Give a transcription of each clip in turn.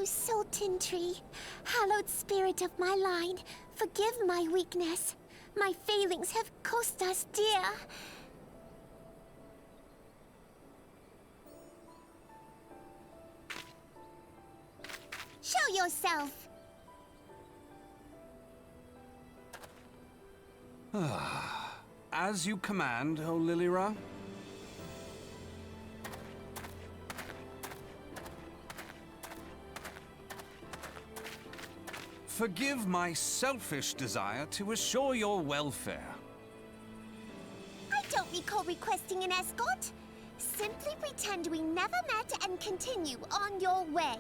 Sultan Tree, hallowed spirit of my line, forgive my weakness. My failings have cost us dear. Show yourself! As you command, O Lilira. Forgive my selfish desire to assure your welfare. I don't recall requesting an escort. Simply pretend we never met and continue on your way.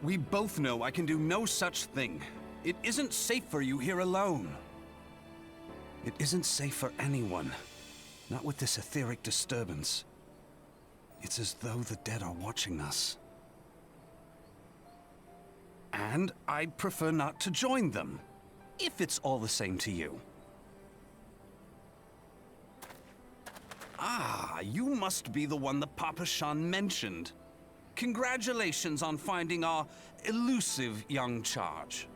We both know I can do no such thing. It isn't safe for you here alone. It isn't safe for anyone. Not with this etheric disturbance. It's as though the dead are watching us. And I'd prefer not to join them, if it's all the same to you. Ah, you must be the one the Papa Shan mentioned. Congratulations on finding our elusive young charge.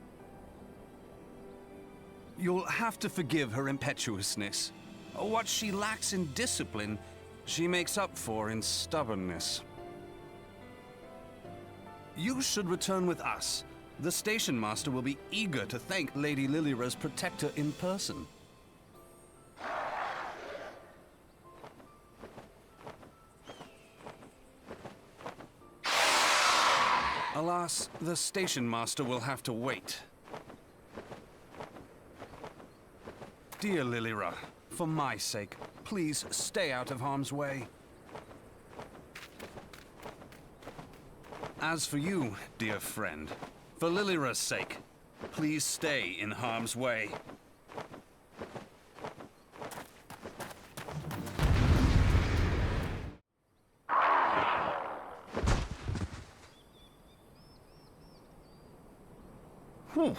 You'll have to forgive her impetuousness. What she lacks in discipline, she makes up for in stubbornness. You should return with us. The station master will be eager to thank Lady Lilira's protector in person. Alas, the station master will have to wait. Dear Lilira, for my sake, please stay out of harm's way. As for you, dear friend, for Lilira's sake, please stay in harm's way. Whew.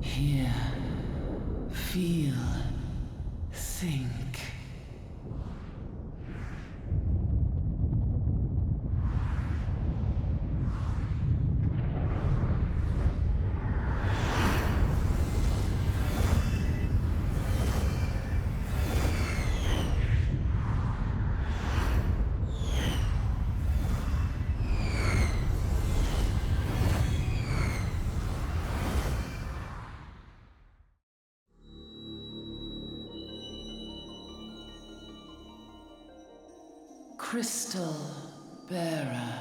Hear, feel, think. Crystal Bearer.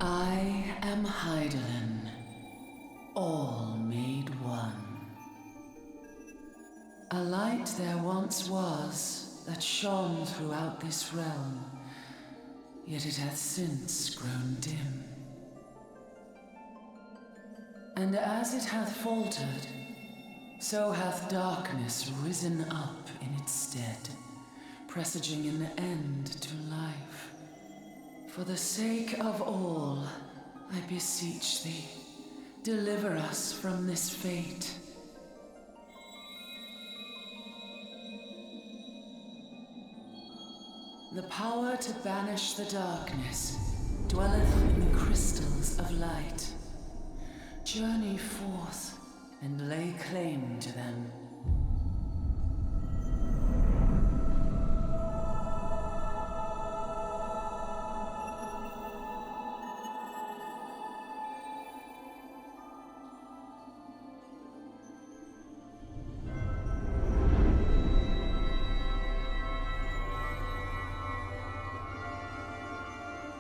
I am Hydaelyn, all made one. A light there once was that shone throughout this realm, yet it hath since grown dim. And as it hath faltered, so hath darkness risen up in its stead, presaging an end to life. For the sake of all, I beseech thee, deliver us from this fate. The power to banish the darkness dwelleth in the crystals of light. Journey forth and lay claim to them.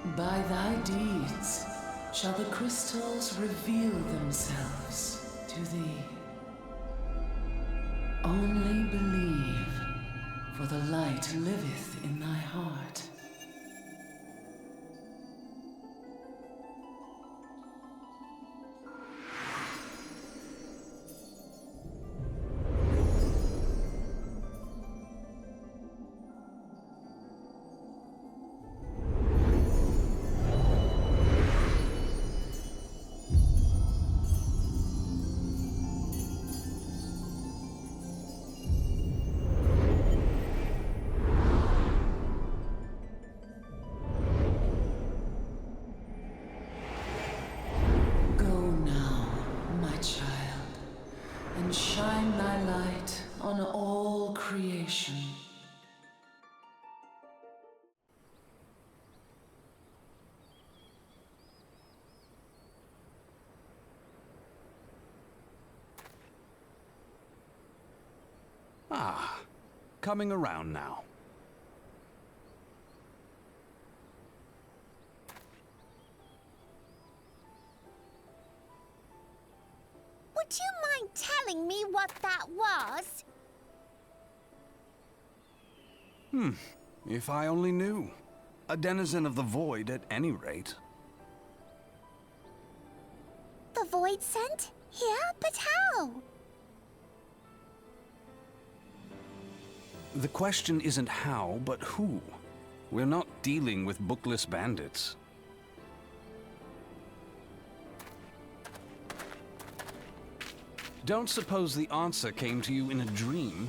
By thy deeds shall the crystals reveal themselves to thee. Only believe, for the light liveth in thy heart. Shine thy light on all creation. Ah, coming around now. Would you mind telling me what that was? If I only knew. A denizen of the void at any rate. The void scent? Here? But how? The question isn't how, but who. We're not dealing with bookless bandits. Don't suppose the answer came to you in a dream?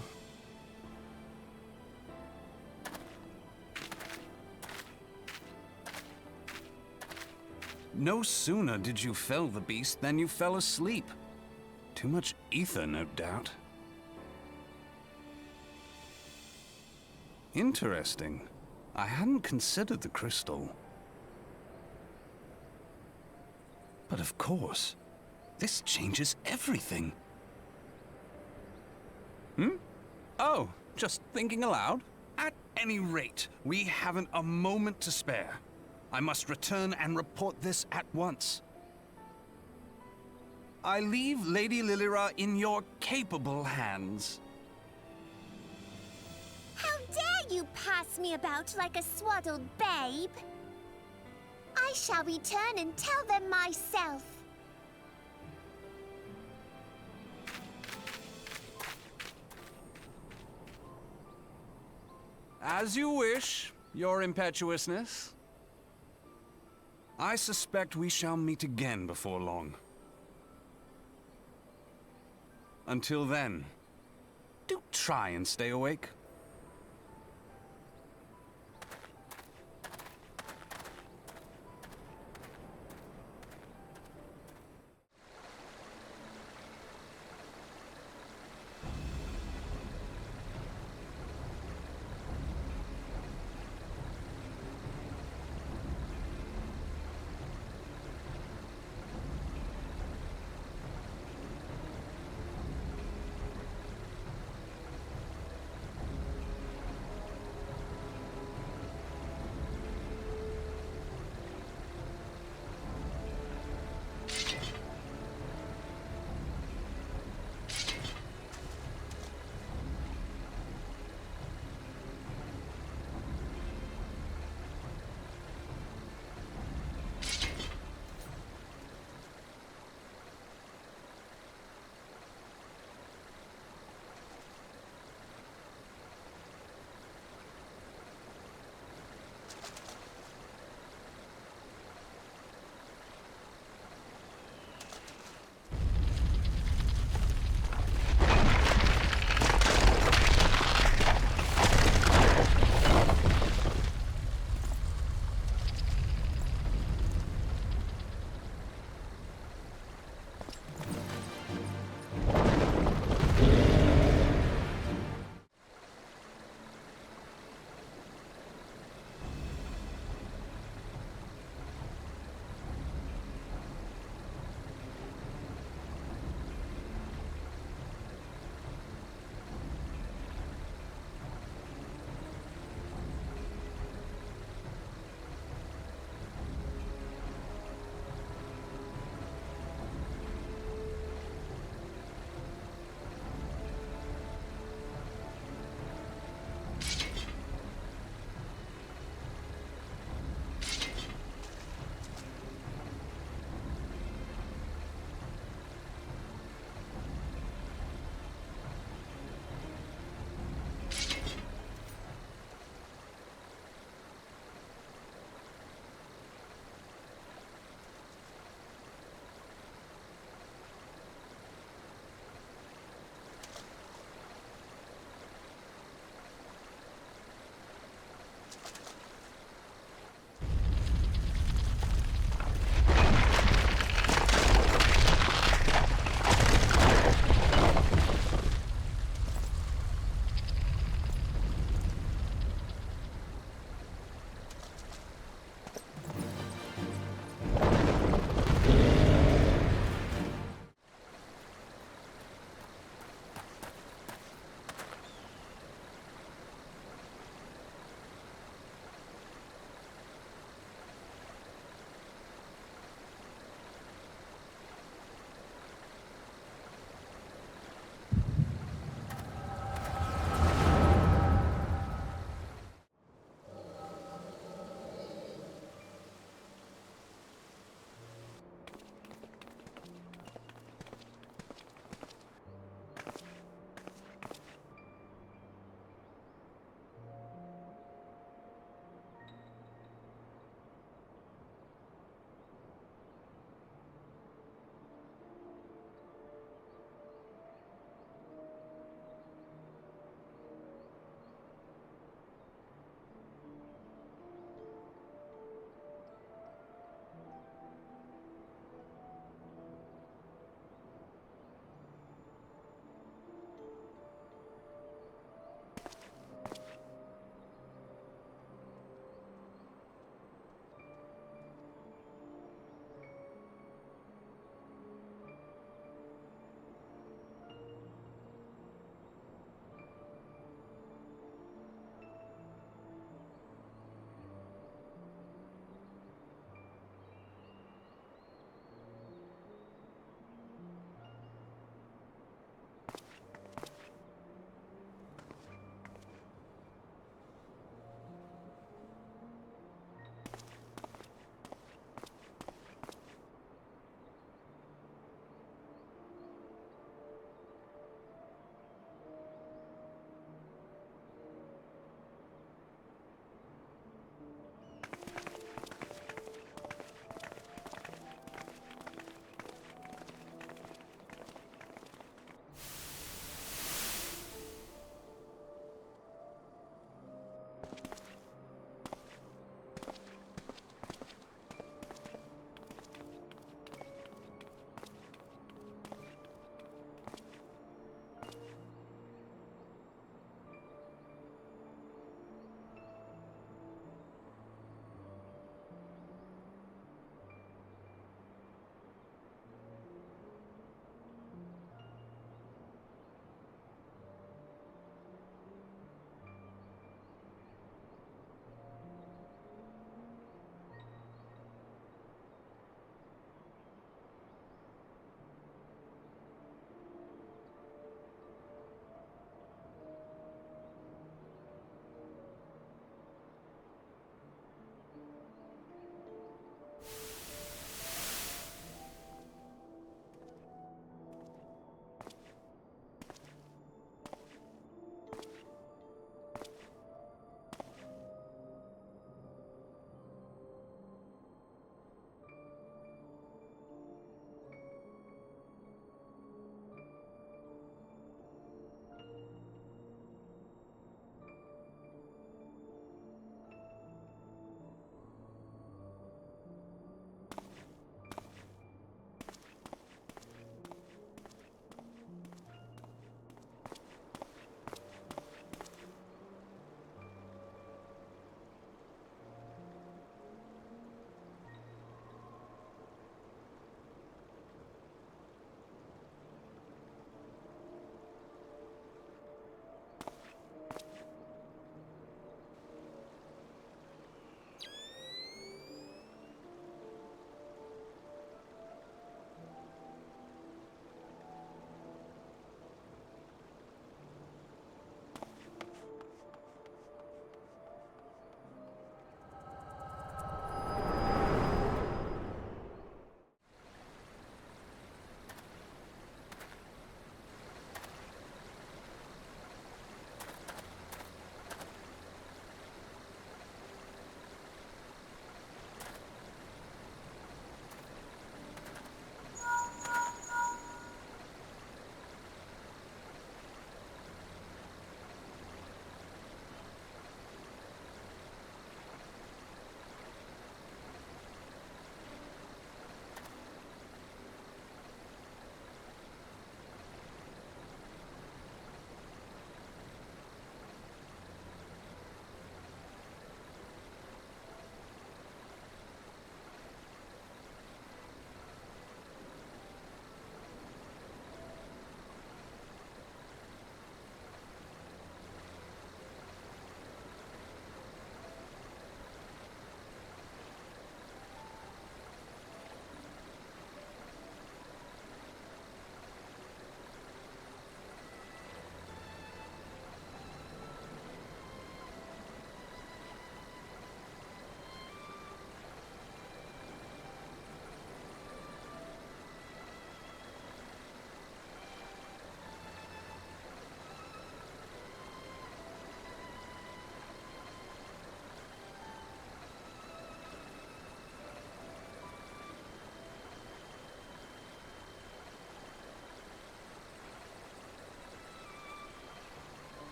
No sooner did you fell the beast than you fell asleep. Too much ether, no doubt. Interesting. I hadn't considered the crystal. But of course, this changes everything. Oh, just thinking aloud? At any rate, we haven't a moment to spare. I must return and report this at once. I leave Lady Lilira in your capable hands. How dare you pass me about like a swaddled babe? I shall return and tell them myself. As you wish, your impetuousness. I suspect we shall meet again before long. Until then, do try and stay awake.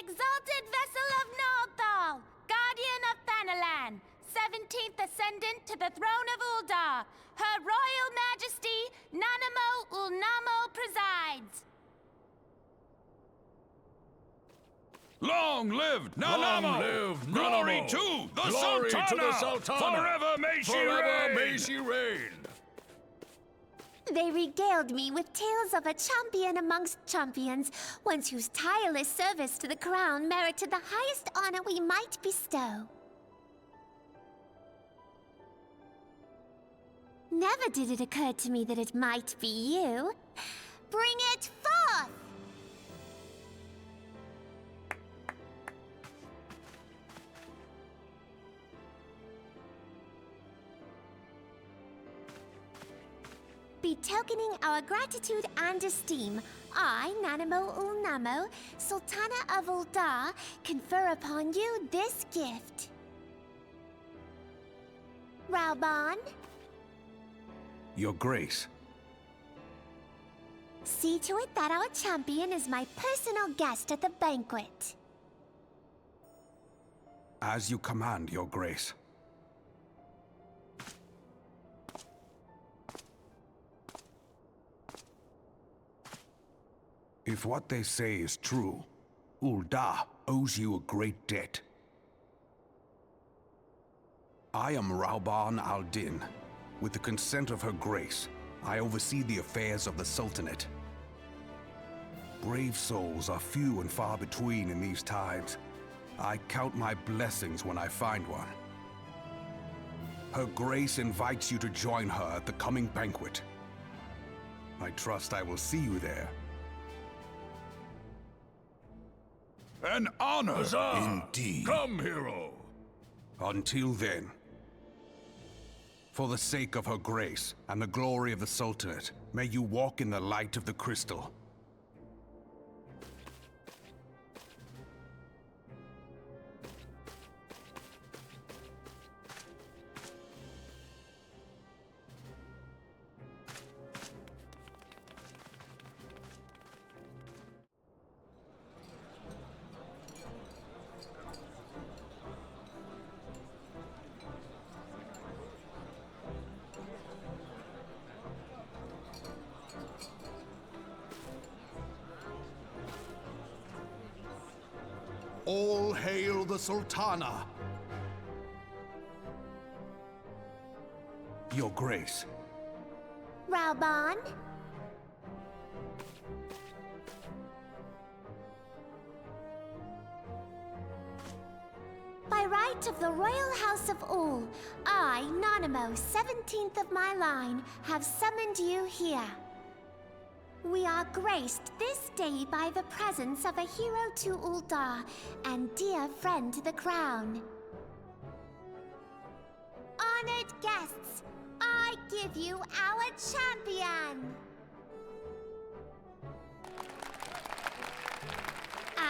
exalted vessel of Nalthal, guardian of Thanalan, 17th ascendant to the throne of Uldar, Her Royal Majesty Nanamo Ulnamo presides. Long live Nanamo! Long live Nanamo! Glory to the Glory Sultana! to the Sultana! Forever may she Forever reign! may she reign! They regaled me with tales of a champion amongst champions, once whose tireless service to the crown merited the highest honor we might bestow. Never did it occur to me that it might be you. Bring it forth! Betokening our gratitude and esteem, I, Nanamo Ulnamo, Sultana of Uldar, confer upon you this gift. Rauban, Your Grace. see to it that our champion is my personal guest at the banquet. As you command, Your Grace. If what they say is true, Uldar owes you a great debt. I am Rauban al-Din. With the consent of Her Grace, I oversee the affairs of the Sultanate. Brave souls are few and far between in these times. I count my blessings when I find one. Her Grace invites you to join her at the coming banquet. I trust I will see you there. An honor! Huzzah! Indeed. Come, hero! Until then, for the sake of Her Grace and the glory of the Sultanate, may you walk in the light of the crystal. All hail the Sultana! Your Grace. Rauban, by right of the Royal House of Ul, I, Nanamo, 17th of my line, have summoned you here. We are graced this day by the presence of a hero to Uldar and dear friend to the crown. Honored guests, I give you our champion!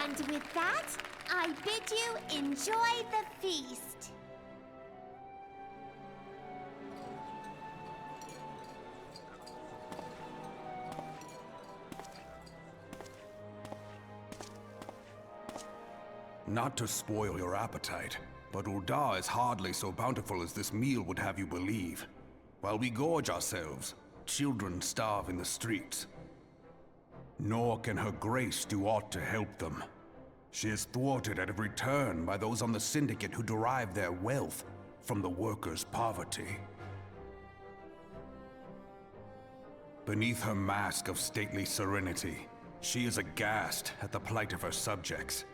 And with that, I bid you enjoy the feast. Not to spoil your appetite, but Uldar is hardly so bountiful as this meal would have you believe. While we gorge ourselves, children starve in the streets. Nor can Her Grace do aught to help them. She is thwarted at every turn by those on the Syndicate who derive their wealth from the workers' poverty. Beneath her mask of stately serenity, she is aghast at the plight of her subjects.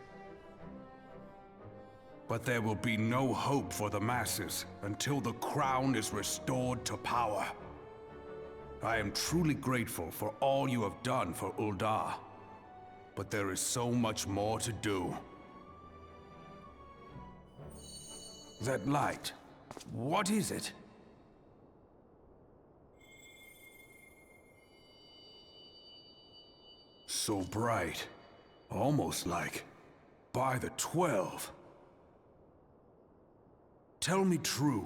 But there will be no hope for the masses until the crown is restored to power. I am truly grateful for all you have done for Uldar, but there is so much more to do. That light, what is it? So bright, almost like by the 12. Tell me true,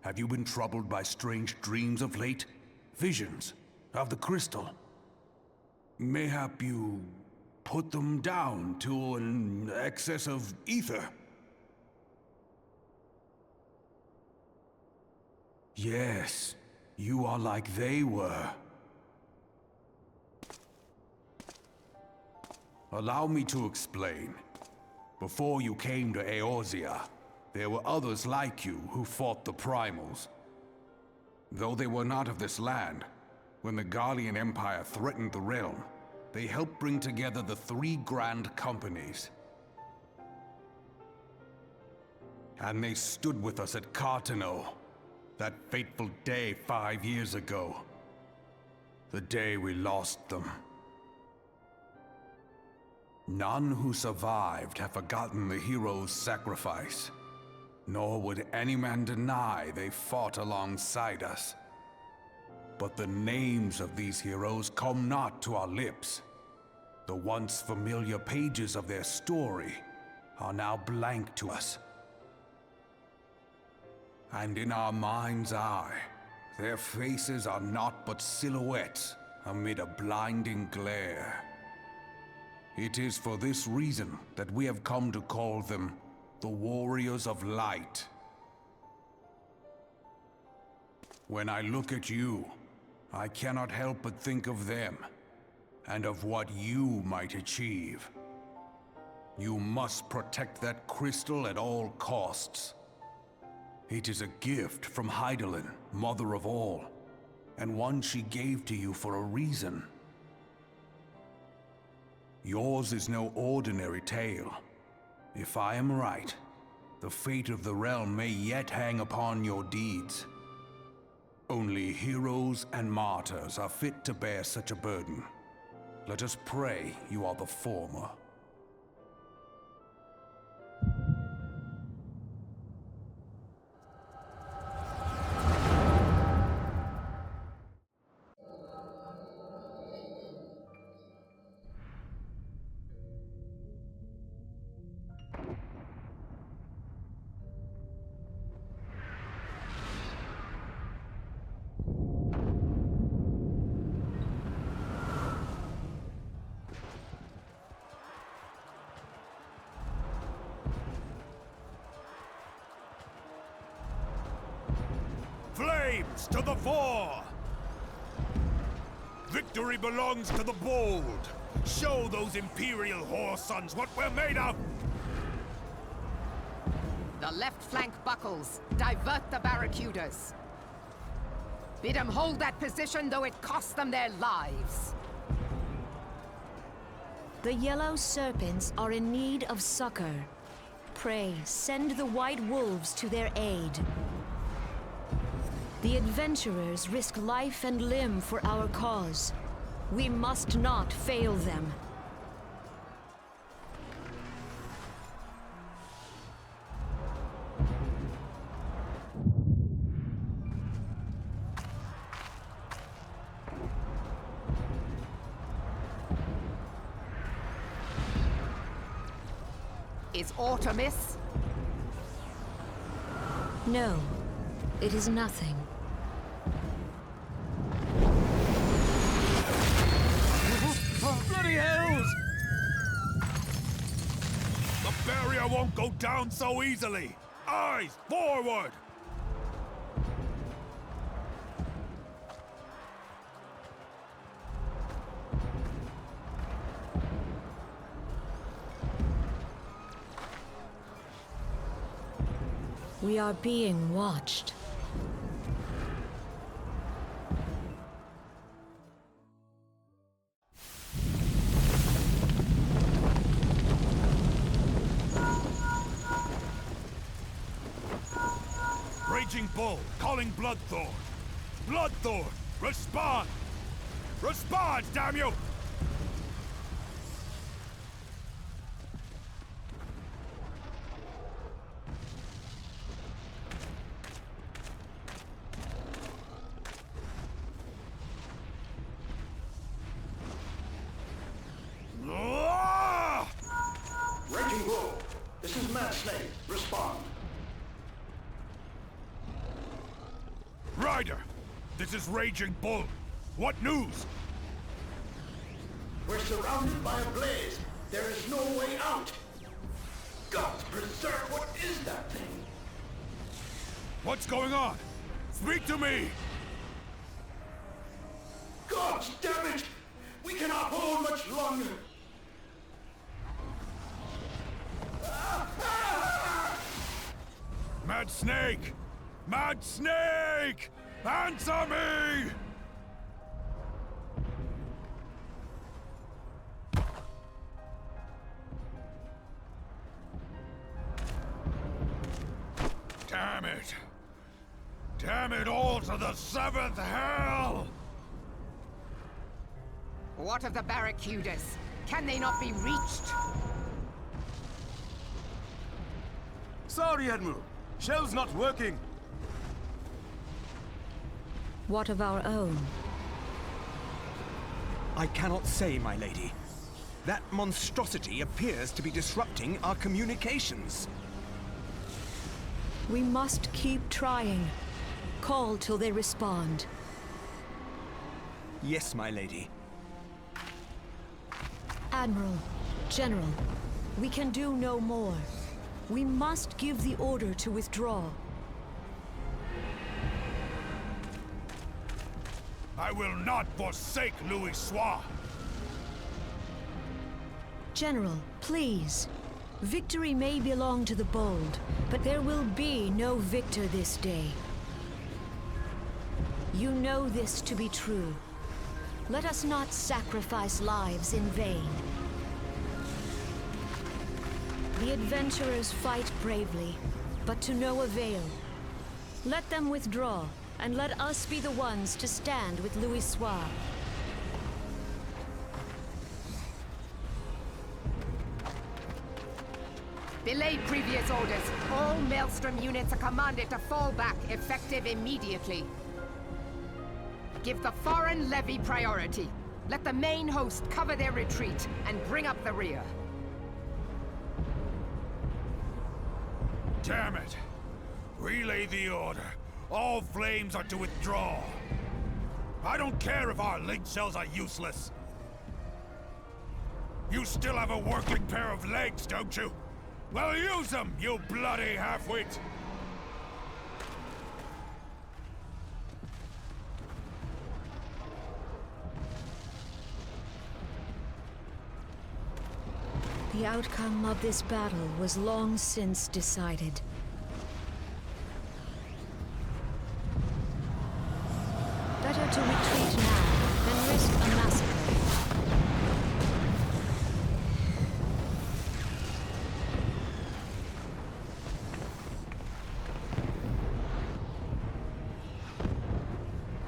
have you been troubled by strange dreams of late? Visions of the crystal? Mayhap you put them down to an excess of ether. Yes, you are like they were. Allow me to explain. Before you came to Eorzea, there were others like you who fought the Primals. Though they were not of this land, when the Garlean Empire threatened the realm, they helped bring together the three grand companies. And they stood with us at Cartano, that fateful day 5 years ago. The day we lost them. None who survived have forgotten the heroes' sacrifice, nor would any man deny they fought alongside us. But the names of these heroes come not to our lips. The once familiar pages of their story are now blank to us. And in our mind's eye, their faces are naught but silhouettes amid a blinding glare. It is for this reason that we have come to call them the Warriors of Light. When I look at you, I cannot help but think of them, and of what you might achieve. You must protect that crystal at all costs. It is a gift from Hydaelyn, Mother of All, and one she gave to you for a reason. Yours is no ordinary tale. If I am right, the fate of the realm may yet hang upon your deeds. Only heroes and martyrs are fit to bear such a burden. Let us pray you are the former. Flames to the fore! Victory belongs to the bold. Show those Imperial whore sons what we're made of! The left flank buckles. Divert the barracudas. Bid them hold that position, though it cost them their lives. The Yellow Serpents are in need of succor. Pray, send the White Wolves to their aid. The adventurers risk life and limb for our cause. We must not fail them. Is aught amiss? No, it is nothing. Bloody hells! The barrier won't go down so easily! Eyes forward! We are being watched. Raging Bull, calling Bloodthorn. Bloodthorn, respond! Respond, damn you! Raging Bull, this is Mad Snake. Respond. Ryder, this is Raging Bull. What news? We're surrounded by a blaze. There is no way out. God preserve, what is that thing? What's going on? Speak to me! God damn it! We cannot hold much longer. Mad Snake! Mad Snake! Answer me! Damn it! Damn it all to the seventh hell! What of the barracudas? Can they not be reached? Sorry, Admiral. Shell's not working. What of our own? I cannot say, my lady. That monstrosity appears to be disrupting our communications. We must keep trying. Call till they respond. Yes, my lady. Admiral, General, we can do no more. We must give the order to withdraw. I will not forsake Louis Soir! General, please. Victory may belong to the bold, but there will be no victor this day. You know this to be true. Let us not sacrifice lives in vain. The adventurers fight bravely, but to no avail. Let them withdraw, and let us be the ones to stand with Louis Soir. Belay previous orders. All Maelstrom units are commanded to fall back, effective immediately. Give the foreign levy priority. Let the main host cover their retreat and bring up the rear. Damn it! Relay the order. All flames are to withdraw. I don't care if our link cells are useless. You still have a working pair of legs, don't you? Well, use them, you bloody half-wit! The outcome of this battle was long since decided. Better to retreat now than risk a massacre.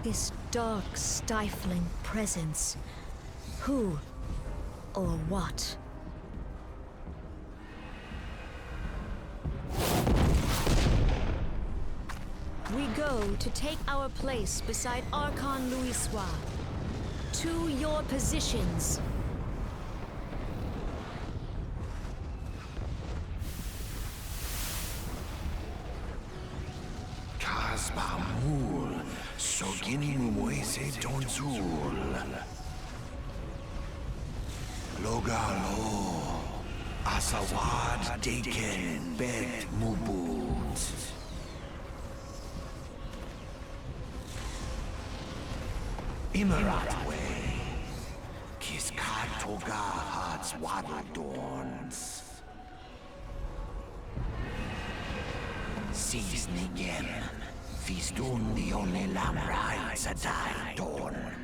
This dark, stifling presence. Who or what? We go to take our place beside Archon Louis Soir. To your positions. Kasbamul, Soginin Moise Tonzul. Logalo, Asawad Deken Bet Mubut. Immeratwe, Kiskatoga Hearts Waddledorns. Seasoningen, Fistun the only Lamrai Sadai Dorn.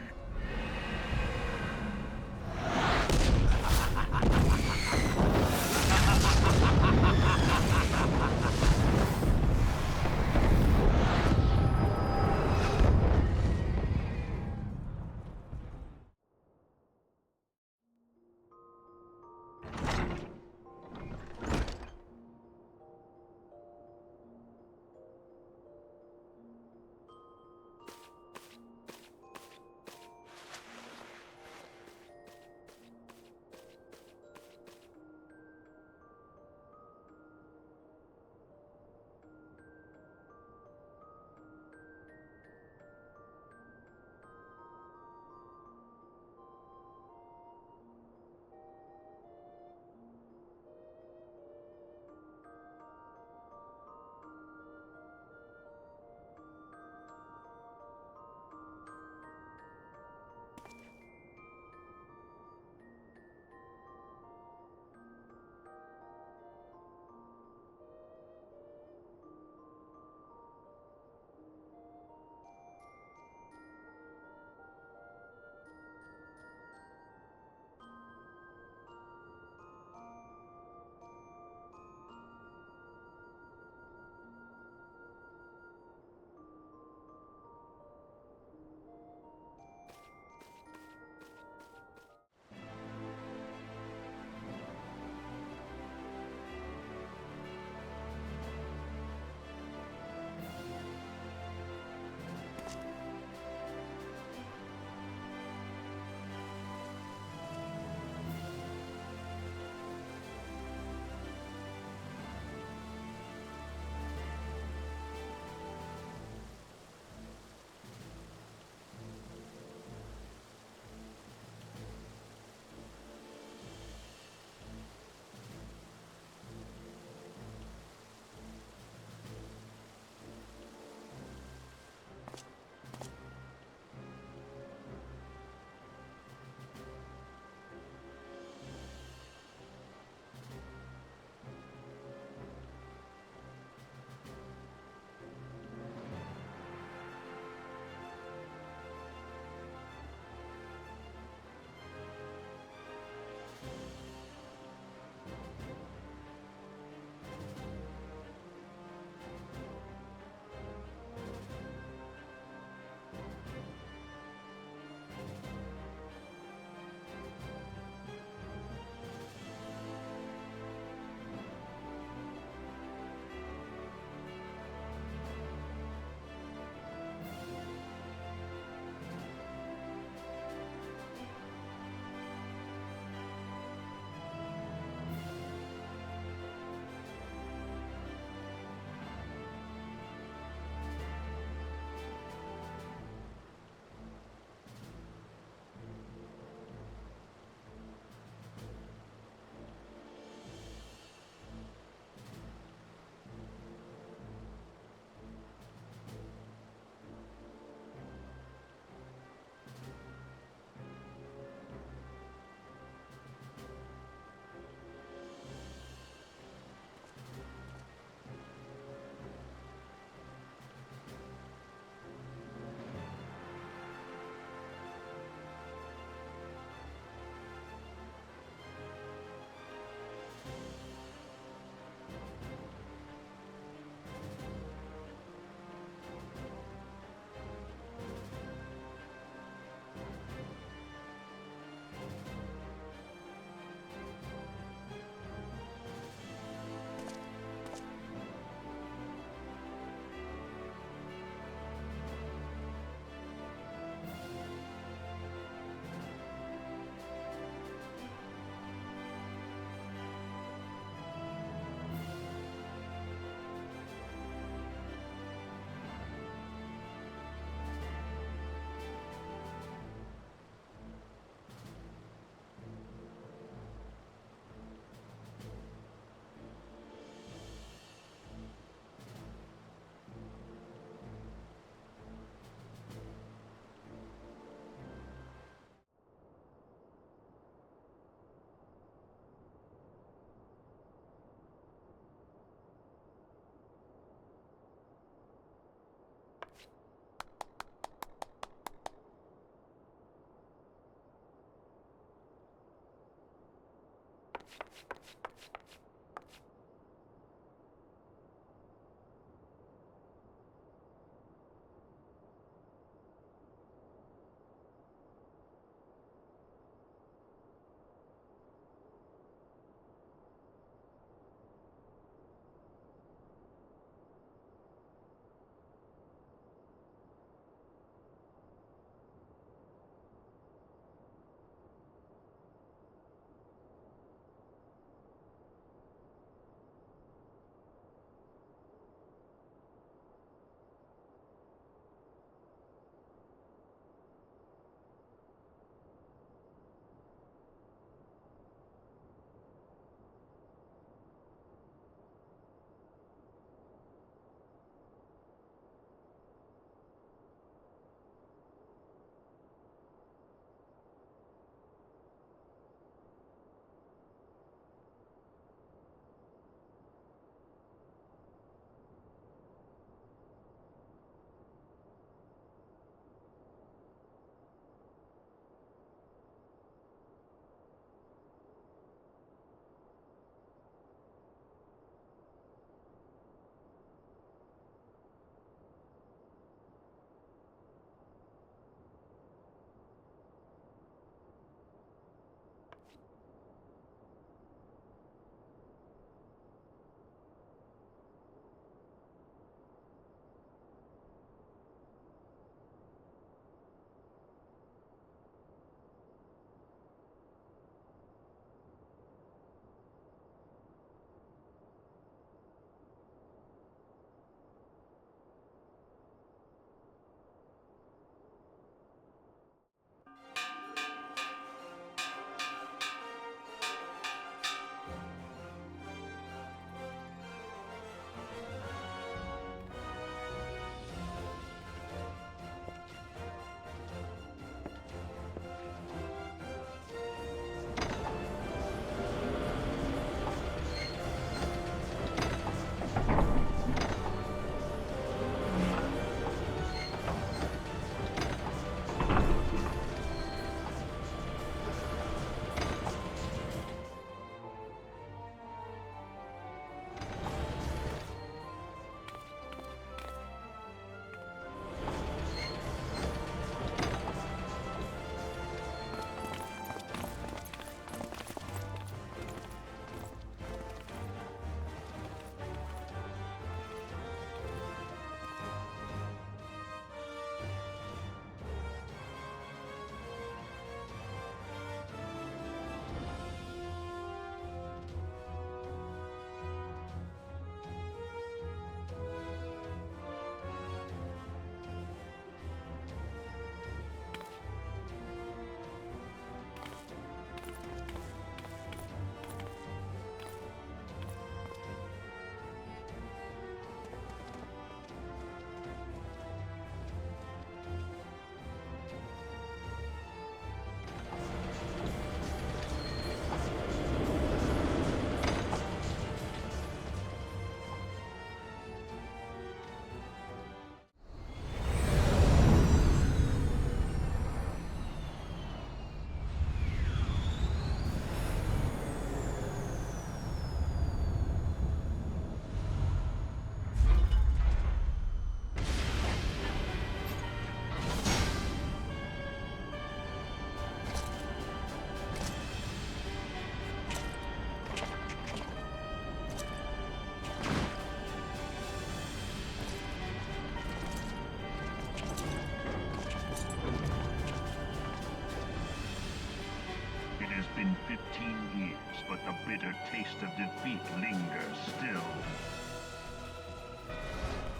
defeat lingers still.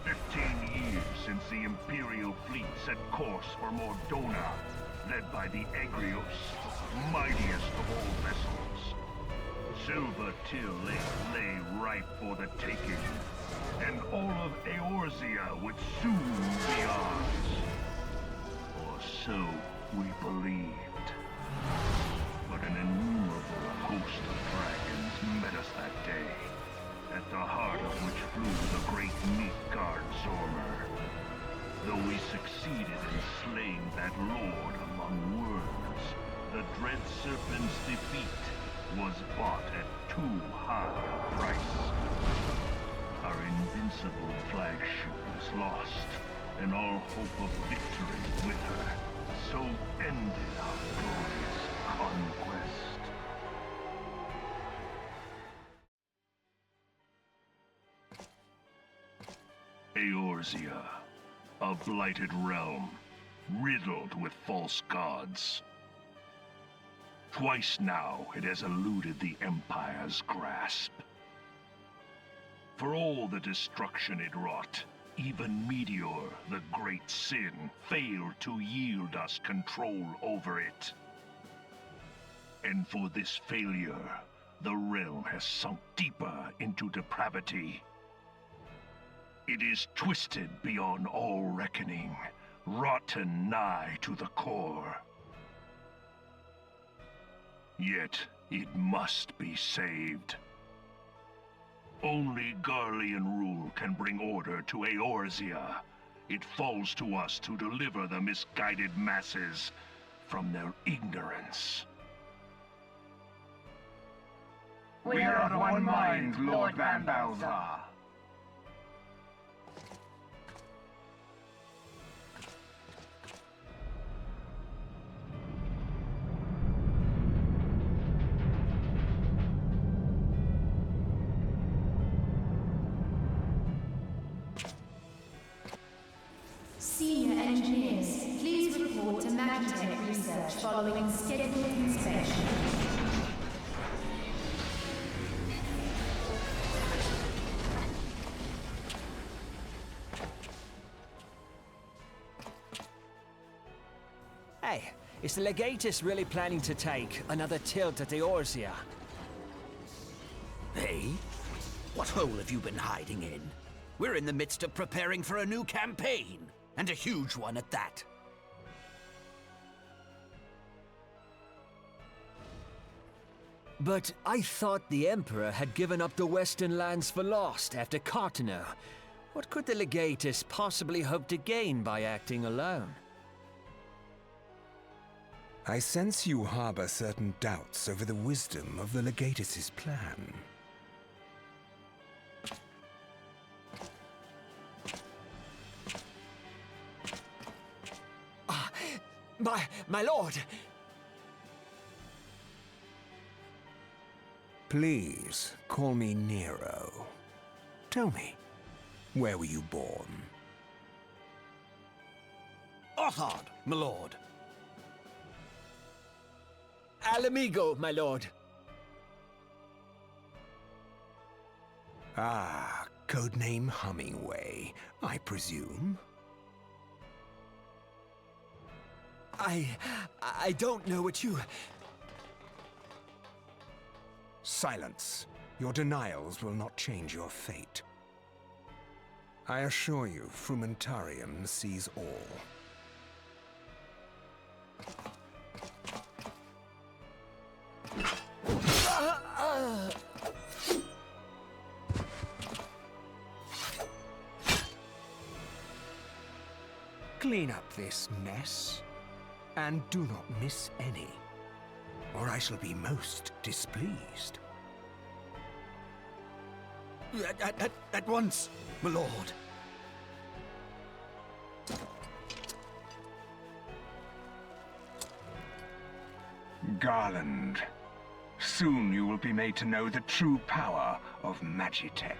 15 years since the Imperial fleet set course for Mordona, led by the Egrios, mightiest of all vessels. Silver Till lay ripe for the taking, and all of Eorzea would soon be ours. Or so we believed. But an innumerable host of dragons met us that day, at the heart of which flew the great Midgard Zormer. Though we succeeded in slaying that lord among worms, the dread serpent's defeat was bought at too high a price. Our invincible flagship is lost, and all hope of victory with her. So ended our glorious conquest. Eorzea, a blighted realm, riddled with false gods. Twice now it has eluded the Empire's grasp. For all the destruction it wrought, even Meteor, the great sin, failed to yield us control over it. And for this failure, the realm has sunk deeper into depravity. It is twisted beyond all reckoning, rotten nigh to the core. Yet, it must be saved. Only Garlean rule can bring order to Eorzea. It falls to us to deliver the misguided masses from their ignorance. We are of one mind, Lord Van Balzar. Senior engineers, please report to Magitech research following scheduled inspection. Hey, is the Legatus really planning to take another tilt at Eorzea? Hey? What hole have you been hiding in? We're in the midst of preparing for a new campaign, and a huge one at that. But I thought the Emperor had given up the Western lands for lost after Cartano. What could the Legatus possibly hope to gain by acting alone? I sense you harbor certain doubts over the wisdom of the Legatus's plan. My lord! Please, call me Nero. Tell me, where were you born? Othard, my lord. Alamigo, my lord. Ah, codename Hummingway, I presume. I don't know what you... Silence. Your denials will not change your fate. I assure you, Frumentarium sees all. Clean up this mess, and do not miss any, or I shall be most displeased. At once, my lord. Garland, soon you will be made to know the true power of Magitech.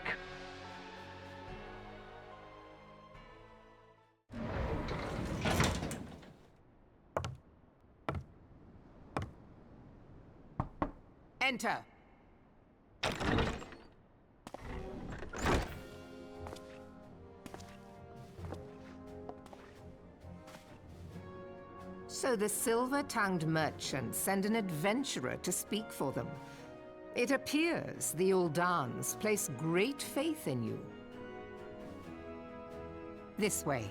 Enter. So the silver-tongued merchants send an adventurer to speak for them. It appears the Uldans place great faith in you. This way.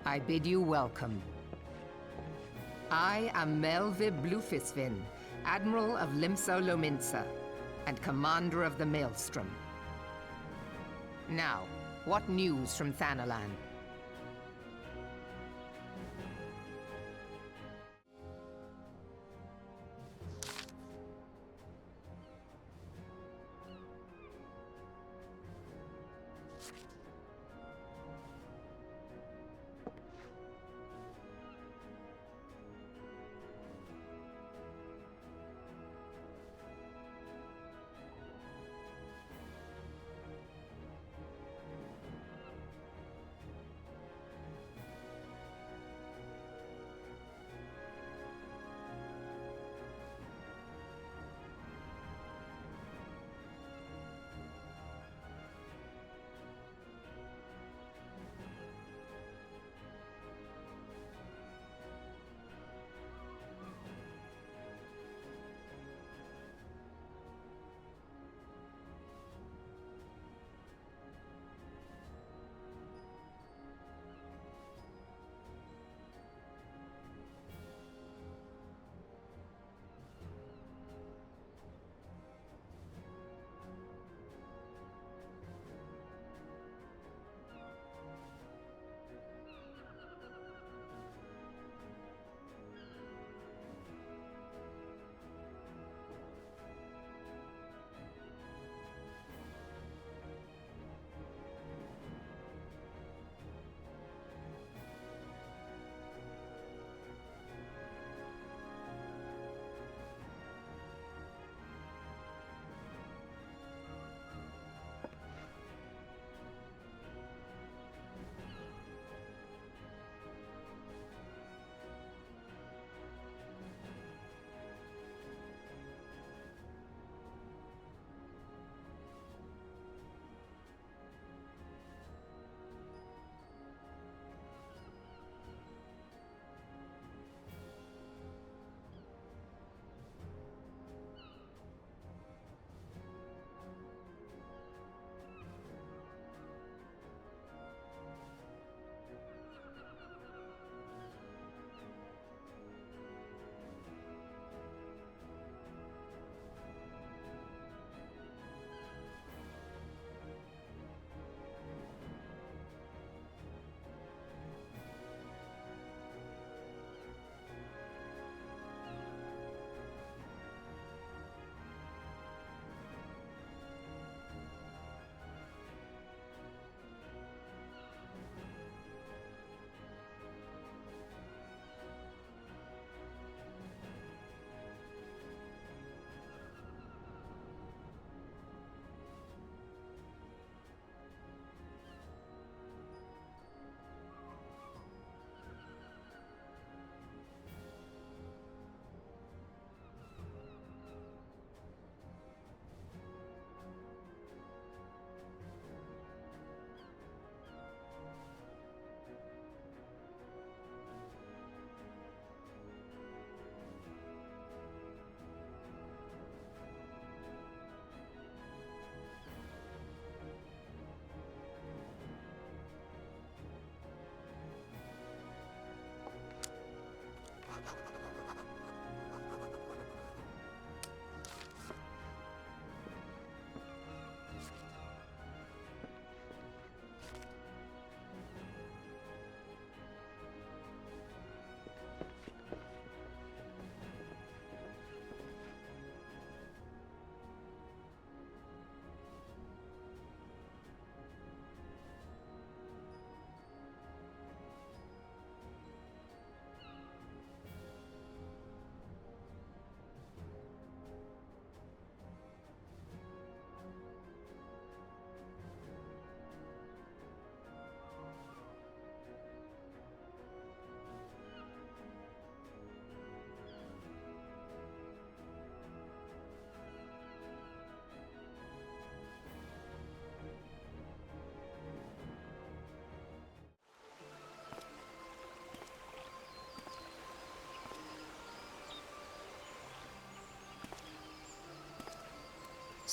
I bid you welcome. I am Melvib Blufisvin, Admiral of Limso Lominsa, and Commander of the Maelstrom. Now, what news from Thanalan?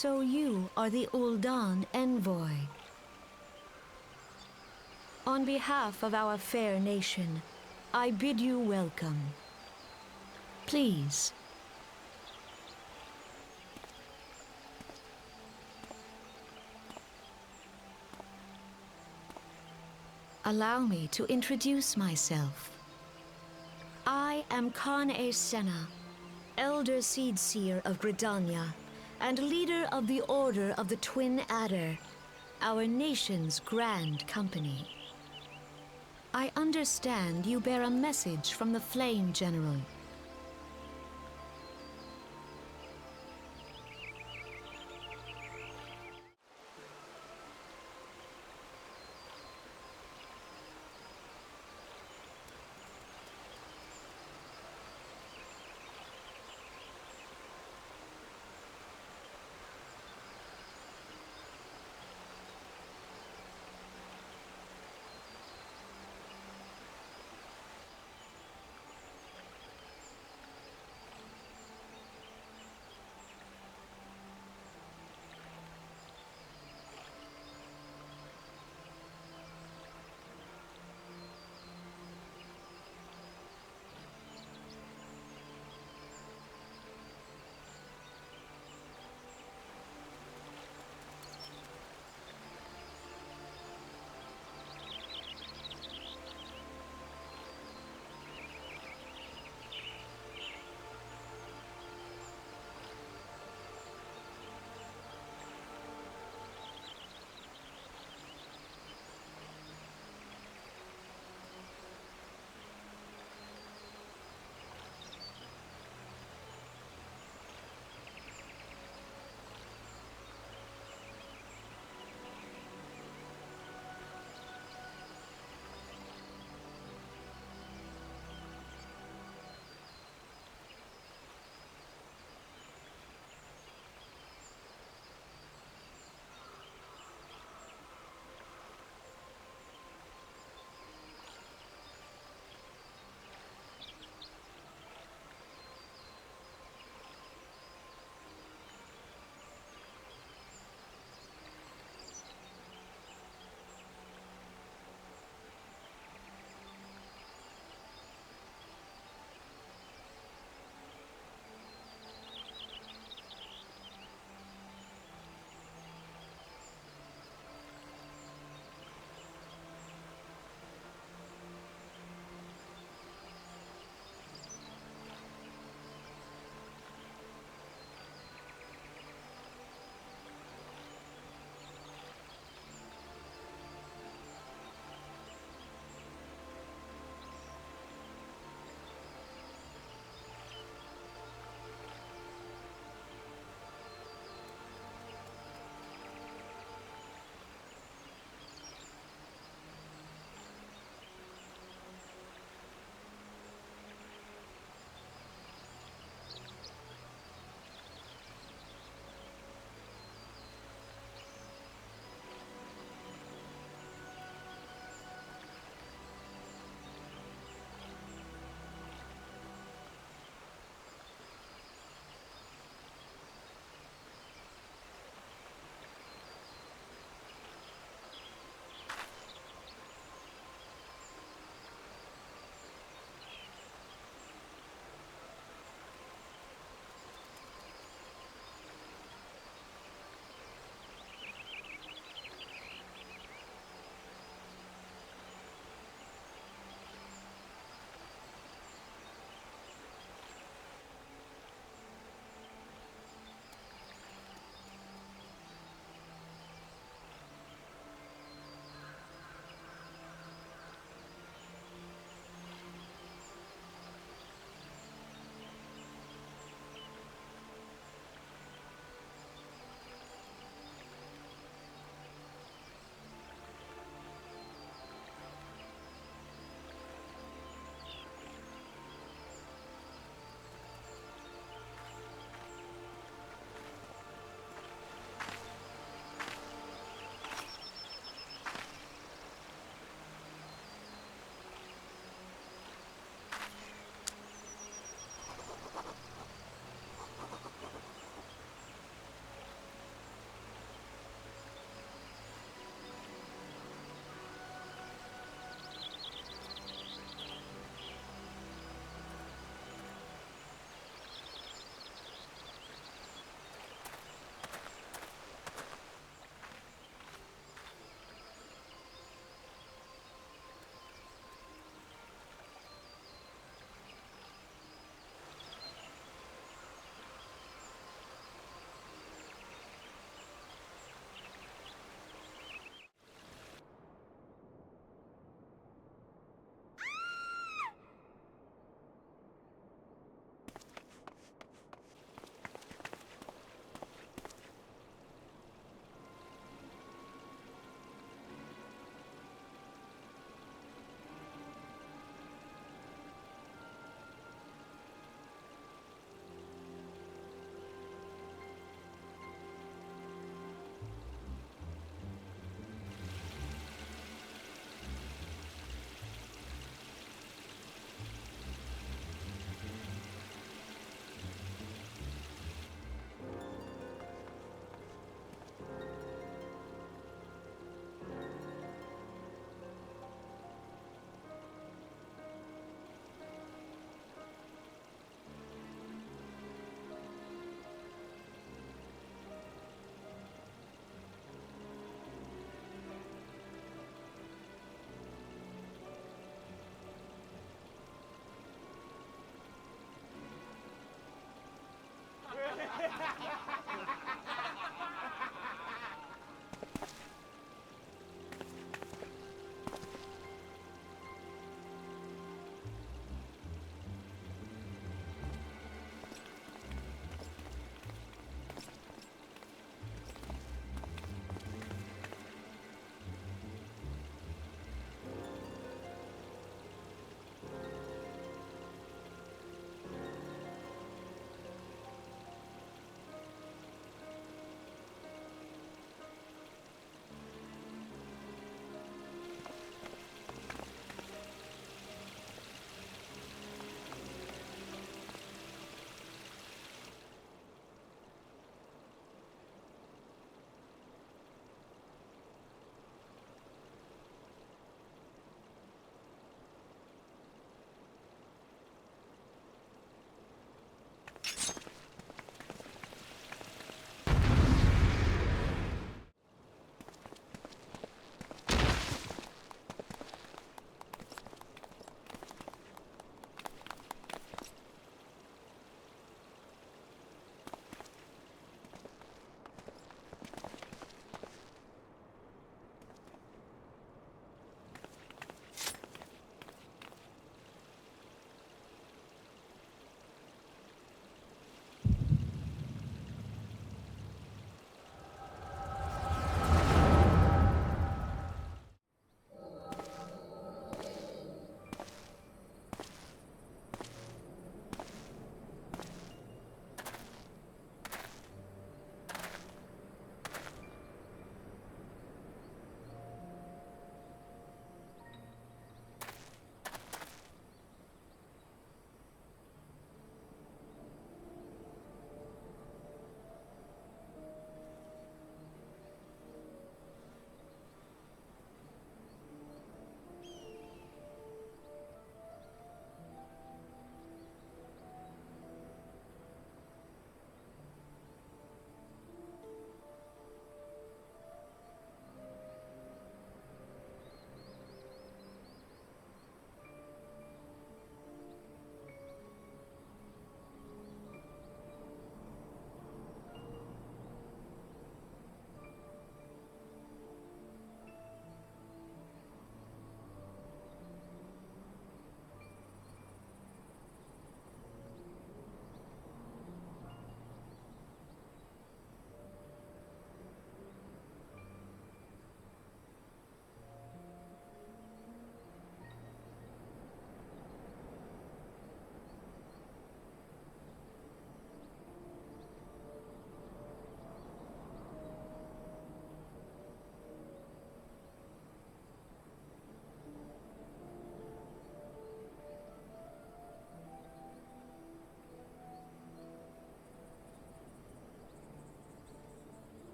So you are the Ul'dan envoy. On behalf of our fair nation, I bid you welcome. Please. Allow me to introduce myself. I am Khan-e Senna, Elder Seedseer of Gridania, and leader of the Order of the Twin Adder, our nation's grand company. I understand you bear a message from the Flame General.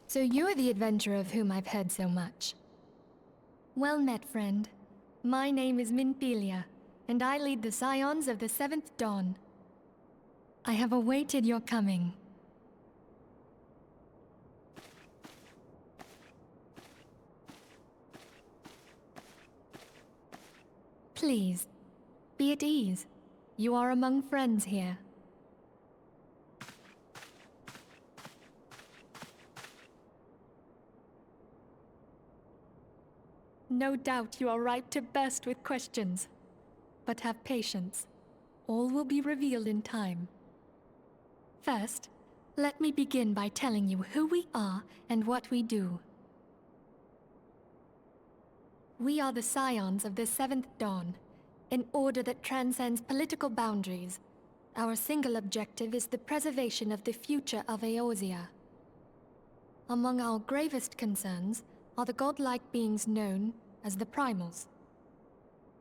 So you're the adventurer of whom I've heard so much. Well met, friend. My name is Minthelia, and I lead the Scions of the Seventh Dawn. I have awaited your coming. Please, be at ease. You are among friends here. No doubt you are ripe to burst with questions. But have patience. All will be revealed in time. First, let me begin by telling you who we are and what we do. We are the Scions of the Seventh Dawn, an order that transcends political boundaries. Our single objective is the preservation of the future of Eorzea. Among our gravest concerns are the godlike beings known as the Primals.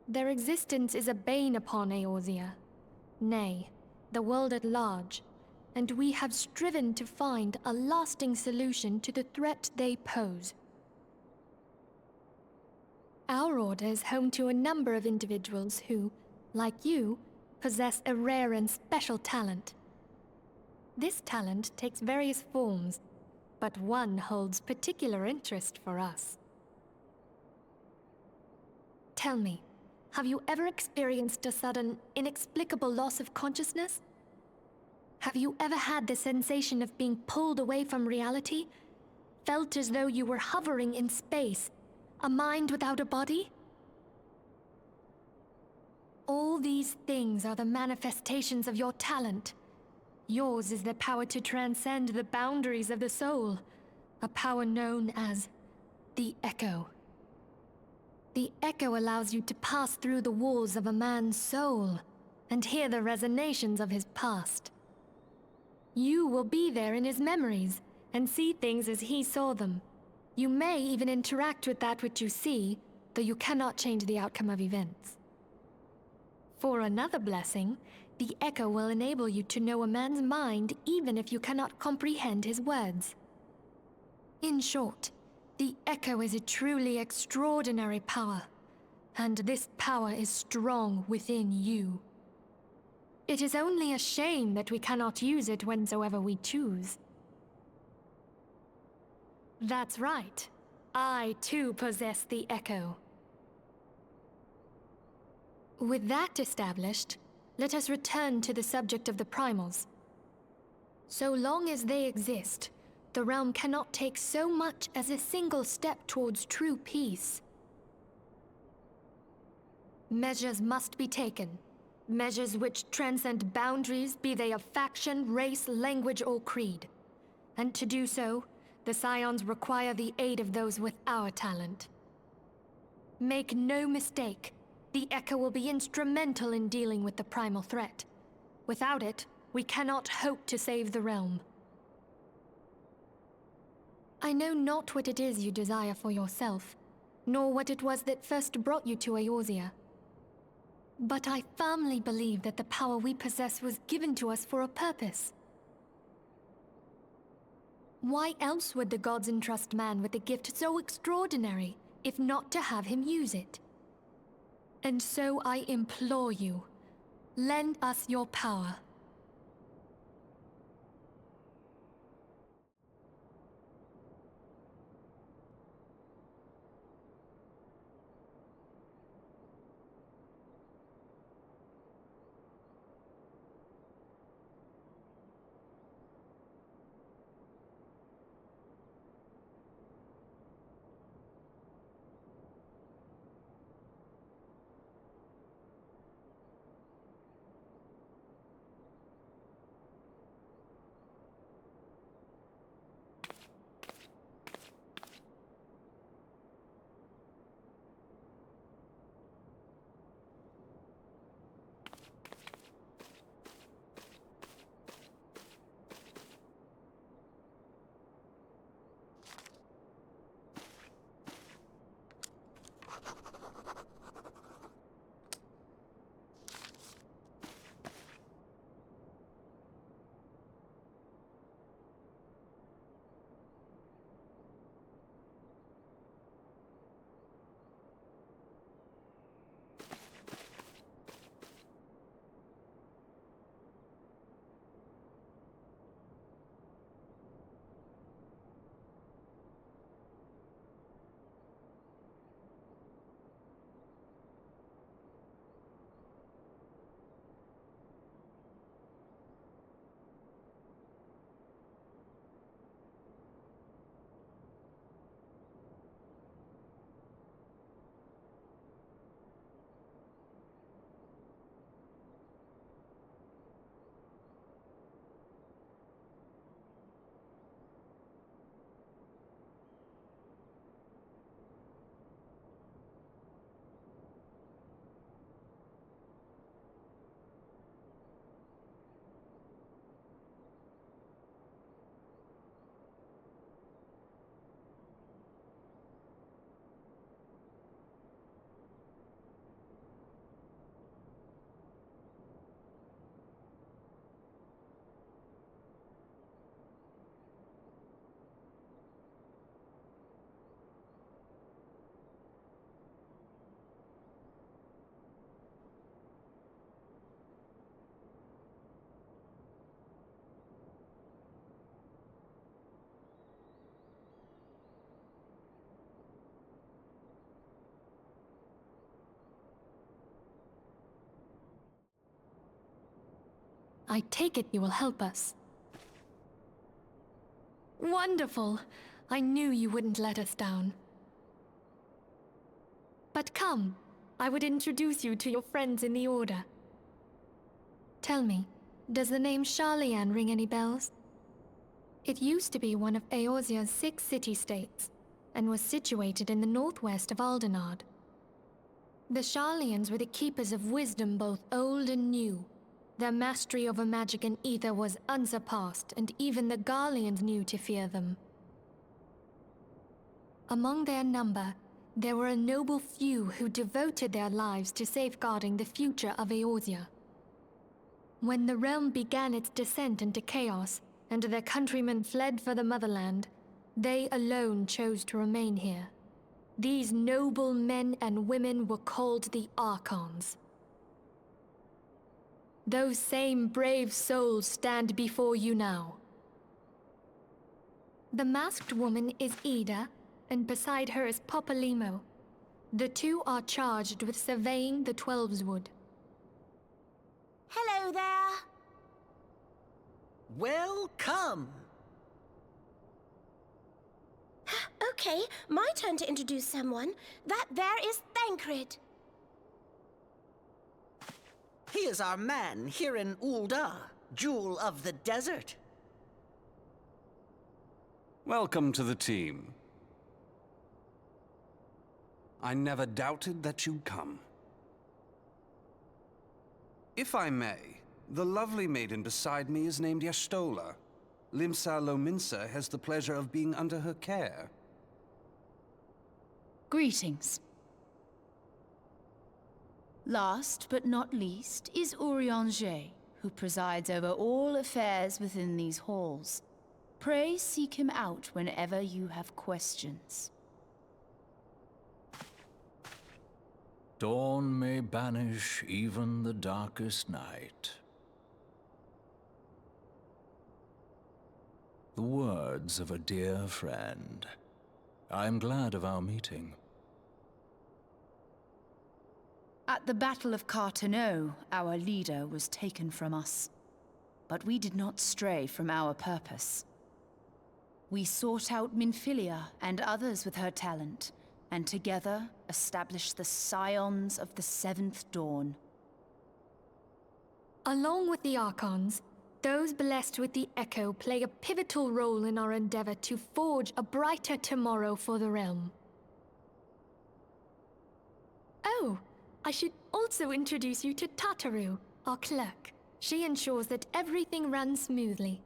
Their existence is a bane upon Eorzea, nay, the world at large, and we have striven to find a lasting solution to the threat they pose. Our order is home to a number of individuals who, like you, possess a rare and special talent. This talent takes various forms, but one holds particular interest for us. Tell me, have you ever experienced a sudden, inexplicable loss of consciousness? Have you ever had the sensation of being pulled away from reality? Felt as though you were hovering in space, a mind without a body? All these things are the manifestations of your talent. Yours is the power to transcend the boundaries of the soul, a power known as the Echo. The Echo allows you to pass through the walls of a man's soul and hear the resonations of his past. You will be there in his memories and see things as he saw them. You may even interact with that which you see, though you cannot change the outcome of events. For another blessing, the Echo will enable you to know a man's mind even if you cannot comprehend his words. In short, the Echo is a truly extraordinary power, and this power is strong within you. It is only a shame that we cannot use it whensoever we choose. That's right. I, too, possess the Echo. With that established, let us return to the subject of the Primals. So long as they exist, the realm cannot take so much as a single step towards true peace. Measures must be taken. Measures which transcend boundaries, be they of faction, race, language, or creed. And to do so, the Scions require the aid of those with our talent. Make no mistake, the Echo will be instrumental in dealing with the primal threat. Without it, we cannot hope to save the realm. I know not what it is you desire for yourself, nor what it was that first brought you to Eorzea. But I firmly believe that the power we possess was given to us for a purpose. Why else would the gods entrust man with a gift so extraordinary, if not to have him use it? And so I implore you, lend us your power. I take it you will help us. Wonderful! I knew you wouldn't let us down. But come, I would introduce you to your friends in the Order. Tell me, does the name Sharlayan ring any bells? It used to be one of Eorzea's 6 city-states, and was situated in the northwest of Aldenard. The Sharlayans were the keepers of wisdom both old and new. Their mastery over magic and ether was unsurpassed, and even the Garleans knew to fear them. Among their number, there were a noble few who devoted their lives to safeguarding the future of Eorzea. When the realm began its descent into chaos, and their countrymen fled for the motherland, they alone chose to remain here. These noble men and women were called the Archons. Those same brave souls stand before you now. The masked woman is Ida, and beside her is Popalimo. The two are charged with surveying the Twelveswood. Hello there. Welcome! Okay, my turn to introduce someone. That there is Thancred. He is our man here in Ul'dah, Jewel of the Desert. Welcome to the team. I never doubted that you'd come. If I may, the lovely maiden beside me is named Y'shtola. Limsa Lominsa has the pleasure of being under her care. Greetings. Last but not least is Urianger, who presides over all affairs within these halls. Pray seek him out whenever you have questions. Dawn may banish even the darkest night. The words of a dear friend. I'm glad of our meeting. At the Battle of Carteneau, our leader was taken from us. But we did not stray from our purpose. We sought out Minfilia and others with her talent, and together established the Scions of the Seventh Dawn. Along with the Archons, those blessed with the Echo play a pivotal role in our endeavor to forge a brighter tomorrow for the realm. Oh, I should also introduce you to Tataru, our clerk. She ensures that everything runs smoothly.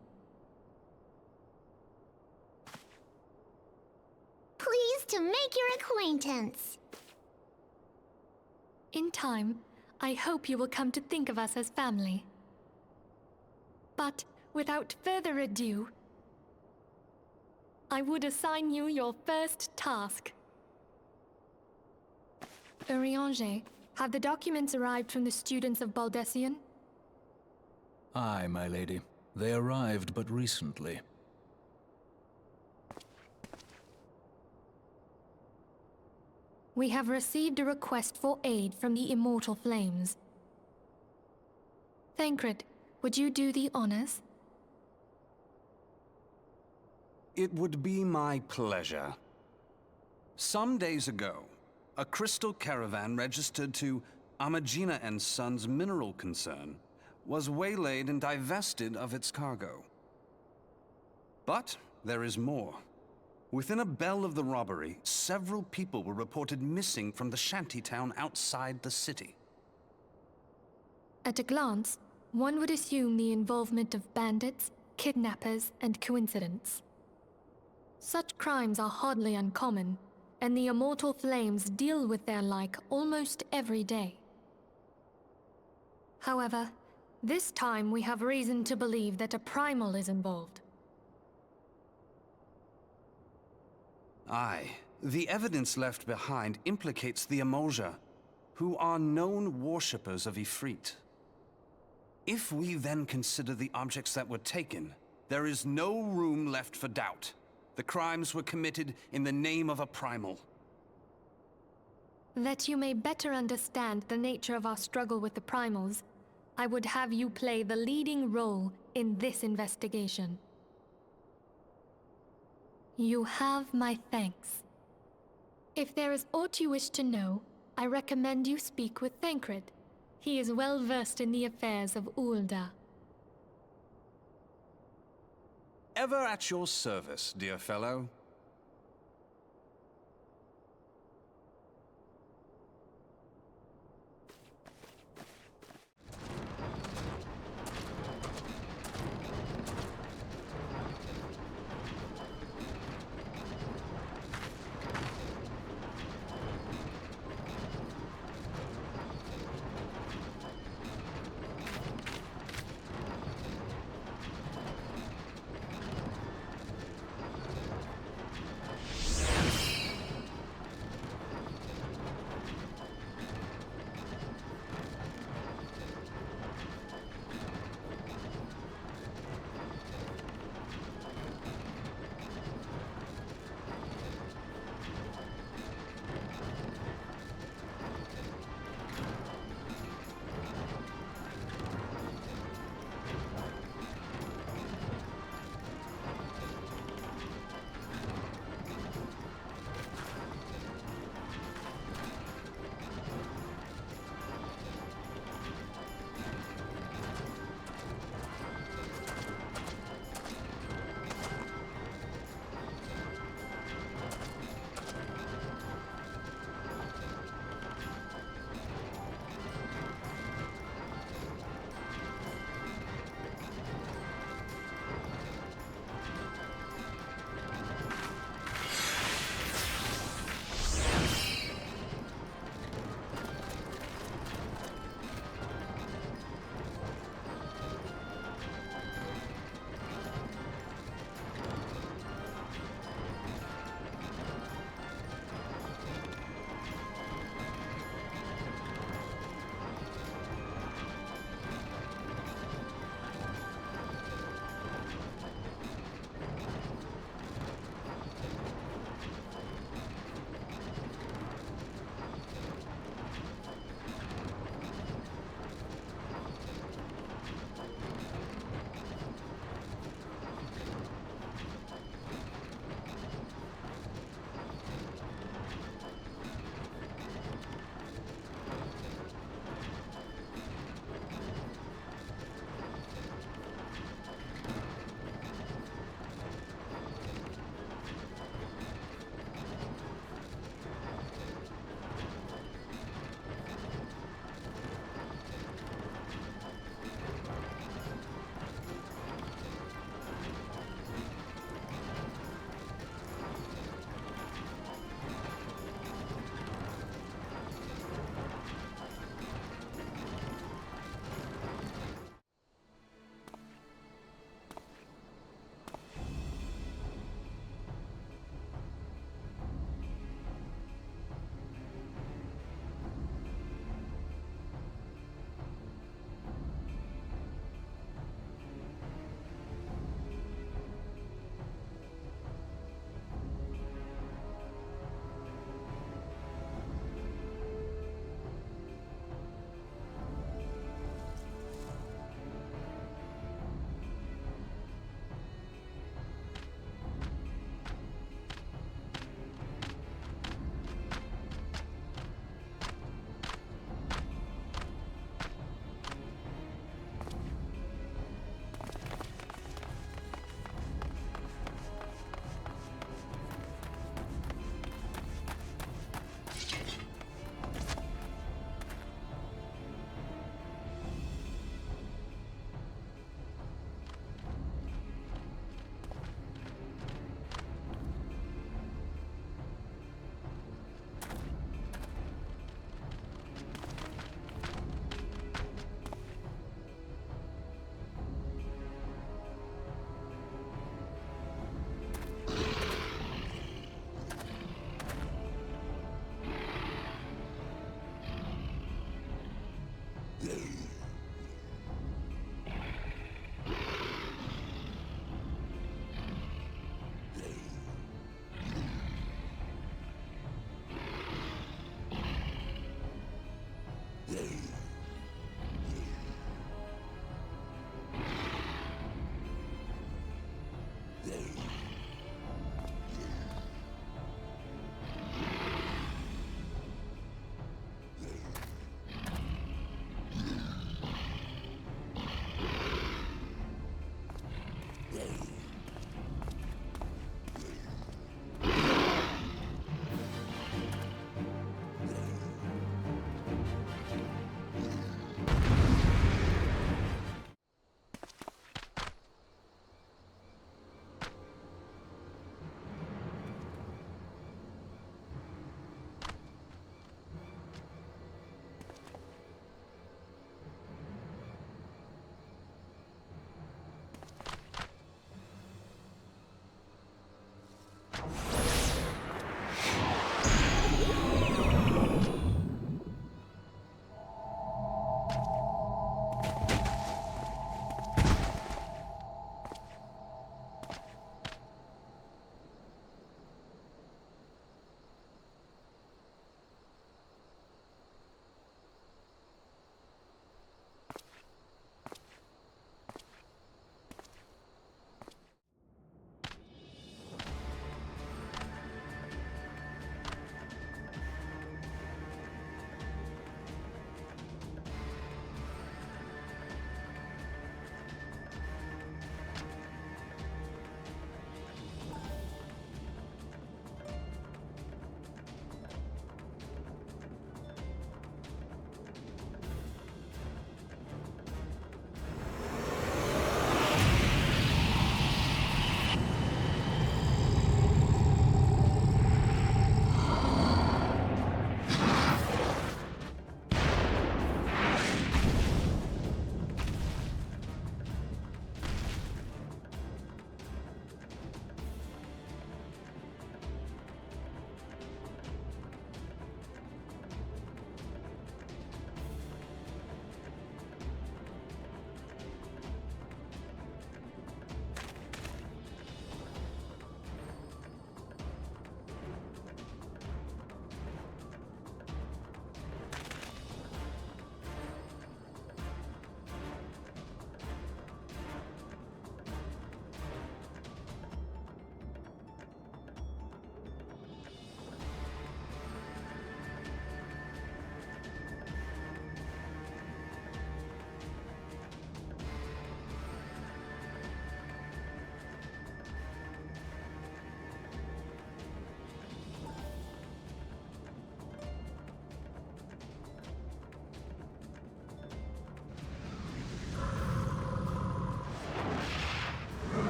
Pleased to make your acquaintance. In time, I hope you will come to think of us as family. But without further ado, I would assign you your first task. Urianger, have the documents arrived from the students of Baldesion? Aye, my lady. They arrived but recently. We have received a request for aid from the Immortal Flames. Thancred, would you do the honors? It would be my pleasure. Some days ago, a crystal caravan registered to Amagina and Sons mineral concern was waylaid and divested of its cargo. But there is more. Within a bell of the robbery, several people were reported missing from the shantytown outside the city. At a glance, one would assume the involvement of bandits, kidnappers, and coincidence. Such crimes are hardly uncommon, and the Immortal Flames deal with their like almost every day. However, this time we have reason to believe that a primal is involved. Aye, the evidence left behind implicates the Emolja, who are known worshippers of Ifrit. If we then consider the objects that were taken, there is no room left for doubt. The crimes were committed in the name of a primal. That you may better understand the nature of our struggle with the primals, I would have you play the leading role in this investigation. You have my thanks. If there is aught you wish to know, I recommend you speak with Thancred. He is well versed in the affairs of Ulda. Ever at your service, dear fellow.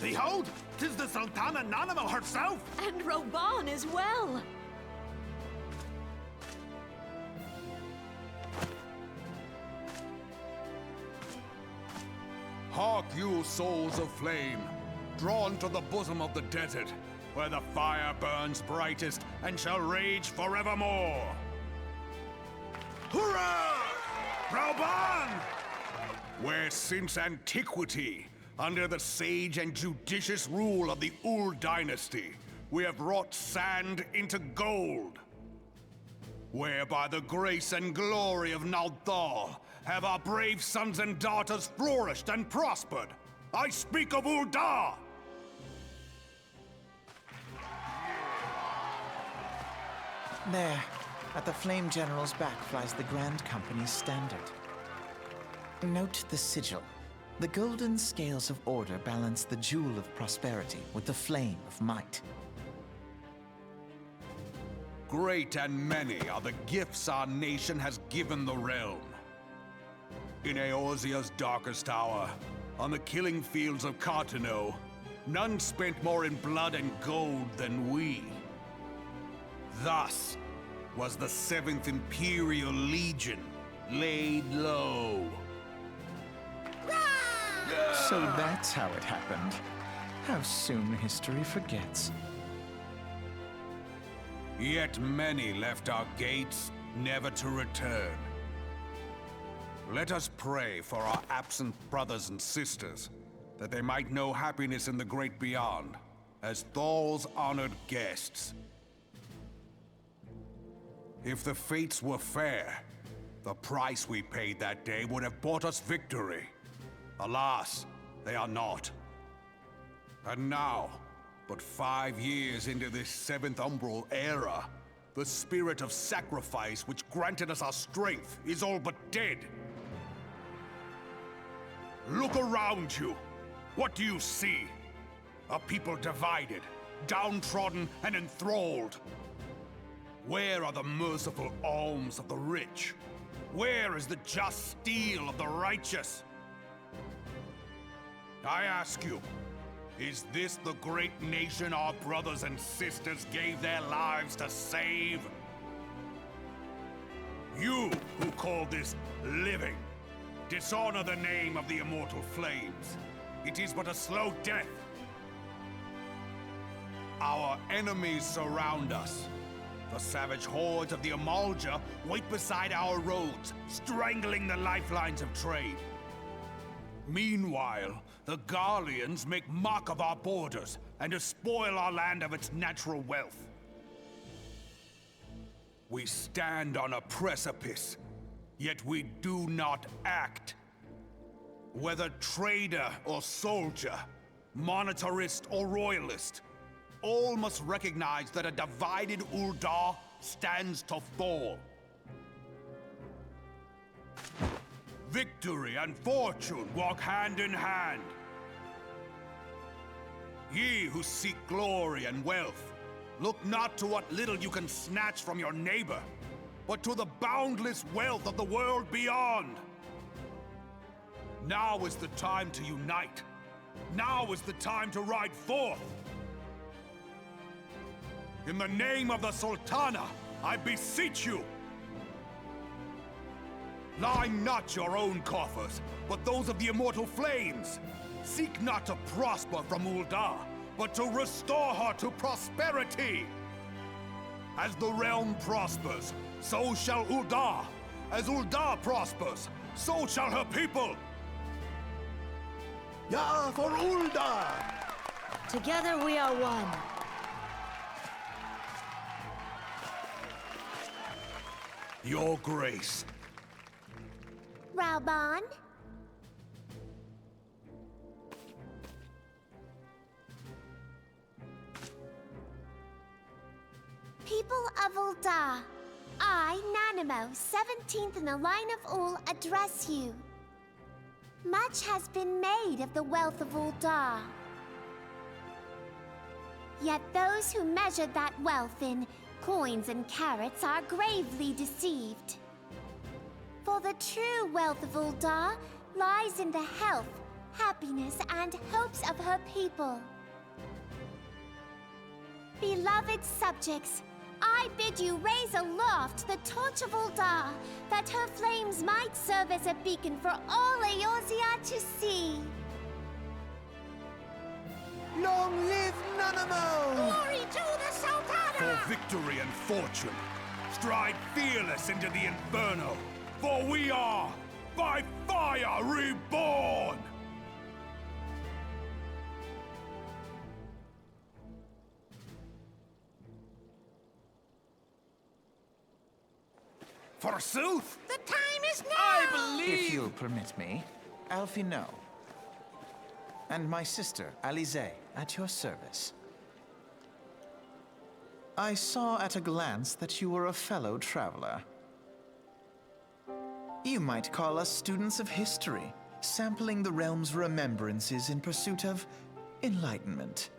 Behold, 'tis the Sultana Nanamo herself! And Roban as well! Hark you, souls of flame, drawn to the bosom of the desert, where the fire burns brightest and shall rage forevermore. Hurrah! Rauban! Where since antiquity, under the sage and judicious rule of the Ul dynasty, we have wrought sand into gold. Where by the grace and glory of Naldal have our brave sons and daughters flourished and prospered. I speak of Ul'dah! There, at the Flame General's back flies the Grand Company's standard. Note the sigil. The golden scales of order balance the jewel of prosperity with the flame of might. Great and many are the gifts our nation has given the realm. In Eorzea's darkest hour, on the killing fields of Cartano, none spent more in blood and gold than we. Thus was the 7th Imperial Legion laid low. So that's how it happened. How soon history forgets. Yet many left our gates, never to return. Let us pray for our absent brothers and sisters, that they might know happiness in the great beyond, as Thal's honored guests. If the fates were fair, the price we paid that day would have bought us victory. Alas, they are not. And now, but 5 years into this 7th Umbral era, the spirit of sacrifice which granted us our strength is all but dead. Look around you. What do you see? A people divided, downtrodden, and enthralled. Where are the merciful alms of the rich? Where is the just steel of the righteous? I ask you, is this the great nation our brothers and sisters gave their lives to save? You who call this living, dishonor the name of the immortal flames. It is but a slow death. Our enemies surround us. The savage hordes of the Amalja wait beside our roads, strangling the lifelines of trade. Meanwhile, the Garleans make mock of our borders and despoil our land of its natural wealth. We stand on a precipice, yet we do not act. Whether trader or soldier, monetarist or royalist, all must recognize that a divided Ul'dah stands to fall. Victory and fortune walk hand in hand. Ye who seek glory and wealth, look not to what little you can snatch from your neighbor, but to the boundless wealth of the world beyond. Now is the time to unite. Now is the time to ride forth. In the name of the Sultana, I beseech you. Line not your own coffers, but those of the immortal flames. Seek not to prosper from Ul'dah, but to restore her to prosperity. As the realm prospers, so shall Ul'dah. As Ul'dah prospers, so shall her people. Ya for Ul'dah! Together we are one. Your Grace. Rauban? People of Ul'dah, I, Nanamo, 17th in the line of Ul, address you. Much has been made of the wealth of Ul'dah. Yet those who measured that wealth in coins and carats are gravely deceived. For the true wealth of Ul'dah lies in the health, happiness, and hopes of her people. Beloved subjects, I bid you raise aloft the torch of Uldar, that her flames might serve as a beacon for all Eorzea to see. Long live Nanamo! Glory to the Sultana! For victory and fortune, stride fearless into the Inferno, for we are, by fire, reborn! Forsooth! The time is now! I believe... If you'll permit me, Alfie No. And my sister, Alize, at your service. I saw at a glance that you were a fellow traveler. You might call us students of history, sampling the realm's remembrances in pursuit of enlightenment.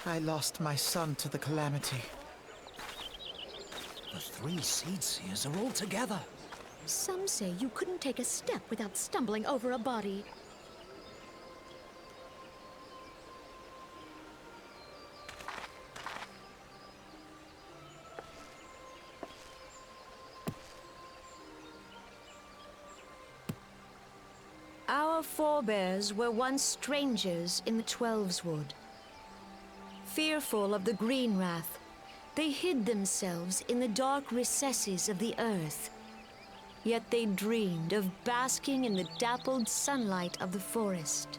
I lost my son to the Calamity. The 3 Seed Seers are all together. Some say you couldn't take a step without stumbling over a body. Our forebears were once strangers in the Twelveswood. Fearful of the Green Wrath, they hid themselves in the dark recesses of the earth. Yet they dreamed of basking in the dappled sunlight of the forest.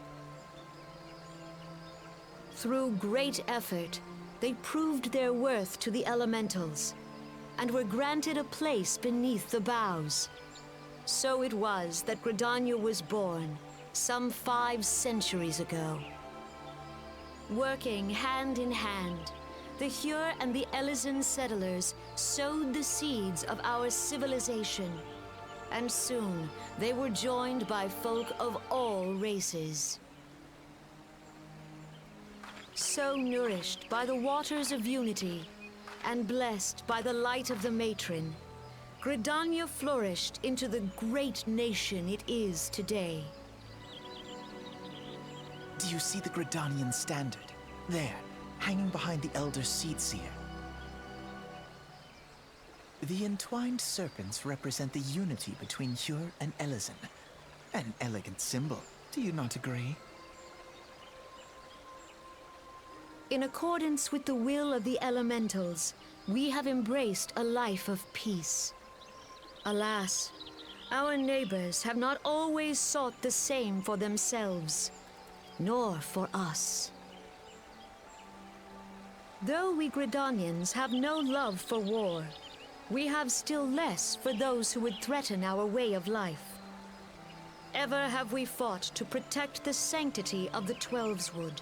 Through great effort, they proved their worth to the elementals, and were granted a place beneath the boughs. So it was that Gridania was born, some 5 centuries ago. Working hand in hand, the Hyur and the Elysian settlers sowed the seeds of our civilization, and soon they were joined by folk of all races. So nourished by the waters of unity, and blessed by the light of the matron, Gridania flourished into the great nation it is today. Do you see the Gridanian standard? There, hanging behind the Elder Seed Seer. The entwined serpents represent the unity between Hyur and Elysian. An elegant symbol, do you not agree? In accordance with the will of the elementals, we have embraced a life of peace. Alas, Our neighbors have not always sought the same for themselves, nor for us. Though we Gridanians have no love for war, we have still less for those who would threaten our way of life. Ever have we fought to protect the sanctity of the Twelveswood.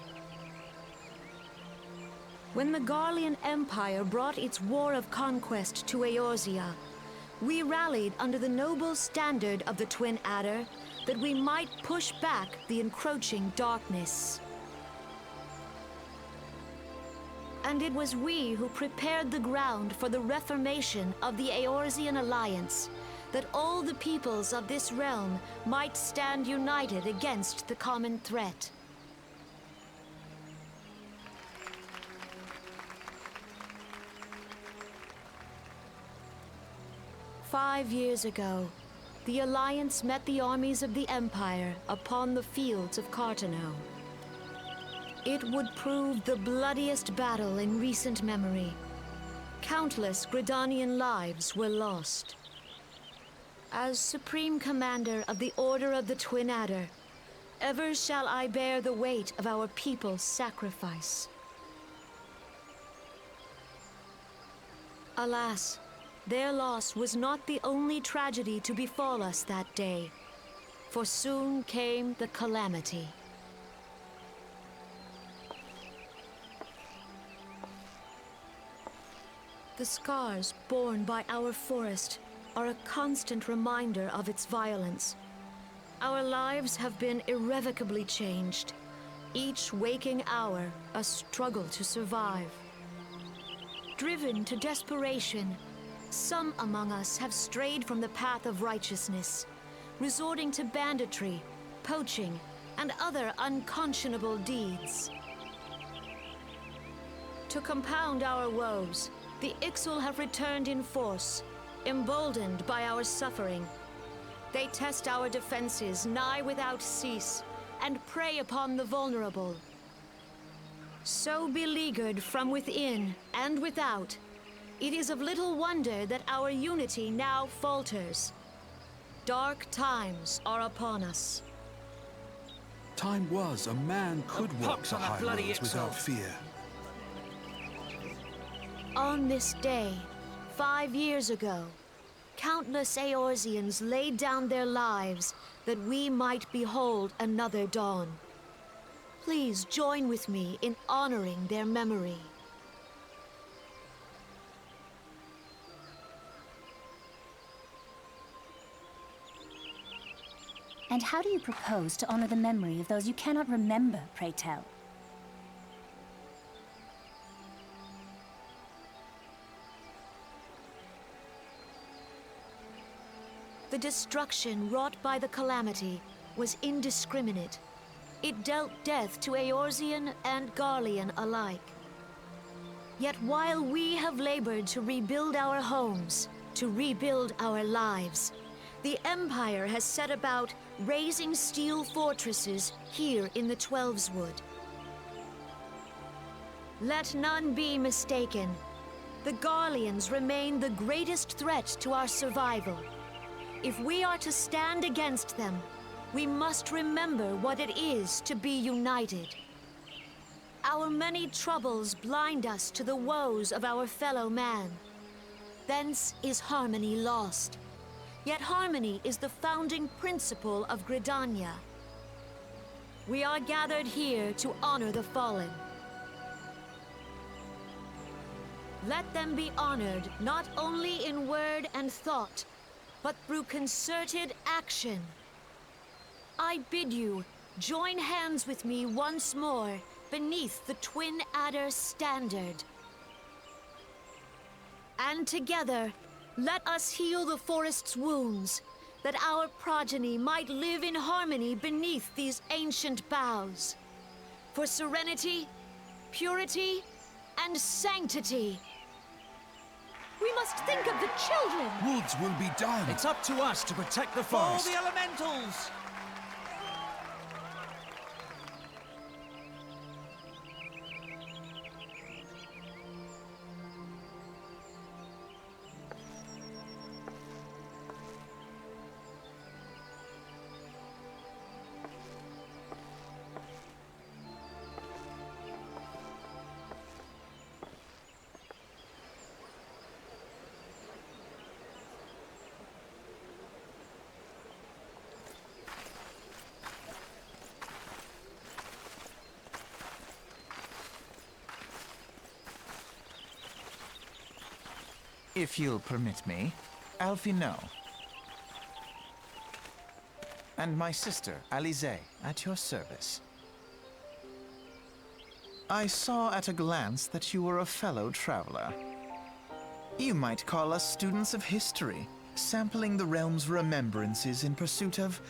When the Garlean Empire brought its war of conquest to Eorzea, we rallied under the noble standard of the Twin Adder that we might push back the encroaching darkness. And it was we who prepared the ground for the reformation of the Eorzean Alliance, that all the peoples of this realm might stand united against the common threat. "5 years ago, the Alliance met the armies of the Empire upon the fields of Carteneau. It would prove the bloodiest battle in recent memory. Countless Gridanian lives were lost. As Supreme Commander of the Order of the Twin Adder, ever shall I bear the weight of our people's sacrifice. Alas, their loss was not the only tragedy to befall us that day, for soon came the calamity. The scars borne by our forest are a constant reminder of its violence. Our lives have been irrevocably changed, each waking hour a struggle to survive. Driven to desperation, some among us have strayed from the path of righteousness, resorting to banditry, poaching, and other unconscionable deeds. To compound our woes, the Ixal have returned in force, emboldened by our suffering. They test our defenses nigh without cease, and prey upon the vulnerable. So beleaguered from within and without, it is of little wonder that our unity now falters. Dark times are upon us. Time was a man could walk the high roads without fear. On this day, 5 years ago, countless Eorzeans laid down their lives that we might behold another dawn. Please join with me in honoring their memory. And how do you propose to honor the memory of those you cannot remember, pray tell? The destruction wrought by the calamity was indiscriminate. It dealt death to Eorzean and Garlean alike. Yet while we have labored to rebuild our homes, to rebuild our lives, the Empire has set about raising steel fortresses here in the Twelveswood. Let none be mistaken. The Garleans remain the greatest threat to our survival. If we are to stand against them, we must remember what it is to be united. Our many troubles blind us to the woes of our fellow man. Thence is harmony lost. Yet harmony is the founding principle of Gridania. We are gathered here to honor the fallen. Let them be honored not only in word and thought, but through concerted action. I bid you join hands with me once more beneath the Twin Adder standard. And together, let us heal the forest's wounds, that our progeny might live in harmony beneath these ancient boughs. For serenity, purity, and sanctity. We must think of the children! Woods will be done. It's up to us to protect the For forest. the elementals! If you'll permit me, Alfie No. And my sister, Alize, at your service. I saw at a glance that you were a fellow traveler. You might call us students of history, sampling the realm's remembrances in pursuit of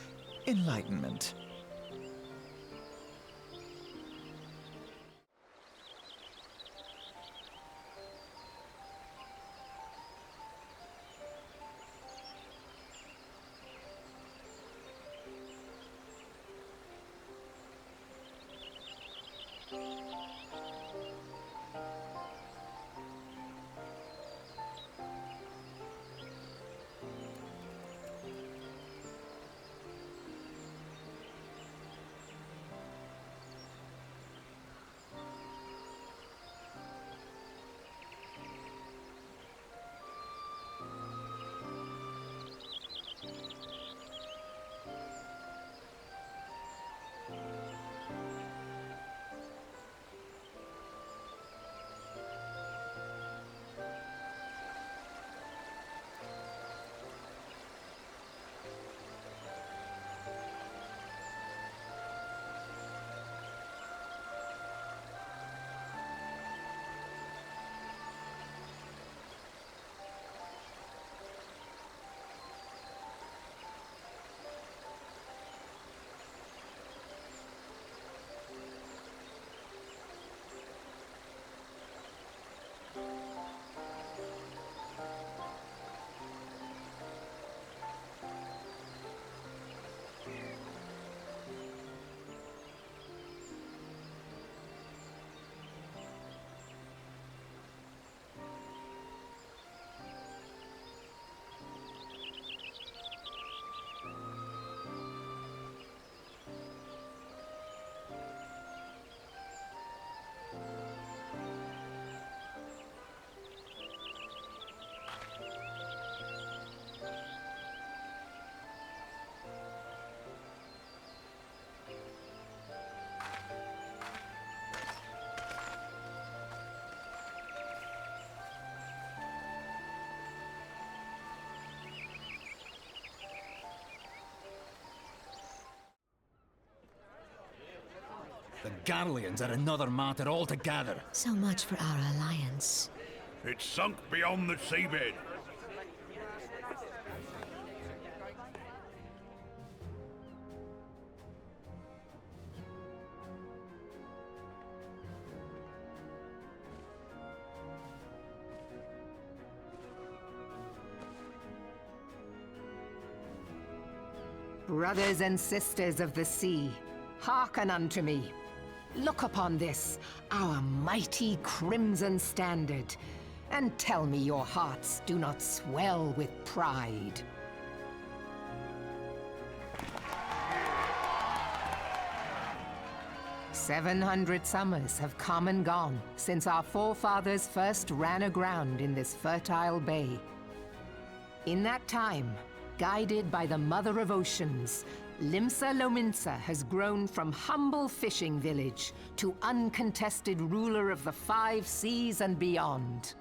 enlightenment. The Garleans are another matter altogether. So much for our alliance. It's sunk beyond the seabed. Brothers and sisters of the sea, hearken unto me. Look upon this, our mighty crimson standard, and tell me your hearts do not swell with pride. "700 summers have come and gone since our forefathers first ran aground in this fertile bay. In that time, guided by the Mother of Oceans, Limsa Lominsa has grown from humble fishing village to uncontested ruler of the 5 seas and beyond.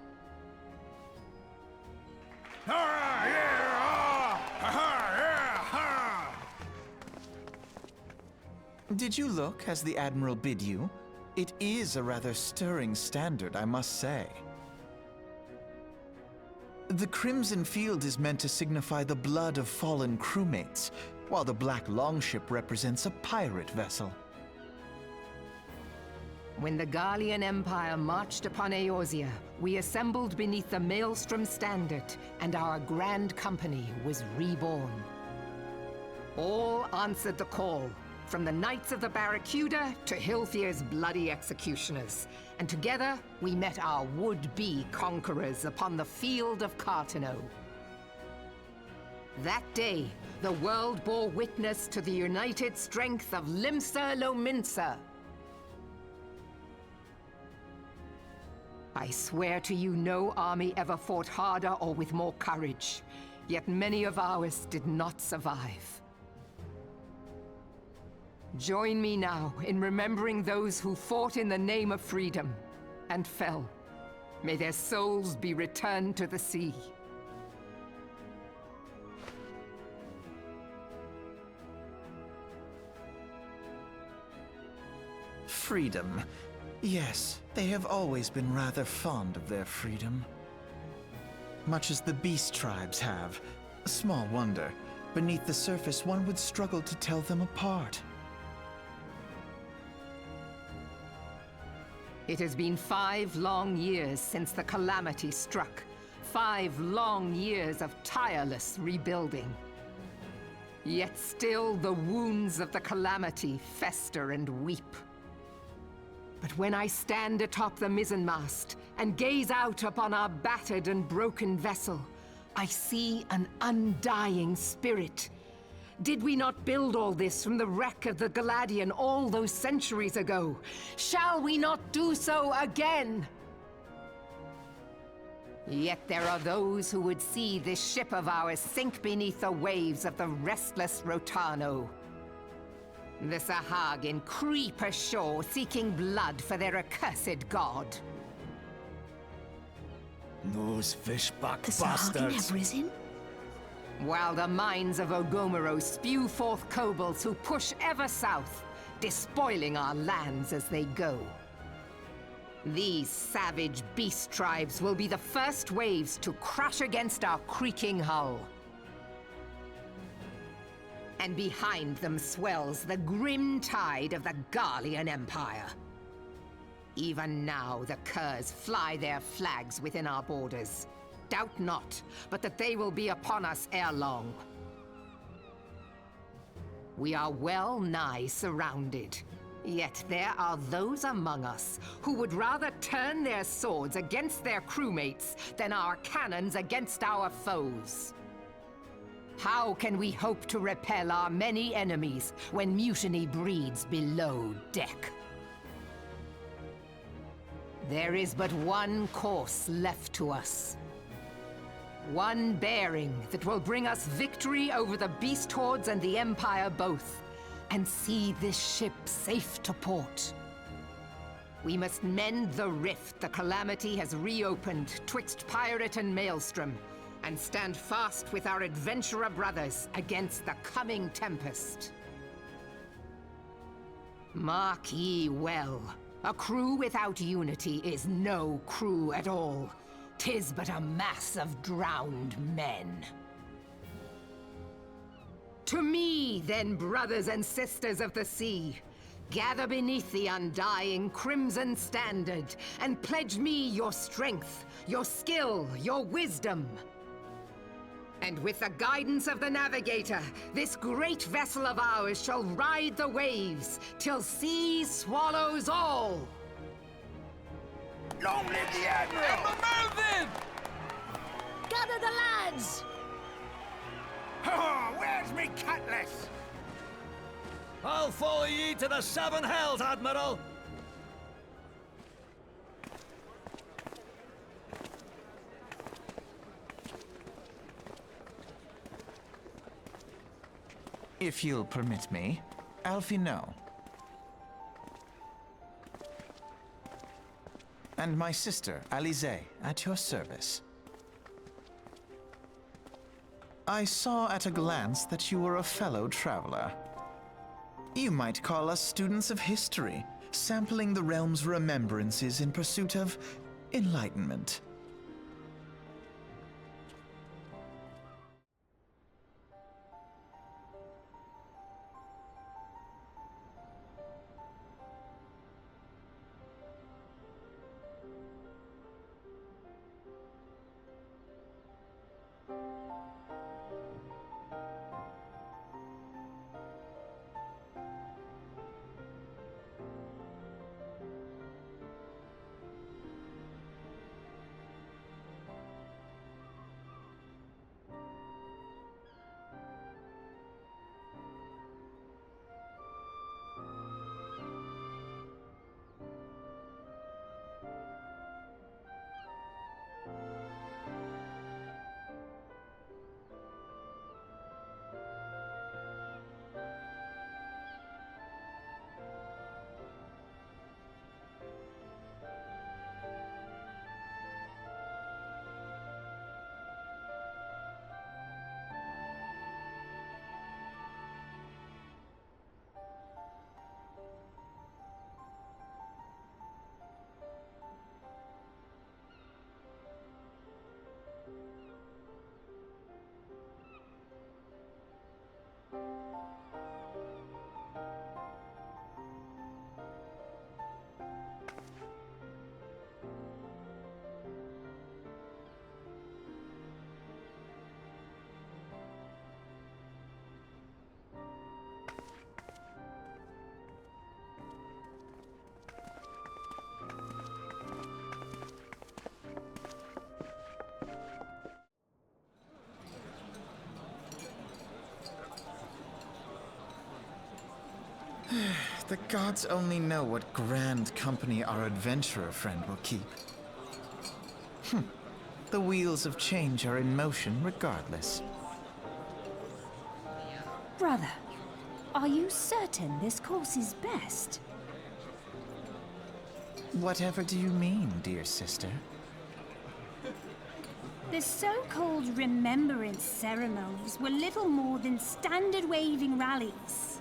Did you look as the Admiral bid you? It is a rather stirring standard, I must say. The Crimson Field is meant to signify the blood of fallen crewmates, while the Black Longship represents a pirate vessel. When the Garlean Empire marched upon Eorzea, we assembled beneath the Maelstrom Standard, and our grand company was reborn. All answered the call, from the Knights of the Barracuda to Hilfir's bloody executioners, and together we met our would-be conquerors upon the field of Carteneau. That day, the world bore witness to the united strength of Limsa Lominsa. I swear to you no army ever fought harder or with more courage, yet many of ours did not survive. Join me now in remembering those who fought in the name of freedom and fell, May their souls be returned to the sea. Freedom. Yes, they have always been rather fond of their freedom. Much as the beast tribes have. Small wonder. Beneath the surface, one would struggle to tell them apart. It has been 5 long years since the calamity struck. 5 long years of tireless rebuilding. Yet still the wounds of the calamity fester and weep. But when I stand atop the mizzenmast and gaze out upon our battered and broken vessel, I see an undying spirit. Did we not build all this from the wreck of the Galadian all those centuries ago? Shall we not do so again? Yet there are those who would see this ship of ours sink beneath the waves of the restless Rotano. The Sahagin creep ashore seeking blood for their accursed god. Those fishback The Sahagin bastards. have risen? While the mines of Ogomero spew forth kobolds who push ever south, despoiling our lands as they go. These savage beast tribes will be the first waves to crash against our creaking hull. And behind them swells the grim tide of the Garlean Empire. Even now the Curs fly their flags within our borders. Doubt not, but that they will be upon us ere long. We are well nigh surrounded. Yet there are those among us who would rather turn their swords against their crewmates than our cannons against our foes. How can we hope to repel our many enemies when mutiny breeds below deck? There is but one course left to us. One bearing that will bring us victory over the beast hordes and the Empire both, and see this ship safe to port. We must mend the rift the Calamity has reopened twixt Pirate and Maelstrom, and stand fast with our adventurer brothers against the coming tempest. Mark ye well, a crew without unity is no crew at all. 'Tis but a mass of drowned men. To me, then, brothers and sisters of the sea, gather beneath the undying crimson standard, and pledge me your strength, your skill, your wisdom. And with the guidance of the navigator, this great vessel of ours shall ride the waves, till sea swallows all! Long live the Admiral! Mervyn! Gather the lads! Oh, where's me cutlass? I'll follow ye to the 7 hells, Admiral! If you'll permit me, Alfie no. And my sister, Alize, at your service. I saw at a glance that you were a fellow traveler. You might call us students of history, sampling the realm's remembrances in pursuit of enlightenment. The gods only know what grand company our adventurer friend will keep. The wheels of change are in motion regardless. Brother, are you certain this course is best? Whatever do you mean, dear sister? The so-called remembrance ceremonies were little more than standard waving rallies.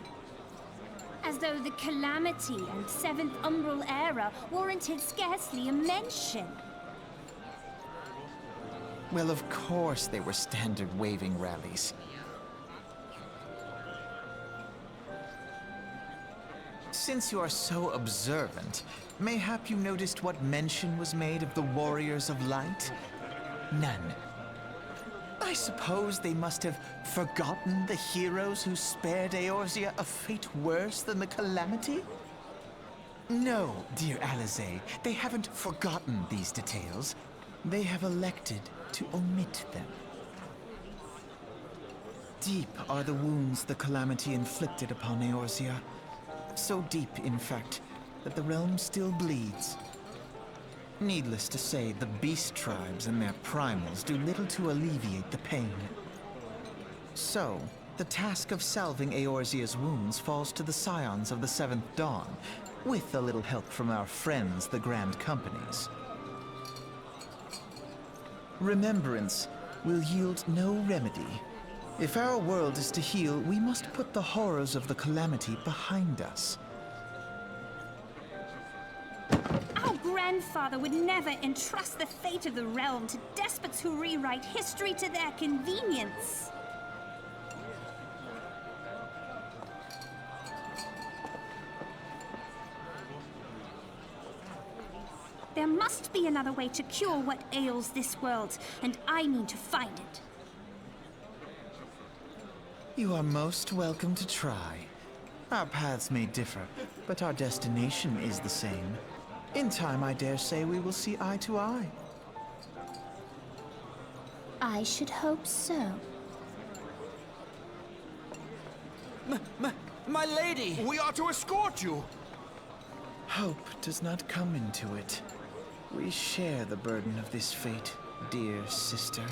As though the Calamity and 7th Umbral era warranted scarcely a mention. Well, of course they were standard waving rallies. Since you are so observant, mayhap you noticed what mention was made of the Warriors of Light? None. I suppose they must have forgotten the heroes who spared Eorzea a fate worse than the Calamity? No, dear Alizé, they haven't forgotten these details. They have elected to omit them. Deep are the wounds the Calamity inflicted upon Eorzea. So deep, in fact, that the realm still bleeds. Needless to say, the beast tribes and their primals do little to alleviate the pain. So, the task of salving Eorzea's wounds falls to the scions of the 7th Dawn, with a little help from our friends, the Grand Companies. Remembrance will yield no remedy. If our world is to heal, we must put the horrors of the Calamity behind us. Our grandfather would never entrust the fate of the realm to despots who rewrite history to their convenience. There must be another way to cure what ails this world, and I mean to find it. You are most welcome to try. Our paths may differ, but our destination is the same. In time, I dare say we will see eye to eye. I should hope so. My lady! We are to escort you! Hope does not come into it. We share the burden of this fate, dear sister,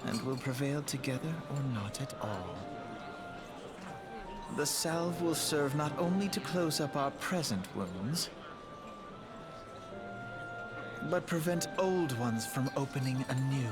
and will prevail together or not at all. The salve will serve not only to close up our present wounds, but prevent old ones from opening anew.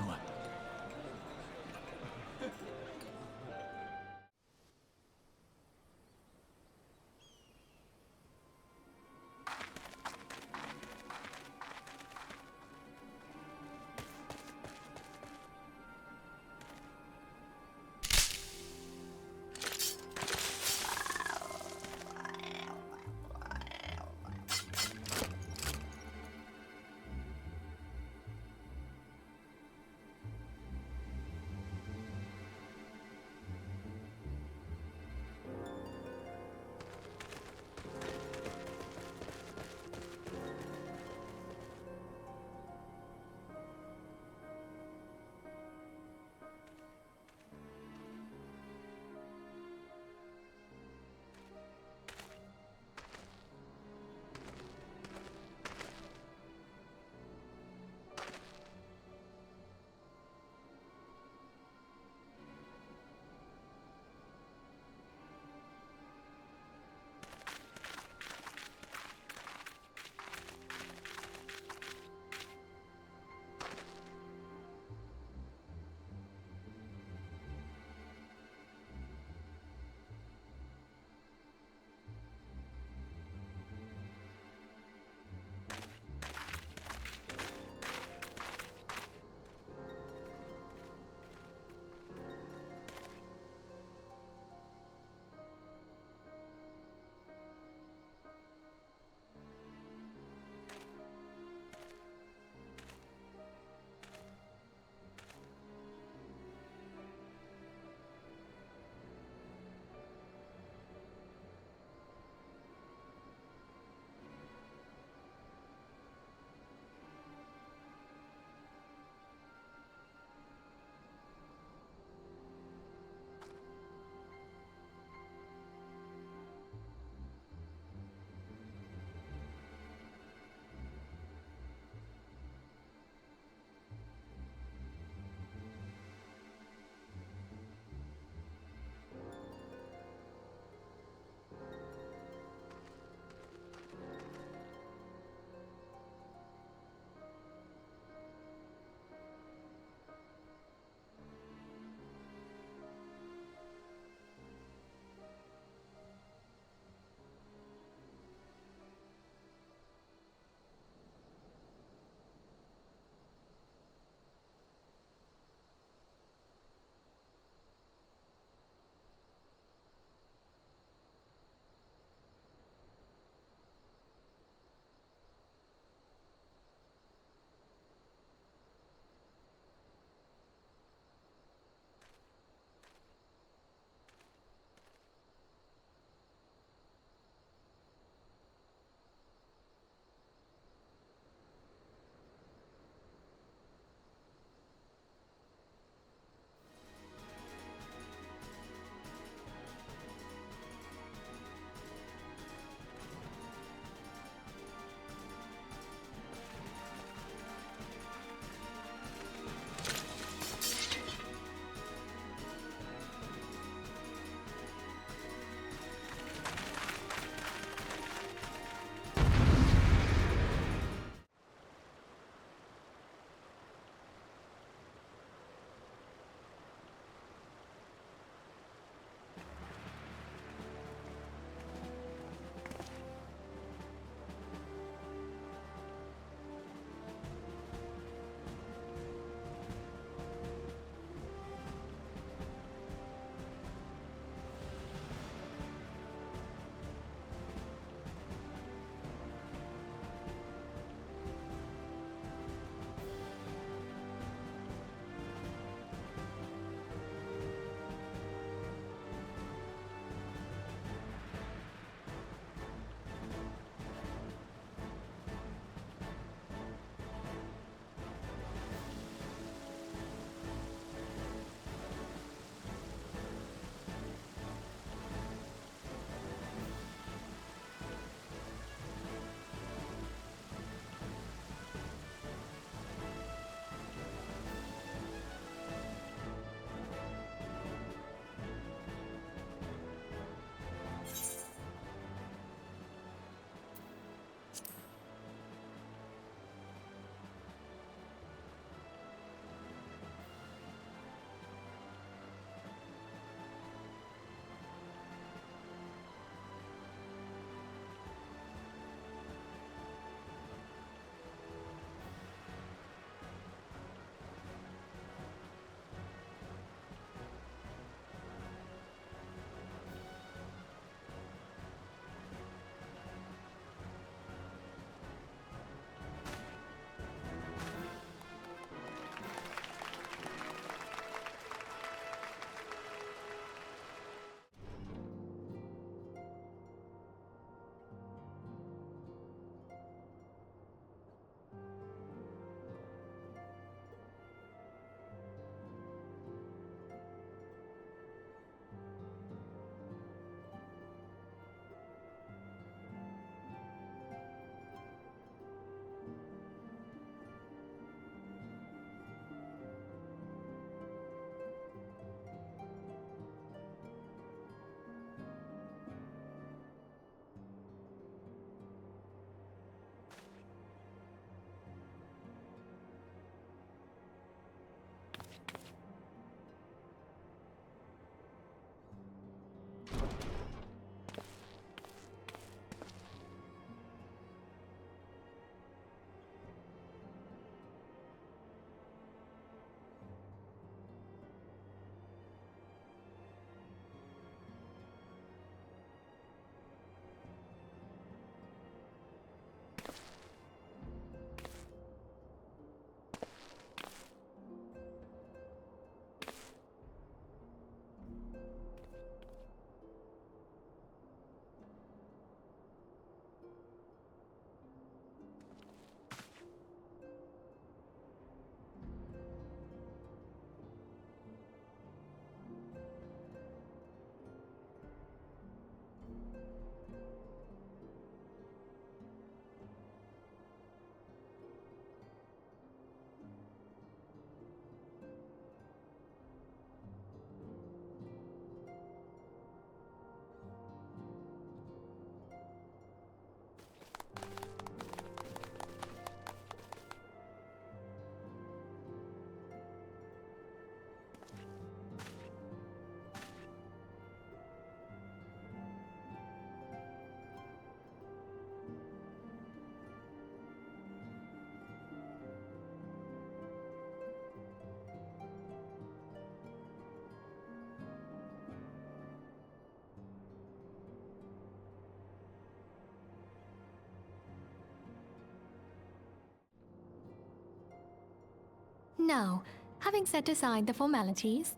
Now, having set aside the formalities,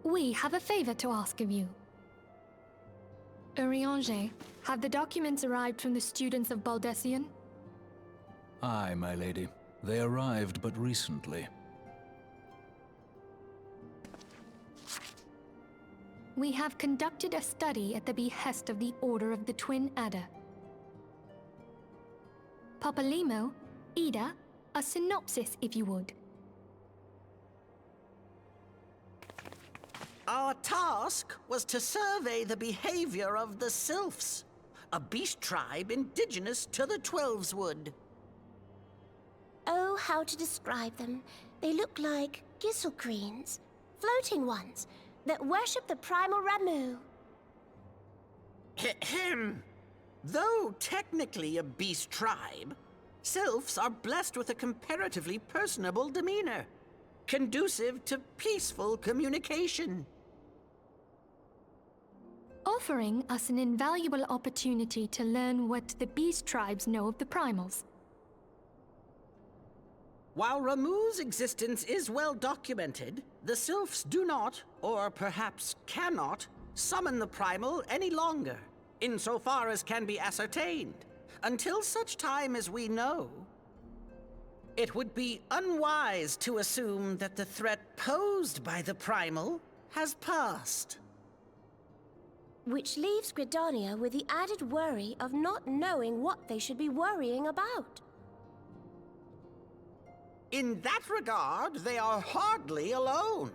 we have a favor to ask of you. Urianger, have the documents arrived from the students of Baldessian? Aye, my lady. They arrived but recently. We have conducted a study at the behest of the Order of the Twin Adder. Papalimo, Ida, a synopsis if you would. Our task was to survey the behavior of the Sylphs, a beast tribe indigenous to the Twelveswood. Oh, how to describe them. They look like gisselcreens, floating ones, that worship the primal Ramu. Ahem. Though technically a beast tribe, Sylphs are blessed with a comparatively personable demeanor, conducive to peaceful communication. Offering us an invaluable opportunity to learn what the beast tribes know of the primals. While Ramu's existence is well documented, the Sylphs do not, or perhaps cannot, summon the primal any longer, insofar as can be ascertained, until such time as we know. It would be unwise to assume that the threat posed by the primal has passed. Which leaves Gridania with the added worry of not knowing what they should be worrying about. In that regard, they are hardly alone.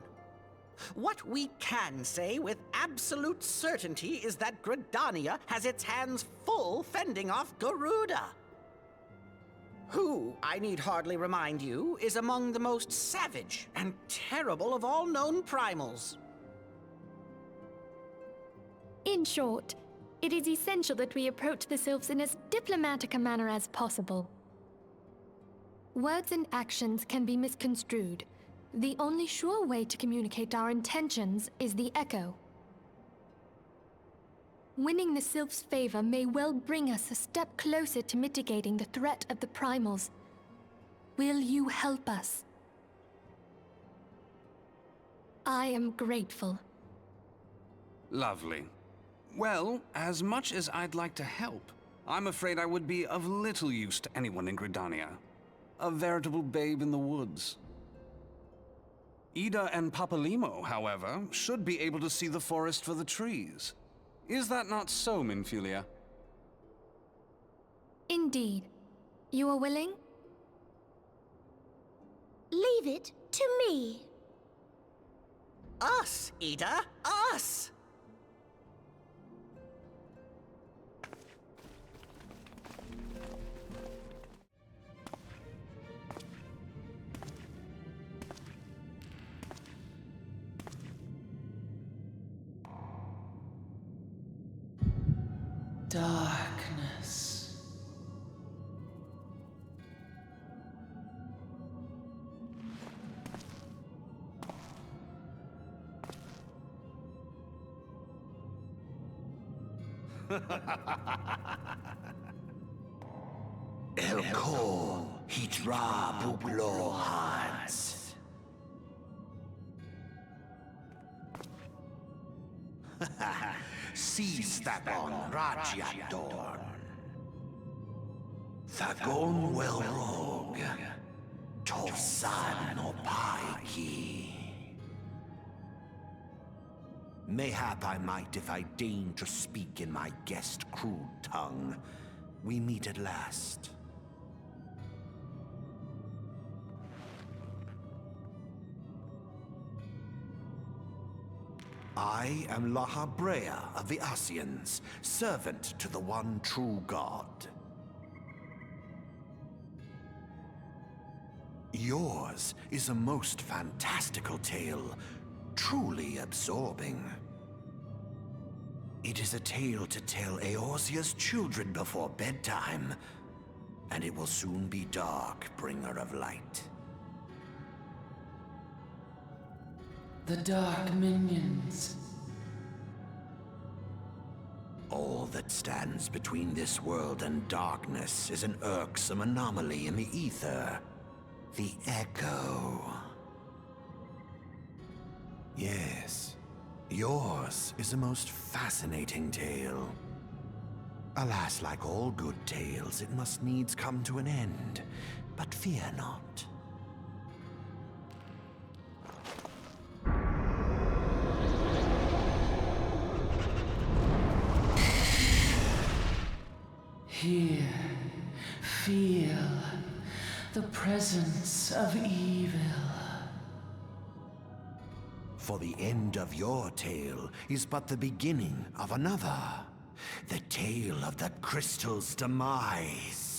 What we can say with absolute certainty is that Gridania has its hands full fending off Garuda, who, I need hardly remind you, is among the most savage and terrible of all known primals. In short, it is essential that we approach the Sylphs in as diplomatic a manner as possible. Words and actions can be misconstrued. The only sure way to communicate our intentions is the echo. Winning the Sylphs' favor may well bring us a step closer to mitigating the threat of the primals. Will you help us? I am grateful. Lovely. Well, as much as I'd like to help, I'm afraid I would be of little use to anyone in Gridania. A veritable babe in the woods. Ida and Papalimo, however, should be able to see the forest for the trees. Is that not so, Minfilia? Indeed. You are willing? Leave it to me. Us, Ida, us! Darkness. Elko, Hidra Buglo Hans. Seize that on Rajadorn. Thagon well rogue. Tosan no Paiki. Mayhap I might if I deign to speak in my guest crude tongue. We meet at last. I am Lahabrea of the Asians, servant to the one true God. Yours is a most fantastical tale, truly absorbing. It is a tale to tell Eorzea's children before bedtime, and it will soon be dark, bringer of light. The Dark Minions. All that stands between this world and darkness is an irksome anomaly in the ether. The Echo. Yes, yours is a most fascinating tale. Alas, like all good tales, it must needs come to an end. But fear not. Here, feel the presence of evil. For the end of your tale is but the beginning of another. The tale of the crystal's demise.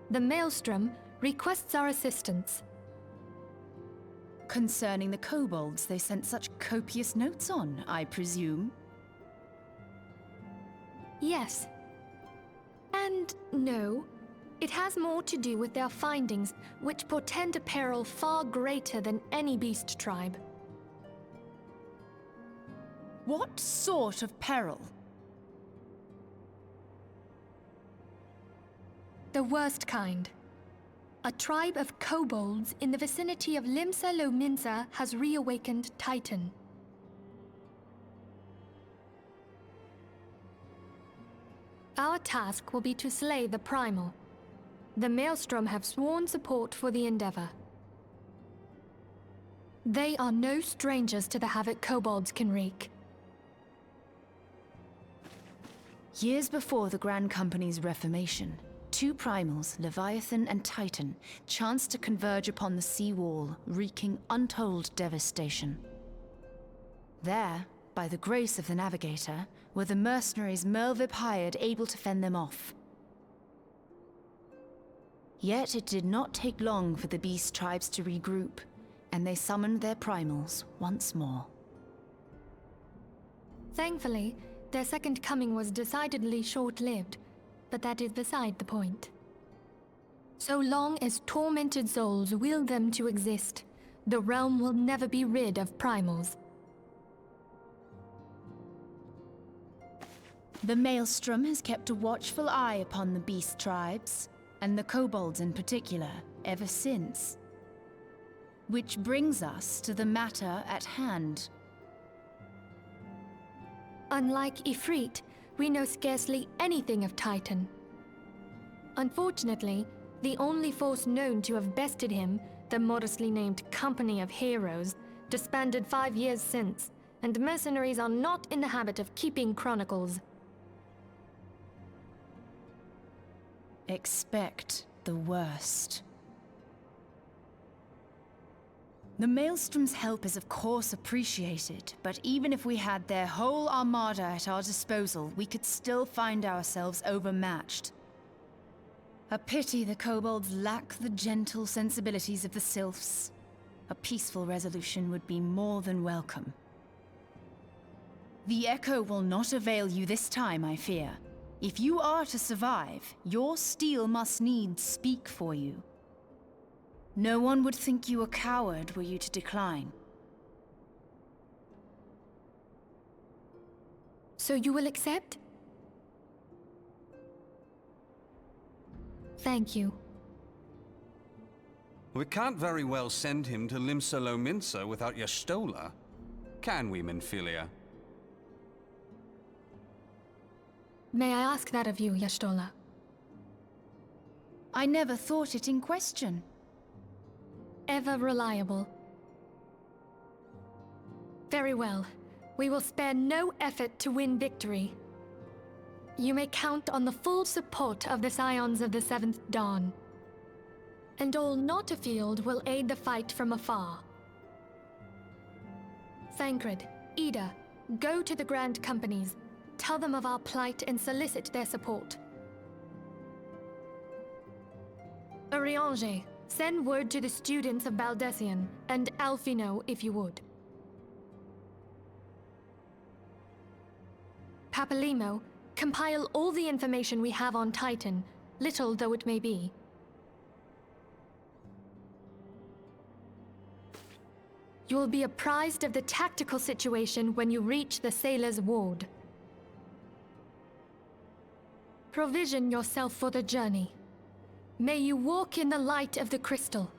The Maelstrom requests our assistance. Concerning the kobolds they sent such copious notes on, I presume? Yes. And no. It has more to do with their findings, which portend a peril far greater than any beast tribe. What sort of peril? The worst kind. A tribe of kobolds in the vicinity of Limsa Lominsa has reawakened Titan. Our task will be to slay the Primal. The Maelstrom have sworn support for the endeavor. They are no strangers to the havoc kobolds can wreak. Years before the Grand Company's reformation, two primals, Leviathan and Titan, chanced to converge upon the sea wall, wreaking untold devastation. There, by the grace of the Navigator, were the mercenaries Merlvib hired able to fend them off. Yet it did not take long for the beast tribes to regroup, and they summoned their primals once more. Thankfully, their second coming was decidedly short-lived, but that is beside the point. So long as tormented souls will them to exist, the realm will never be rid of primals. The Maelstrom has kept a watchful eye upon the beast tribes, and the kobolds in particular, ever since. Which brings us to the matter at hand. Unlike Ifrit, we know scarcely anything of Titan. Unfortunately, the only force known to have bested him, the modestly named Company of Heroes, disbanded 5 years since, and mercenaries are not in the habit of keeping chronicles. Expect the worst. The Maelstrom's help is of course appreciated, but even if we had their whole armada at our disposal, we could still find ourselves overmatched. A pity the kobolds lack the gentle sensibilities of the sylphs. A peaceful resolution would be more than welcome. The echo will not avail you this time, I fear. If you are to survive, your steel must needs speak for you. No one would think you a coward were you to decline. So you will accept? Thank you. We can't very well send him to Limsa Lominsa without Y'shtola, can we, Minfilia? May I ask that of you, Y'shtola? I never thought it in question. Ever reliable. Very well. We will spare no effort to win victory. You may count on the full support of the Scions of the Seventh Dawn. And all not afield will aid the fight from afar. Thancred, Ida, go to the Grand Companies. Tell them of our plight and solicit their support. Urianger, send word to the students of Baldessian, and Alfino if you would. Papalimo, compile all the information we have on Titan, little though it may be. You will be apprised of the tactical situation when you reach the Sailor's Ward. Provision yourself for the journey. May you walk in the light of the crystal.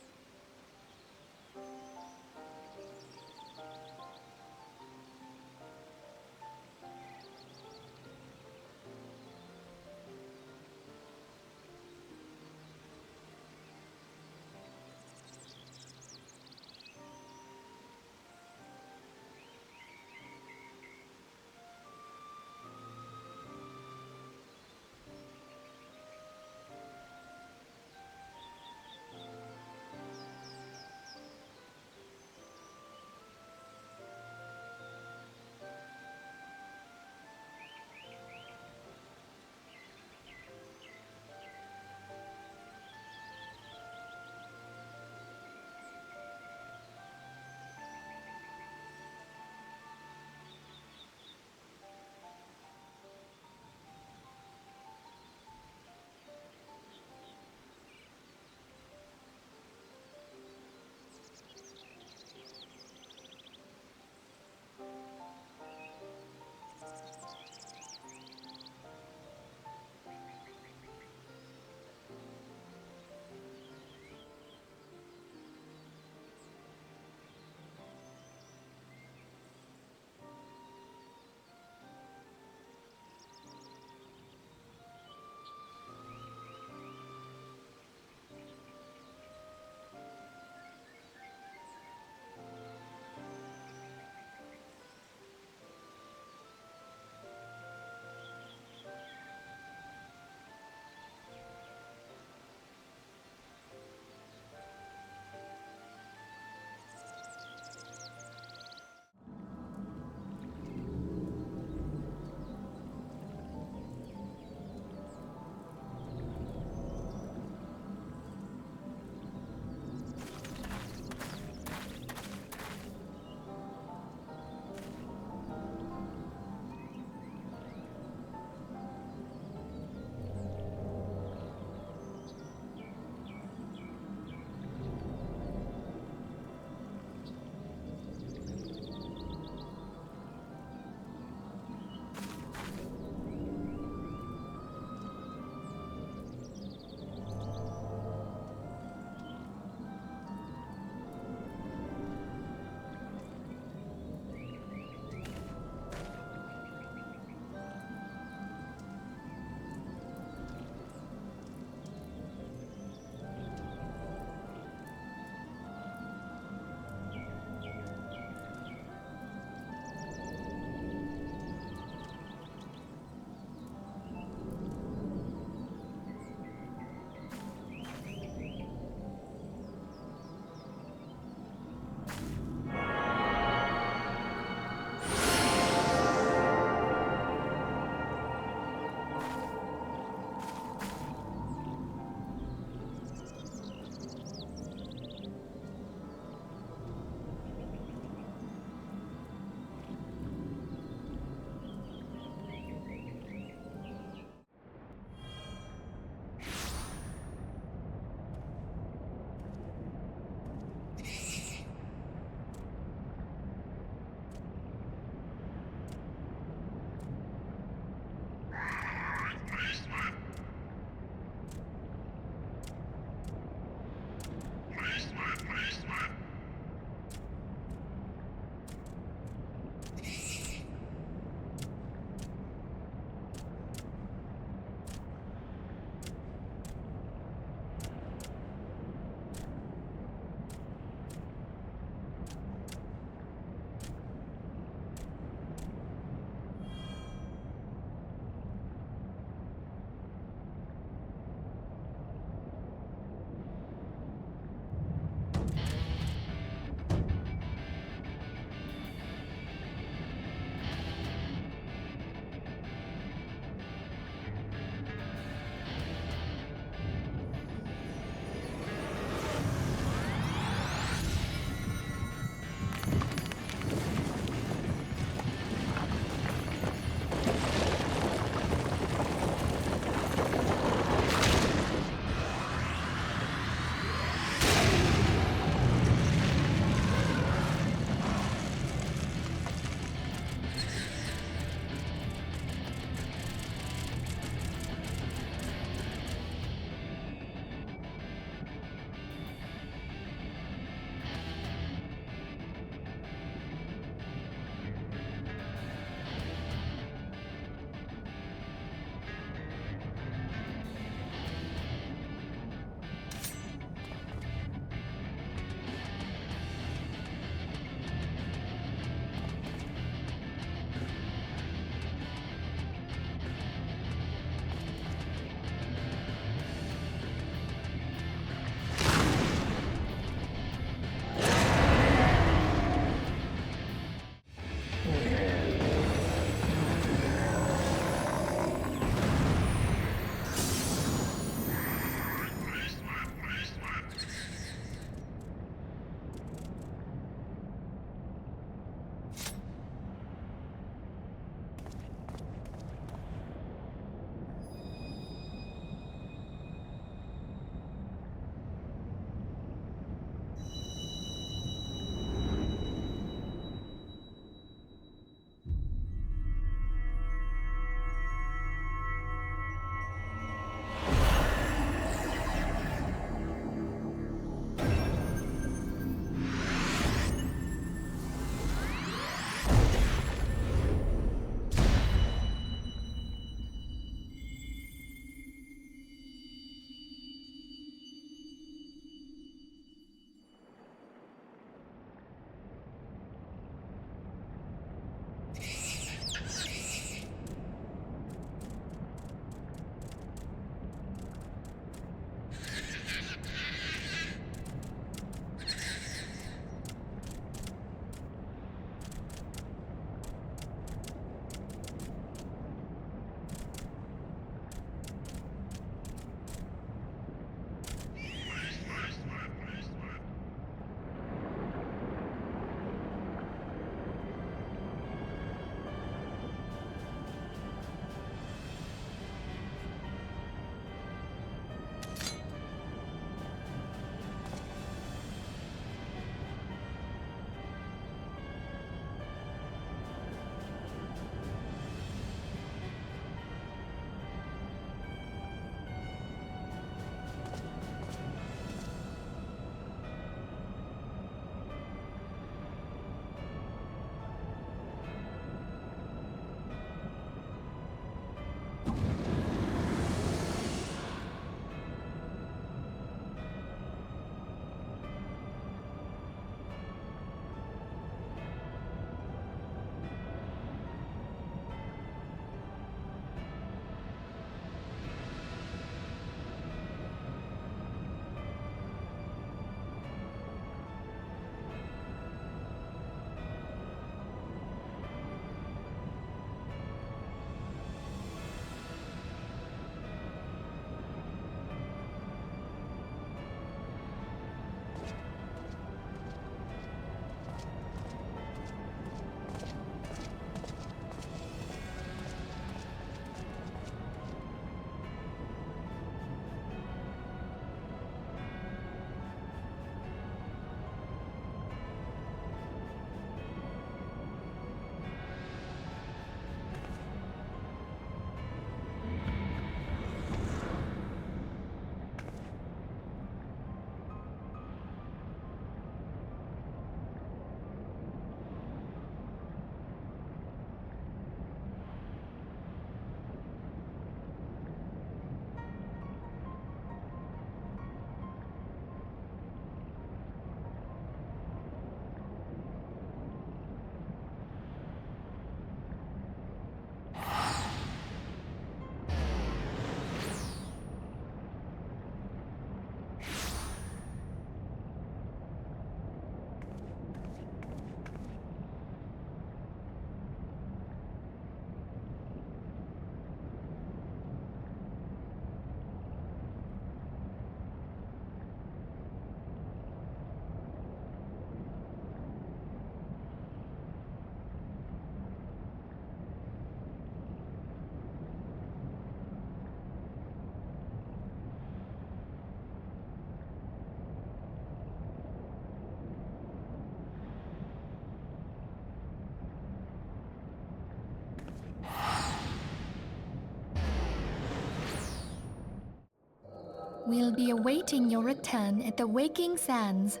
We'll be awaiting your return at the Waking Sands.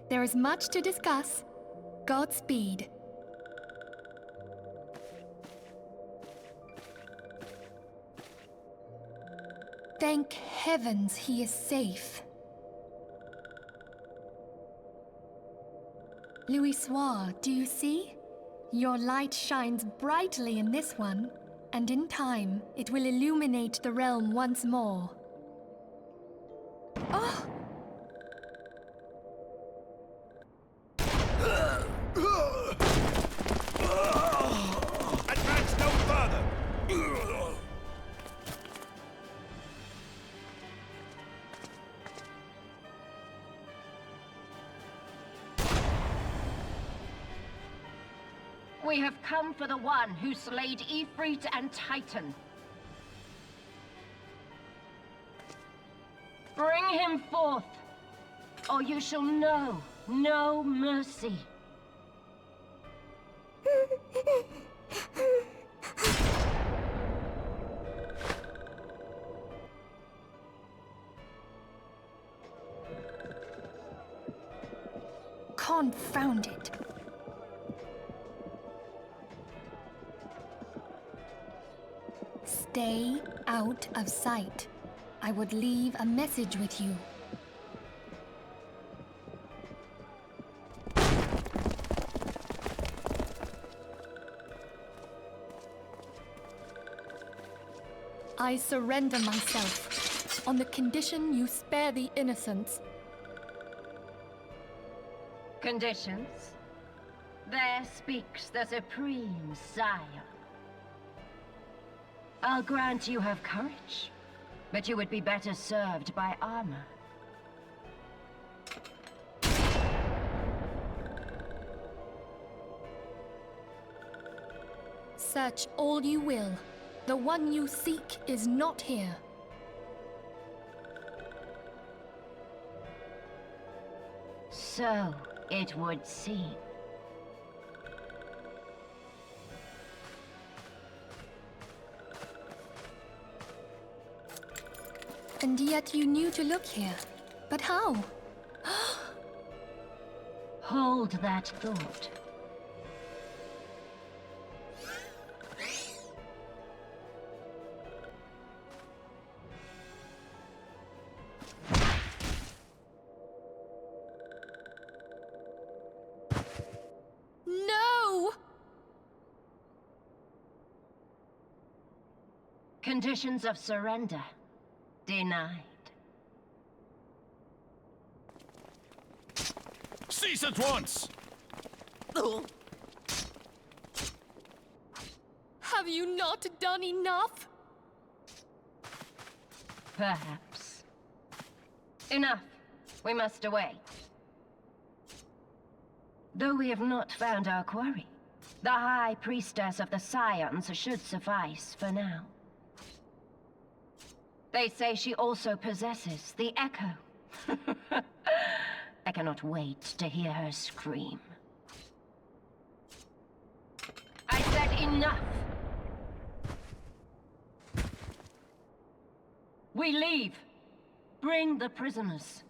There is much to discuss. Godspeed. Thank heavens he is safe. Louisoix, do you see? Your light shines brightly in this one, and in time, it will illuminate the realm once more. Oh! Advance no further! We have come for the one who slayed Ifrit and Titan. Bring him forth, or you shall know no mercy. Confound it. Stay out of sight. I would leave a message with you. I surrender myself, on the condition you spare the innocents. Conditions? There speaks the Supreme Sire. I'll grant you have courage, but you would be better served by armor. Search all you will. The one you seek is not here. So it would seem. And yet you knew to look here. But how? Hold that thought. No! Conditions of surrender. Denied. Cease at once! Have you not done enough? Perhaps. Enough. We must away. Though we have not found our quarry, the High Priestess of the Scions should suffice for now. They say she also possesses the Echo. I cannot wait to hear her scream. I said enough! We leave. Bring the prisoners.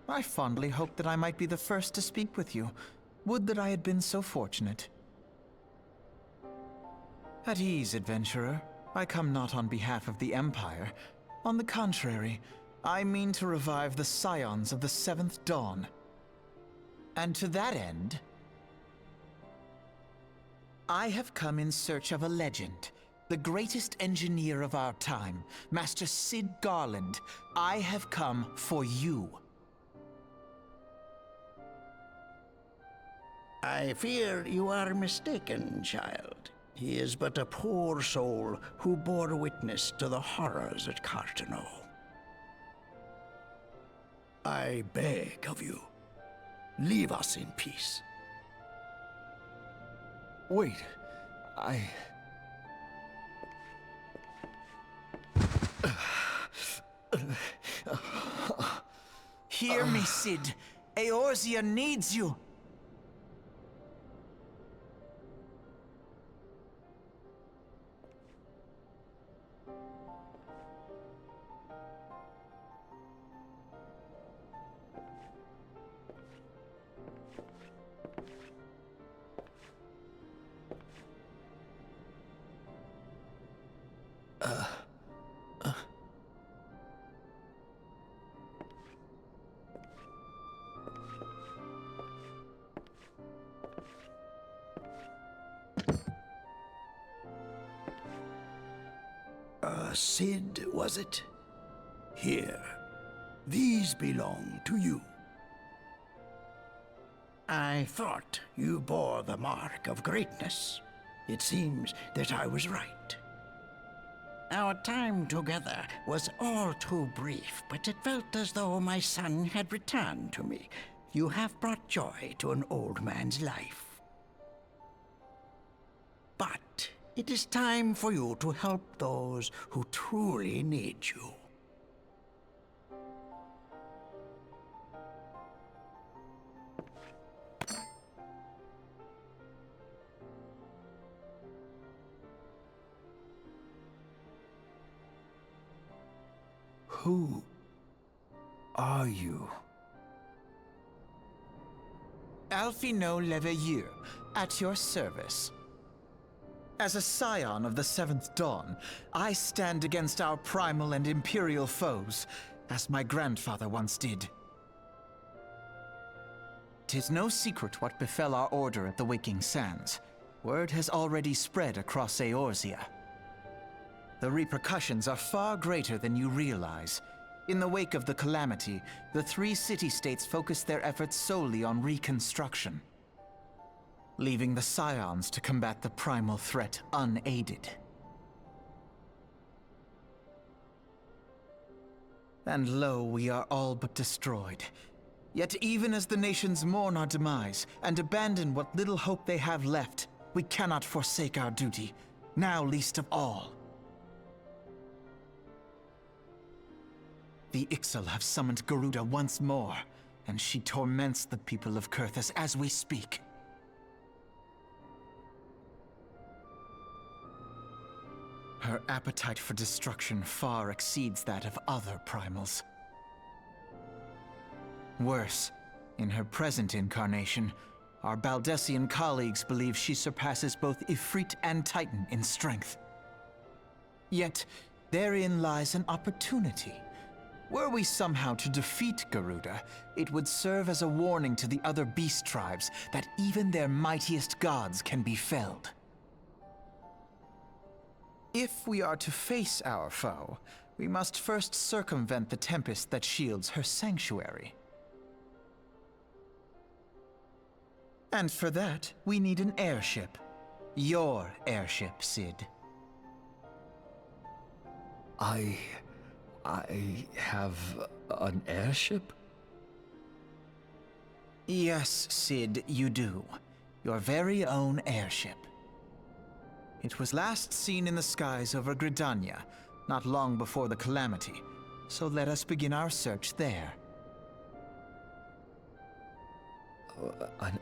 I fondly hoped that I might be the first to speak with you. Would that I had been so fortunate. At ease, adventurer. I come not on behalf of the Empire. On the contrary, I mean to revive the scions of the 7th Dawn. And to that end, I have come in search of a legend. The greatest engineer of our time, Master Cid Garland. I have come for you. I fear you are mistaken, child. He is but a poor soul who bore witness to the horrors at Cartano. I beg of you, leave us in peace. Wait, Hear me, Cid. Eorzea needs you. Cid, was it? Here. These belong to you. I thought you bore the mark of greatness. It seems that I was right. Our time together was all too brief, but it felt as though my son had returned to me. You have brought joy to an old man's life. But it is time for you to help those who truly need you. Who are you? Alphino Leveilleur, at your service. As a scion of the 7th Dawn, I stand against our primal and imperial foes, as my grandfather once did. 'Tis no secret what befell our order at the Waking Sands. Word has already spread across Eorzea. The repercussions are far greater than you realize. In the wake of the calamity, the 3 city-states focused their efforts solely on reconstruction, leaving the scions to combat the primal threat unaided. And lo, we are all but destroyed. Yet even as the nations mourn our demise and abandon what little hope they have left, we cannot forsake our duty, now least of all. The Ixal have summoned Garuda once more, and she torments the people of Kurthus as we speak. Her appetite for destruction far exceeds that of other primals. Worse, in her present incarnation, our Baldessian colleagues believe she surpasses both Ifrit and Titan in strength. Yet, therein lies an opportunity. Were we somehow to defeat Garuda, it would serve as a warning to the other beast tribes that even their mightiest gods can be felled. If we are to face our foe, we must first circumvent the tempest that shields her sanctuary. And for that, we need an airship. Your airship, Cid. I have an airship? Yes, Cid, you do. Your very own airship. It was last seen in the skies over Gridania, not long before the calamity. So let us begin our search there.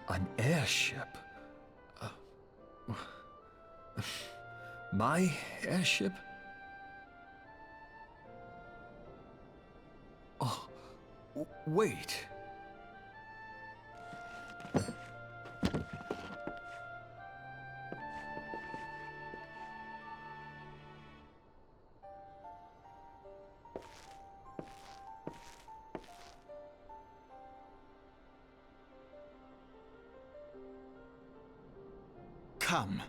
An airship? My airship? Wait. Come,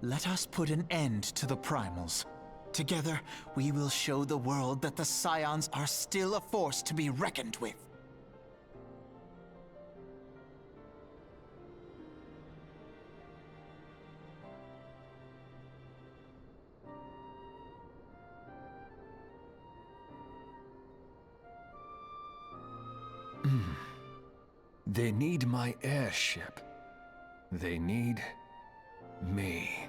let us put an end to the primals. Together, we will show the world that the Scions are still a force to be reckoned with. They need my airship. They need me.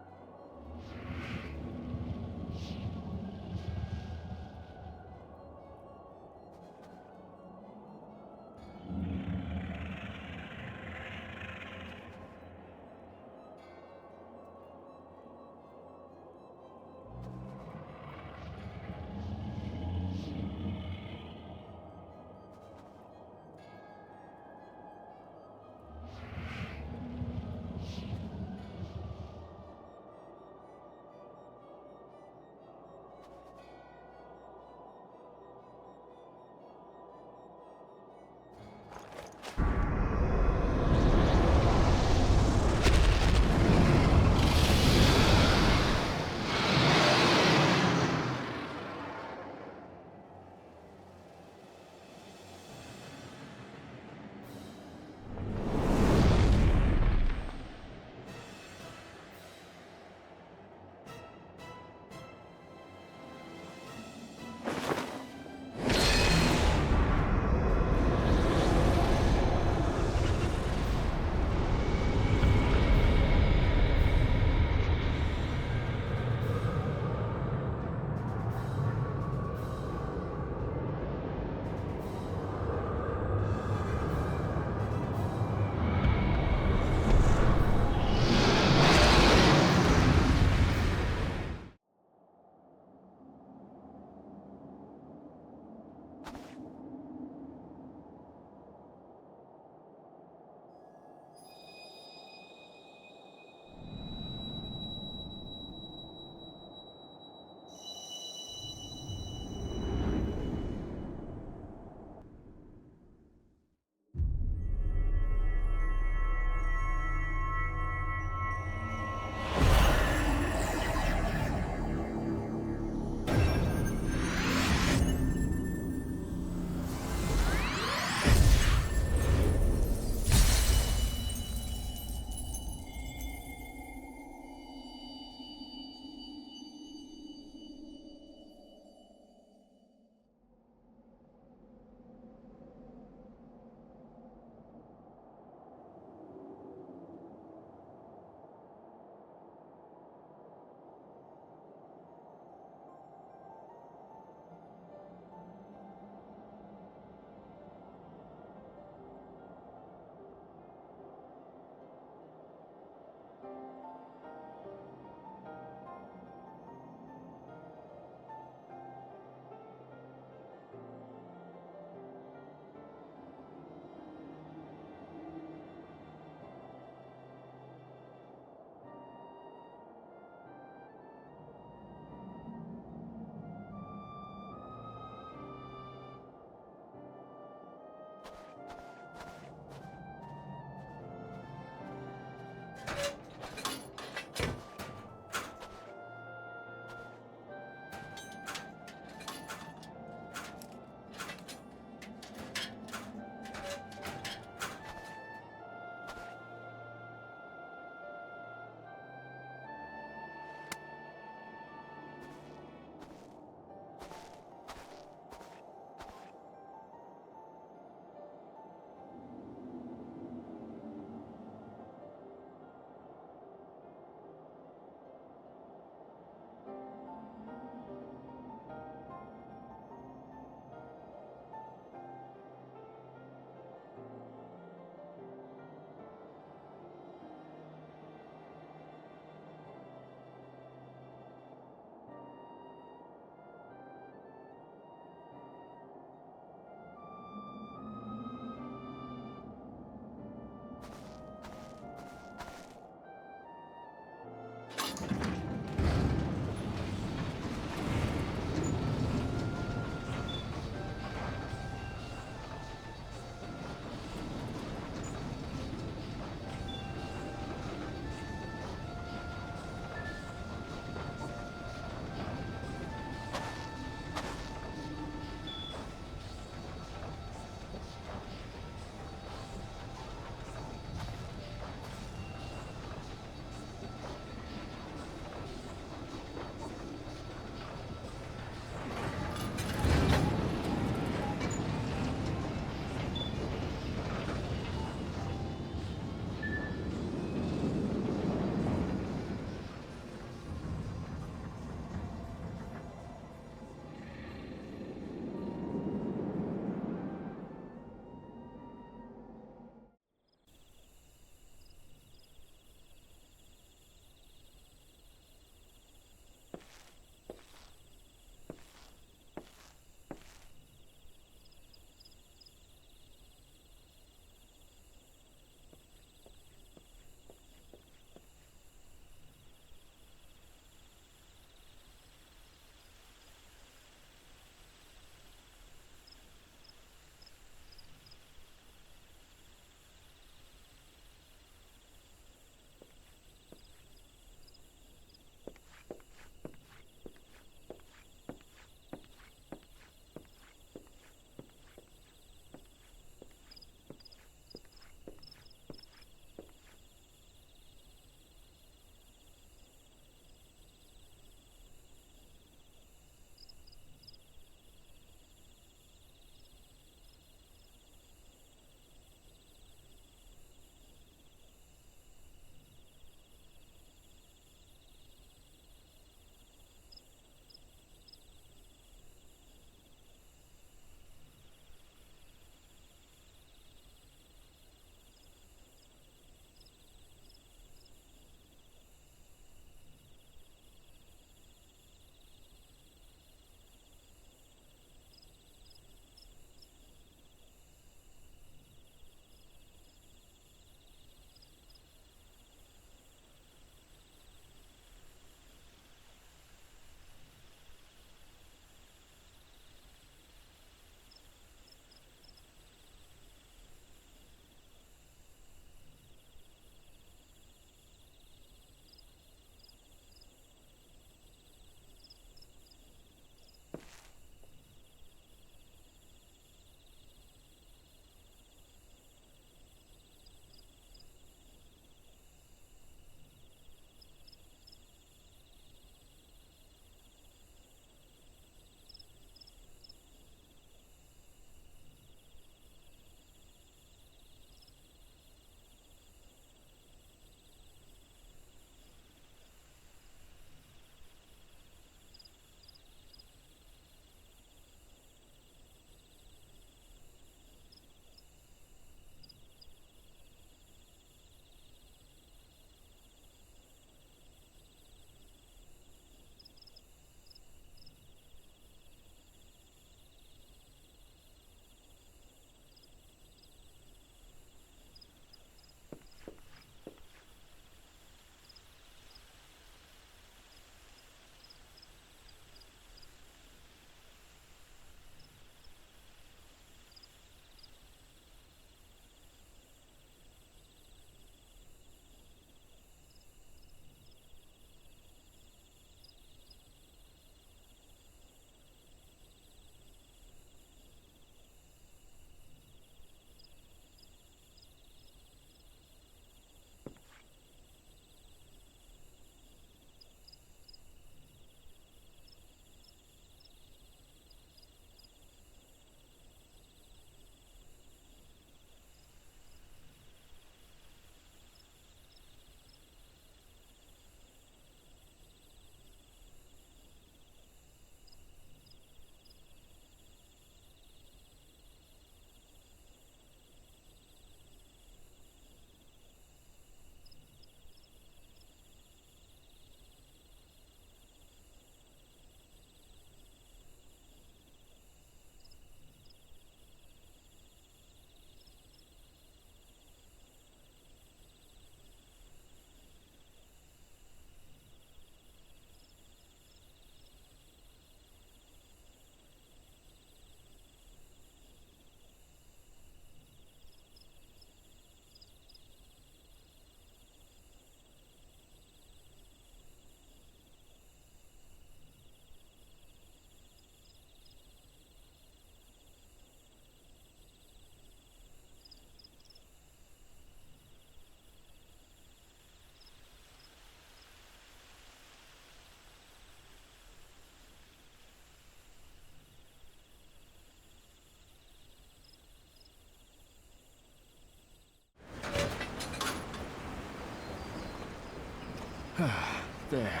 There.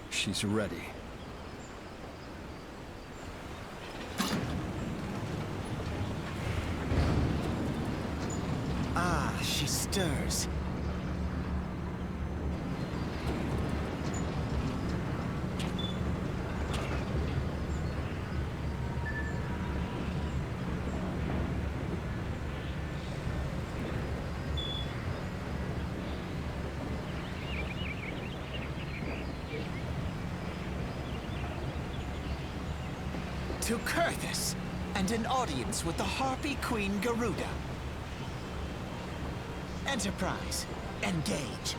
She's ready. Ah, she stirs. To Kurthus, and an audience with the Harpy Queen Garuda. Enterprise, engage.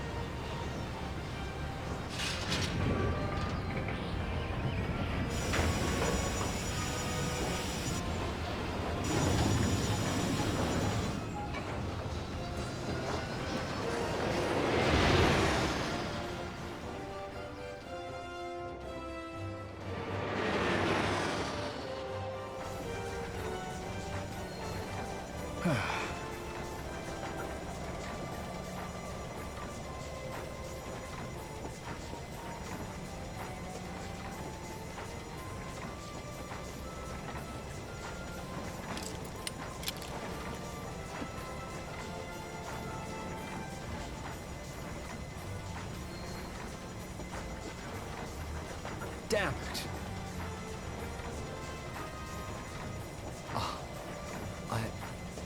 Damn it!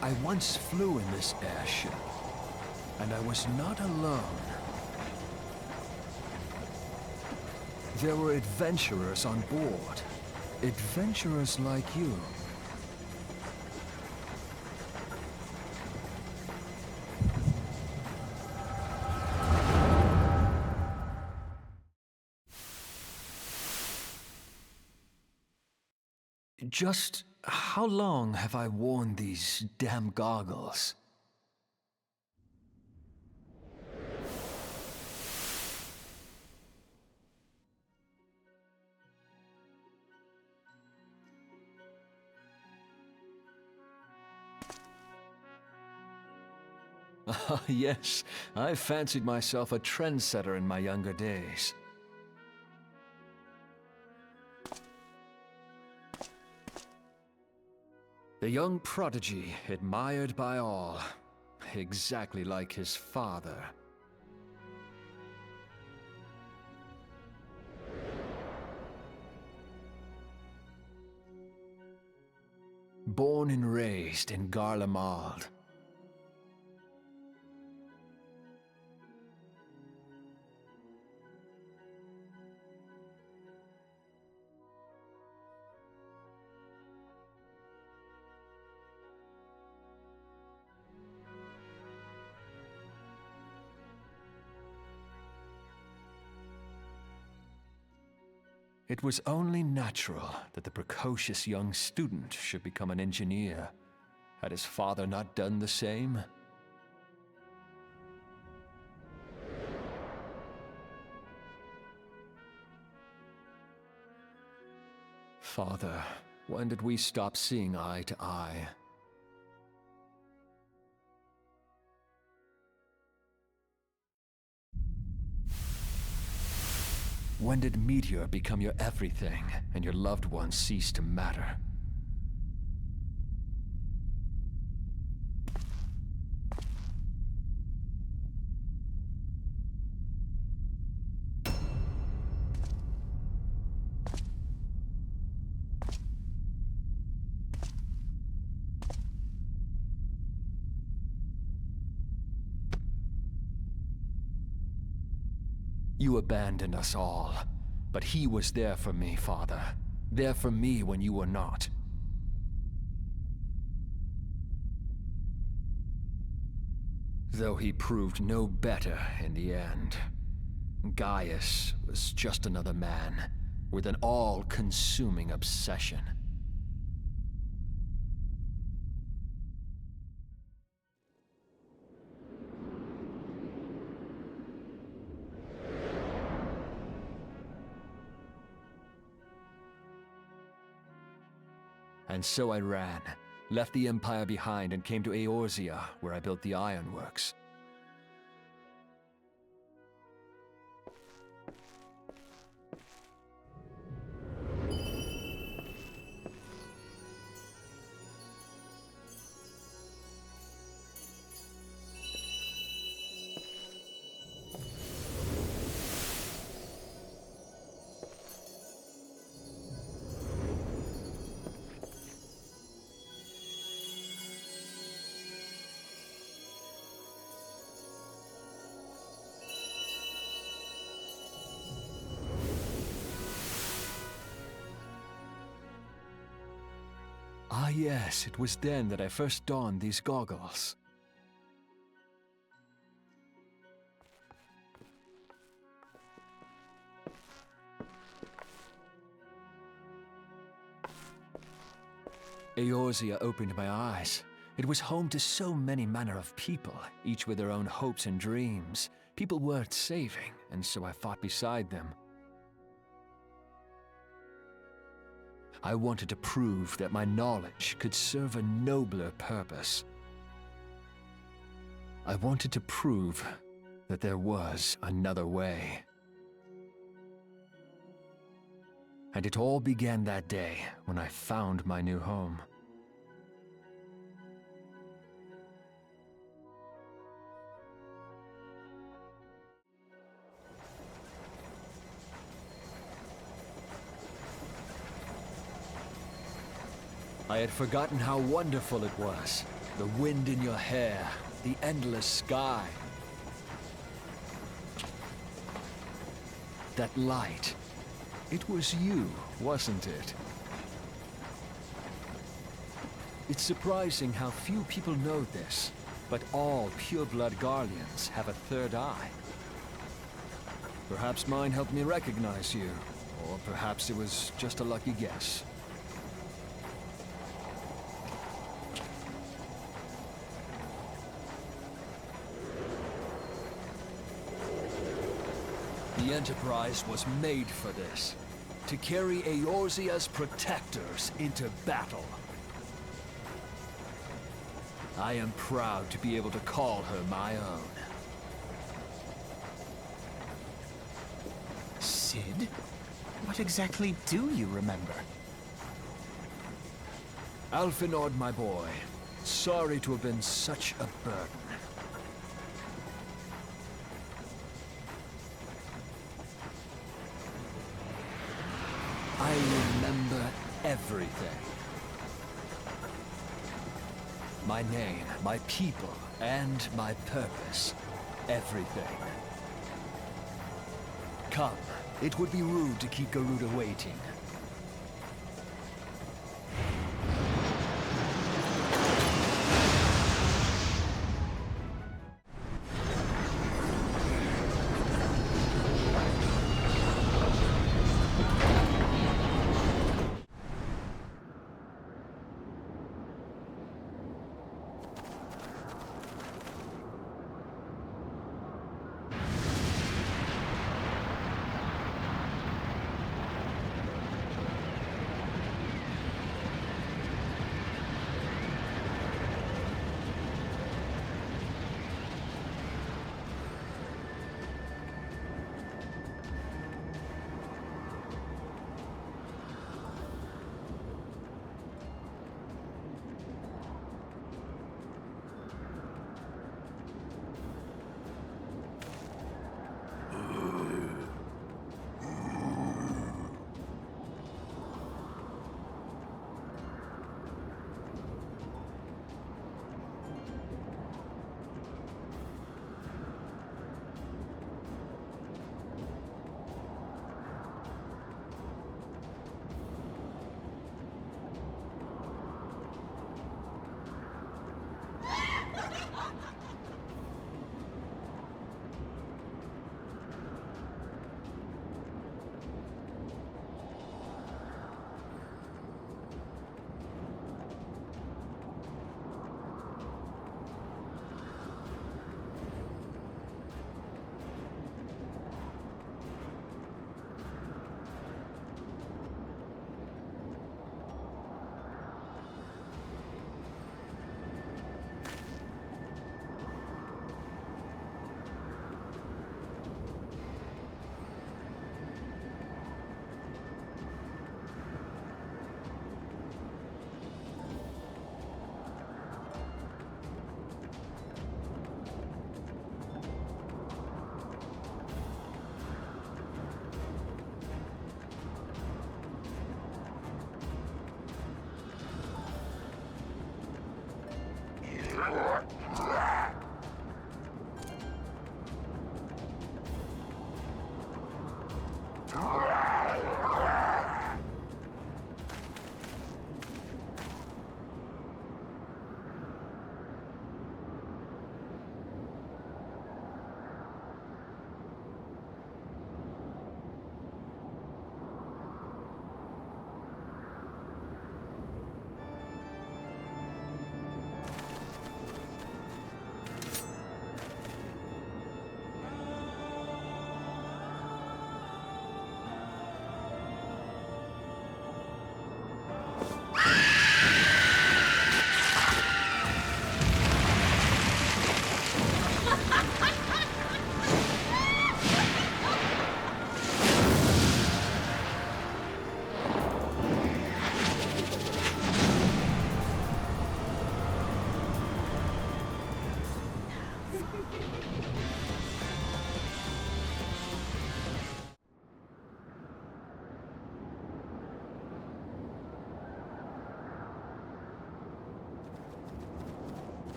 I once flew in this airship, and I was not alone. There were adventurers on board. Adventurers like you. Just how long have I worn these damn goggles? Ah, yes, I fancied myself a trendsetter in my younger days. The young prodigy, admired by all, exactly like his father. Born and raised in Garlemald. It was only natural that the precocious young student should become an engineer. Had his father not done the same? Father, when did we stop seeing eye to eye? When did Meteor become your everything, and your loved ones cease to matter? You abandoned us all, but he was there for me, Father. There for me when you were not. Though he proved no better in the end. Gaius was just another man, with an all-consuming obsession. And so I ran, left the Empire behind and came to Eorzea, where I built the ironworks. Ah yes, it was then that I first donned these goggles. Eorzea opened my eyes. It was home to so many manner of people, each with their own hopes and dreams. People worth saving, and so I fought beside them. I wanted to prove that my knowledge could serve a nobler purpose. I wanted to prove that there was another way. And it all began that day when I found my new home. I had forgotten how wonderful it was. The wind in your hair, the endless sky. That light. It was you, wasn't it? It's surprising how few people know this, but all pureblood Garleans have a third eye. Perhaps mine helped me recognize you, or perhaps it was just a lucky guess. The Enterprise was made for this, to carry Eorzea's protectors into battle. I am proud to be able to call her my own. Sid? What exactly do you remember? Alphinaud, my boy. Sorry to have been such a burden. I remember everything. My name, my people, and my purpose. Everything. Come, it would be rude to keep Garuda waiting.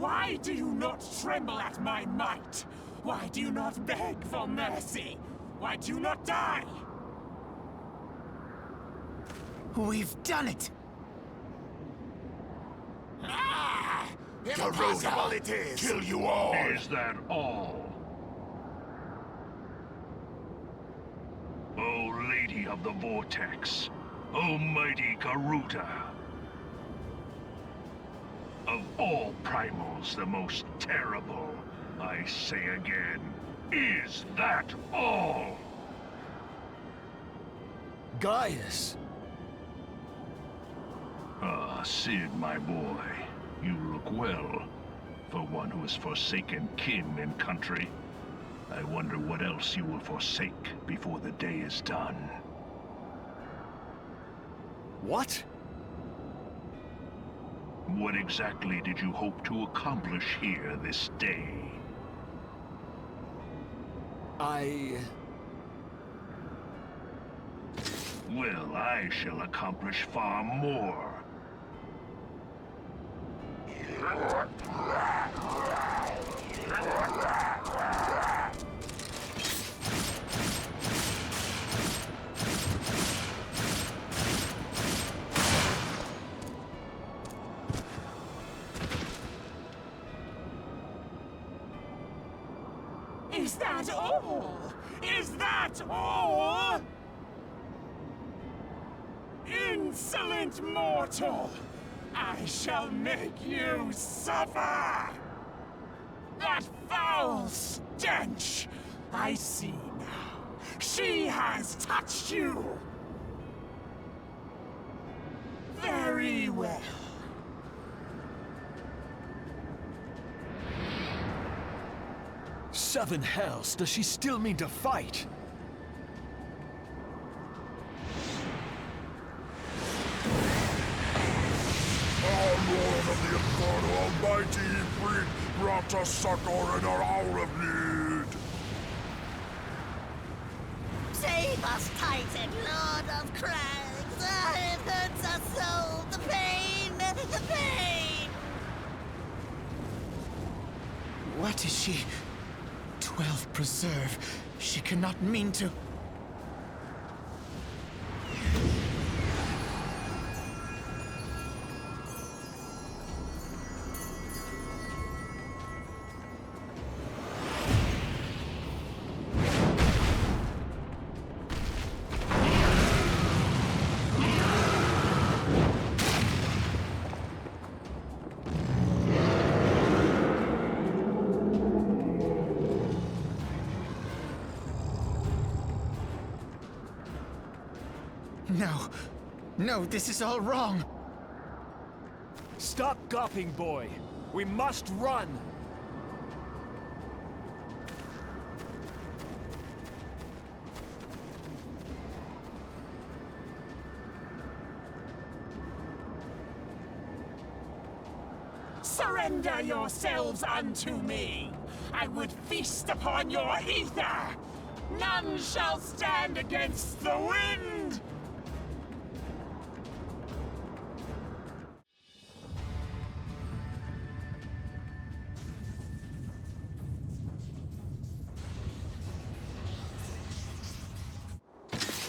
Why do you not tremble at my might? Why do you not beg for mercy? Why do you not die? We've done it! Ah! Impossible it is! Kill you all! Is that all? O Lady of the Vortex, O mighty Garuda. Of all primals, the most terrible, I say again, is that all? Gaius! Ah, Sid, my boy, you look well, for one who has forsaken kin and country. I wonder what else you will forsake before the day is done. What? What exactly did you hope to accomplish here this day? Well, I shall accomplish far more. Is that all? Is that all? Insolent mortal! I shall make you suffer! That foul stench! I see now. She has touched you! Very well. Seven hells, does she still mean to fight? Our Lord of the Inferno Almighty Ifrit brought us succor in our hour of need. Save us, Titan, Lord of Crags! It hurts us so! The pain! The pain! What is she? 12 preserve. She cannot mean to... No. No, this is all wrong. Stop gawping, boy. We must run. Surrender yourselves unto me! I would feast upon your ether! None shall stand against the wind!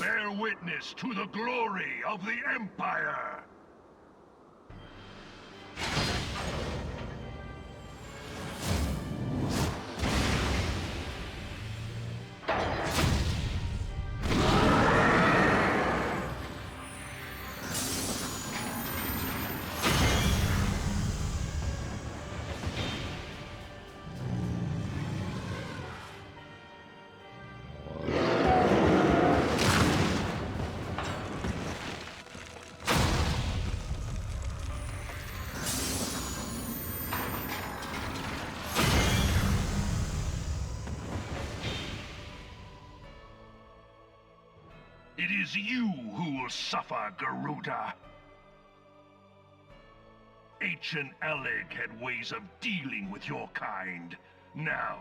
Bear witness to the glory of the Empire! It is you who will suffer, Garuda. Ancient Alleg had ways of dealing with your kind. Now,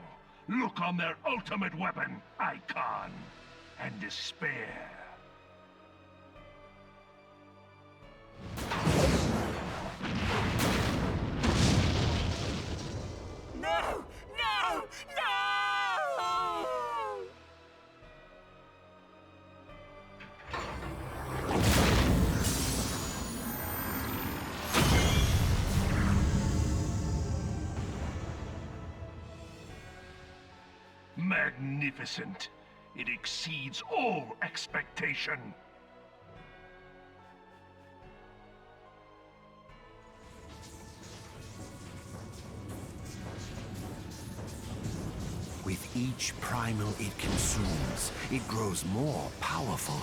look on their ultimate weapon, Icon, and despair. magnificent. It exceeds all expectation. With each primal it consumes, it grows more powerful.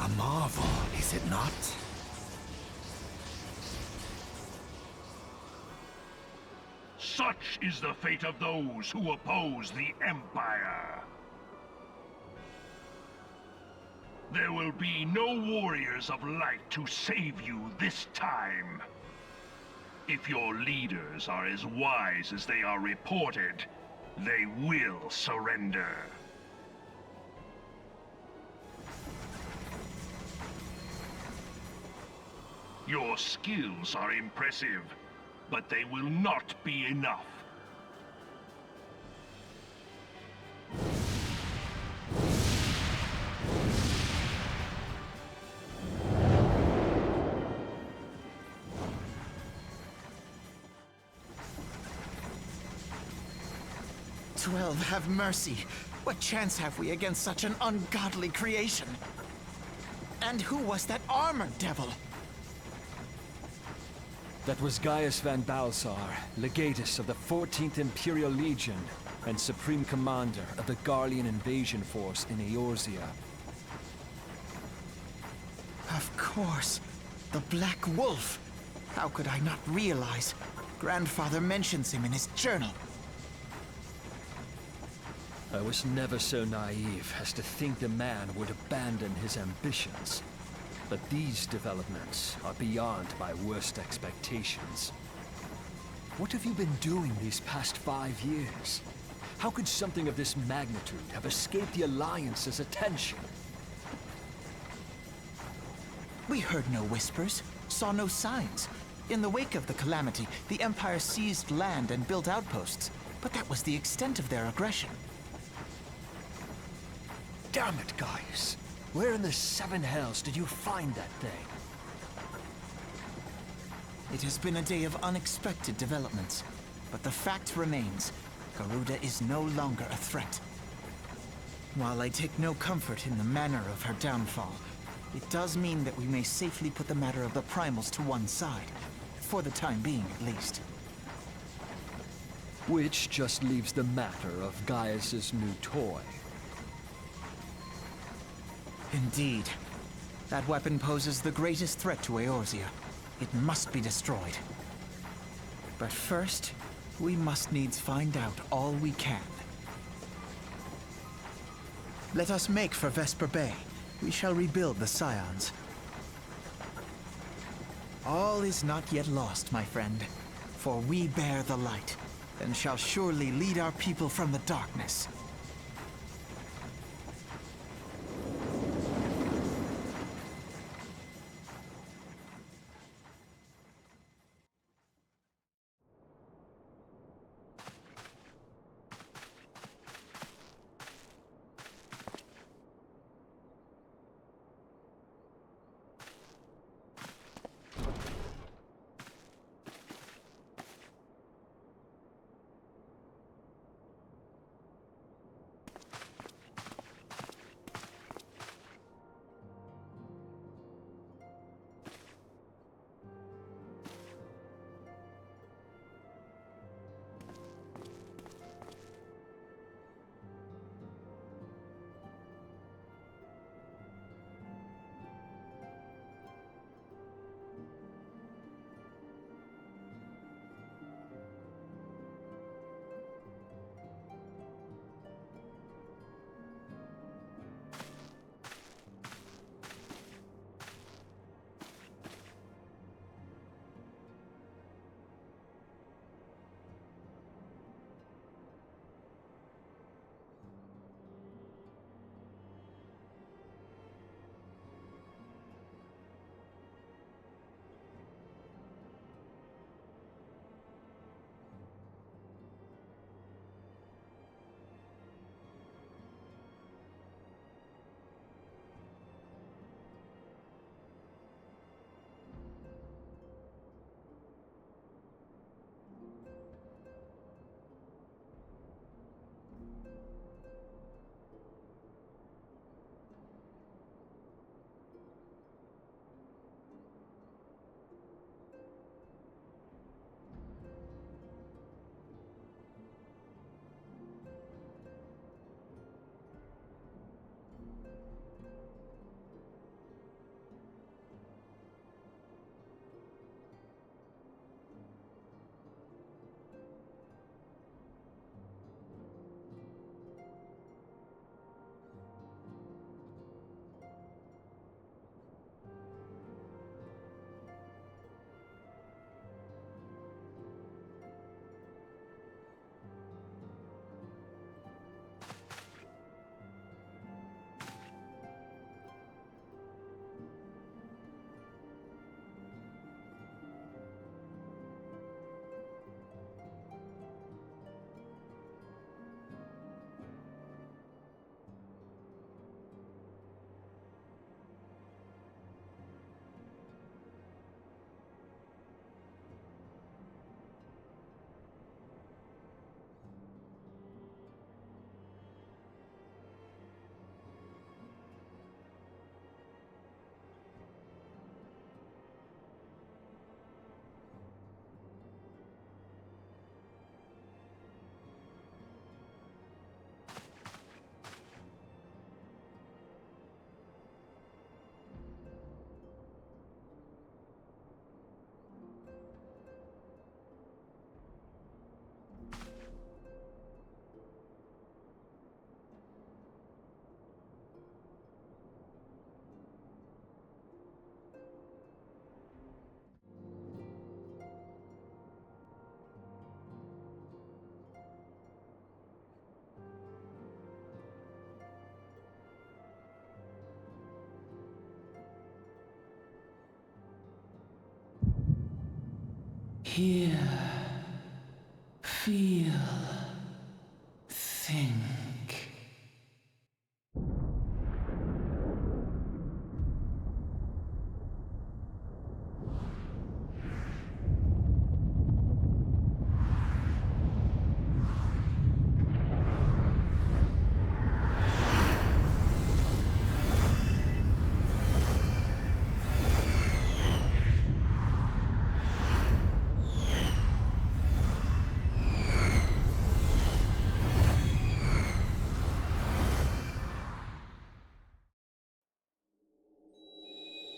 A marvel, is it not? Such is the fate of those who oppose the Empire. There will be no warriors of light to save you this time. If your leaders are as wise as they are reported, they will surrender. Your skills are impressive, but they will not be enough. XII, have mercy. What chance have we against such an ungodly creation? And who was that armored devil? That was Gaius van Balsar, legatus of the 14th Imperial Legion and Supreme Commander of the Garlean invasion force in Eorzea. Of course. The Black Wolf. How could I not realize? Grandfather mentions him in his journal. I was never so naive as to think the man would abandon his ambitions. But these developments are beyond my worst expectations. What have you been doing these past 5 years? How could something of this magnitude have escaped the Alliance's attention? We heard no whispers, saw no signs. In the wake of the calamity, the Empire seized land and built outposts, but that was the extent of their aggression. Damn it, Gaius! Where in the 7 hells did you find that thing? It has been a day of unexpected developments, but the fact remains, Garuda is no longer a threat. While I take no comfort in the manner of her downfall, it does mean that we may safely put the matter of the primals to one side, for the time being at least. Which just leaves the matter of Gaius's new toy. Indeed. That weapon poses the greatest threat to Eorzea. It must be destroyed. But first, we must needs find out all we can. Let us make for Vesper Bay. We shall rebuild the Scions. All is not yet lost, my friend. For we bear the light, and shall surely lead our people from the darkness. Hear, feel, think.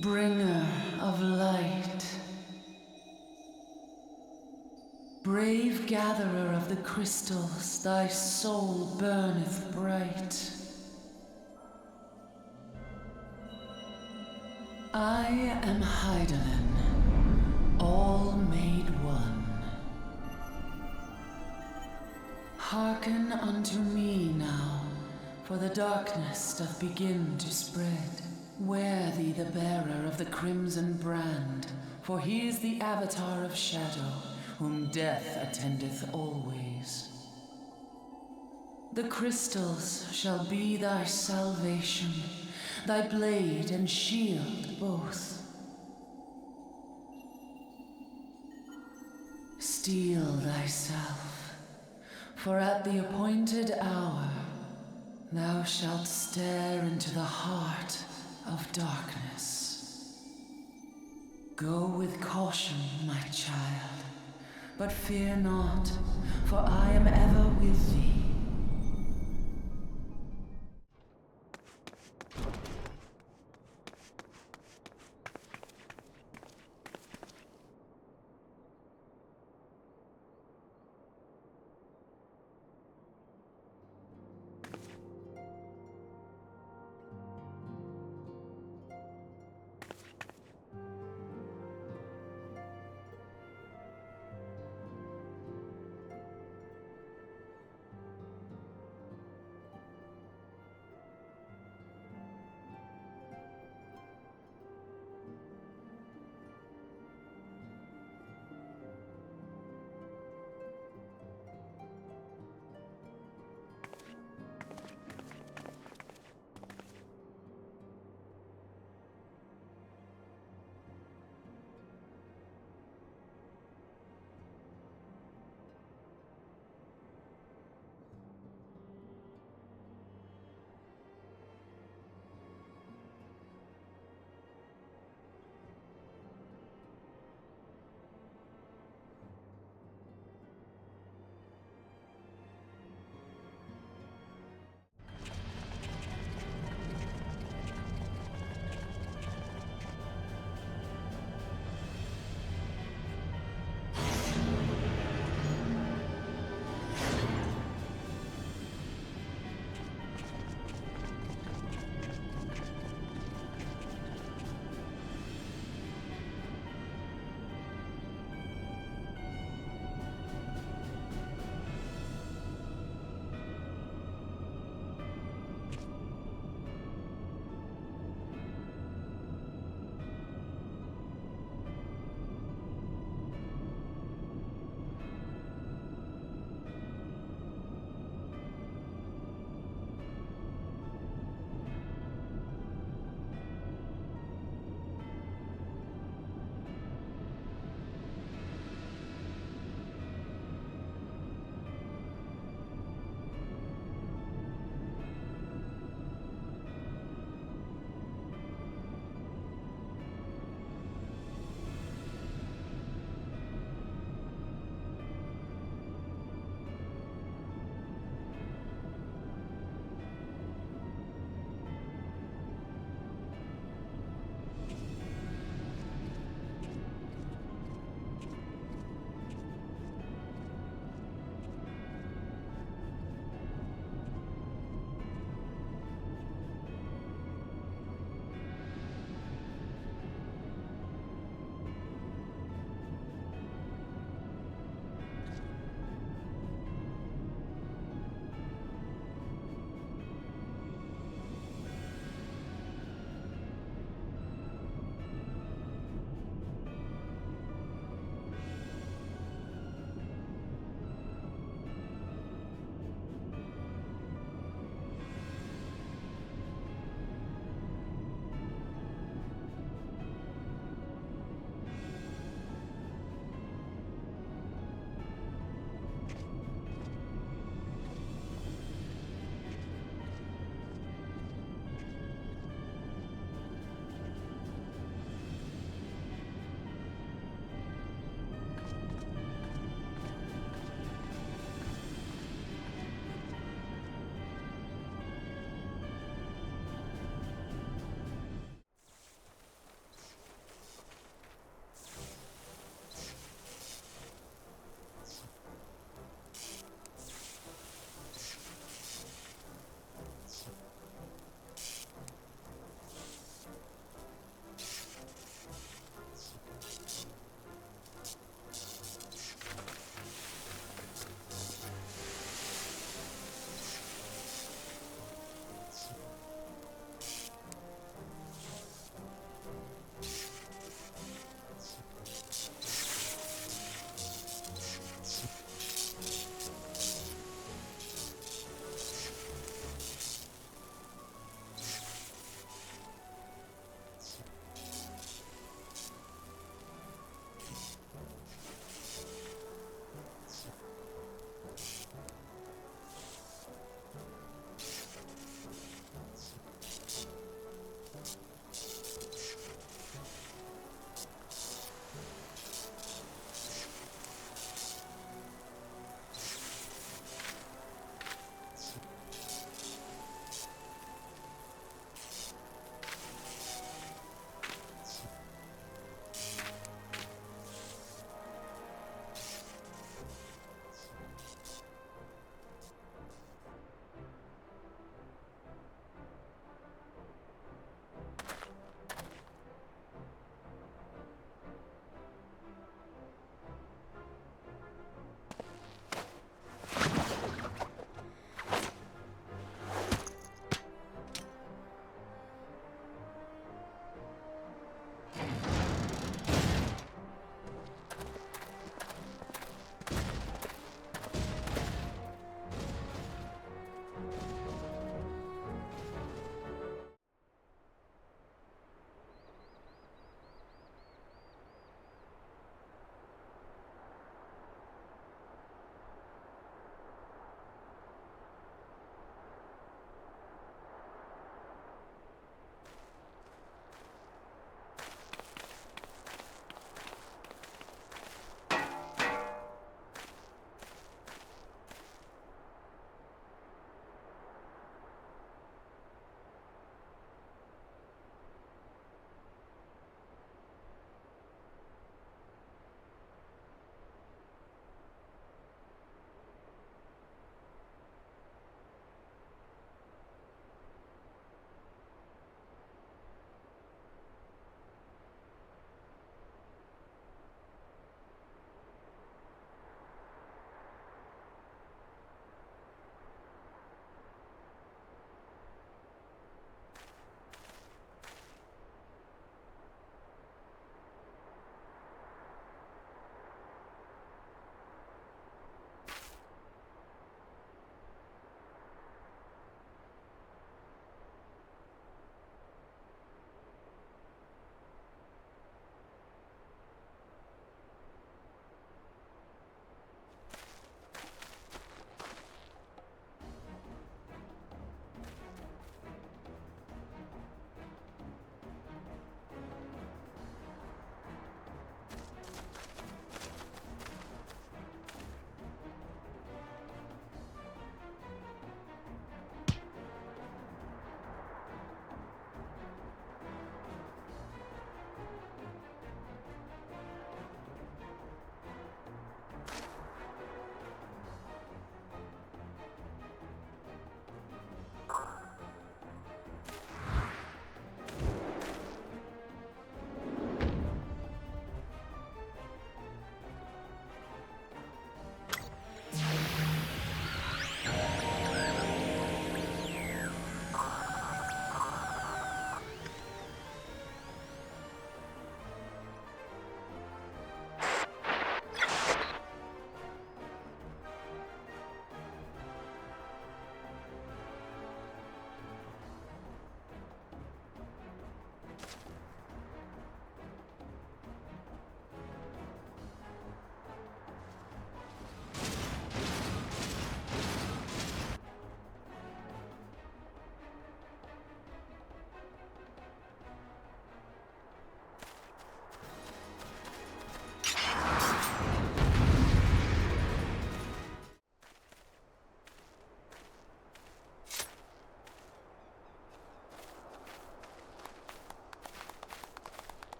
Bringer of light, brave gatherer of the crystals, thy soul burneth bright. I am Hydaelyn, all made one. Hearken unto me now, for the darkness doth begin to spread. Wear thee the bearer of the crimson brand, for he is the avatar of shadow, whom death attendeth always. The crystals shall be thy salvation, thy blade and shield both. Steel thyself, for at the appointed hour thou shalt stare into the heart of darkness. Go with caution, my child, but fear not, for I am ever with thee.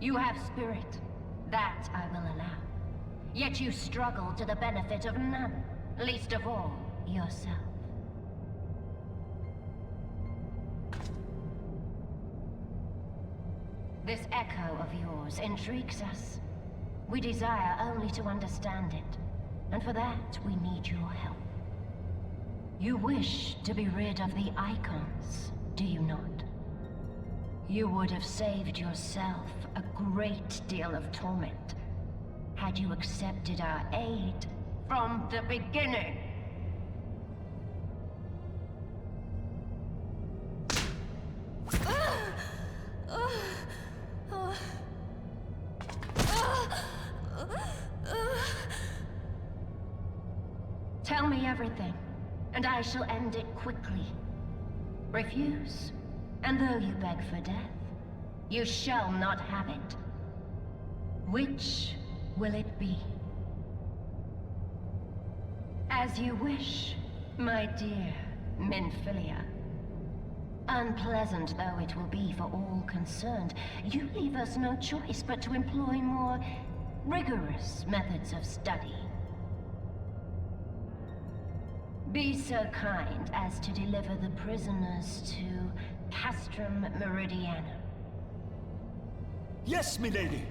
You have spirit. That I will allow. Yet you struggle to the benefit of none, least of all, yourself. This echo of yours intrigues us. We desire only to understand it, and for that we need your help. You wish to be rid of the icons, do you not? You would have saved yourself a great deal of torment had you accepted our aid from the beginning. Tell me everything, and I shall end it quickly. Refuse, and though you beg for death, you shall not have it. Which will it be? As you wish, my dear Minfilia. Unpleasant though it will be for all concerned, you leave us no choice but to employ more rigorous methods of study. Be so kind as to deliver the prisoners to Castrum Meridianum. Yes, milady!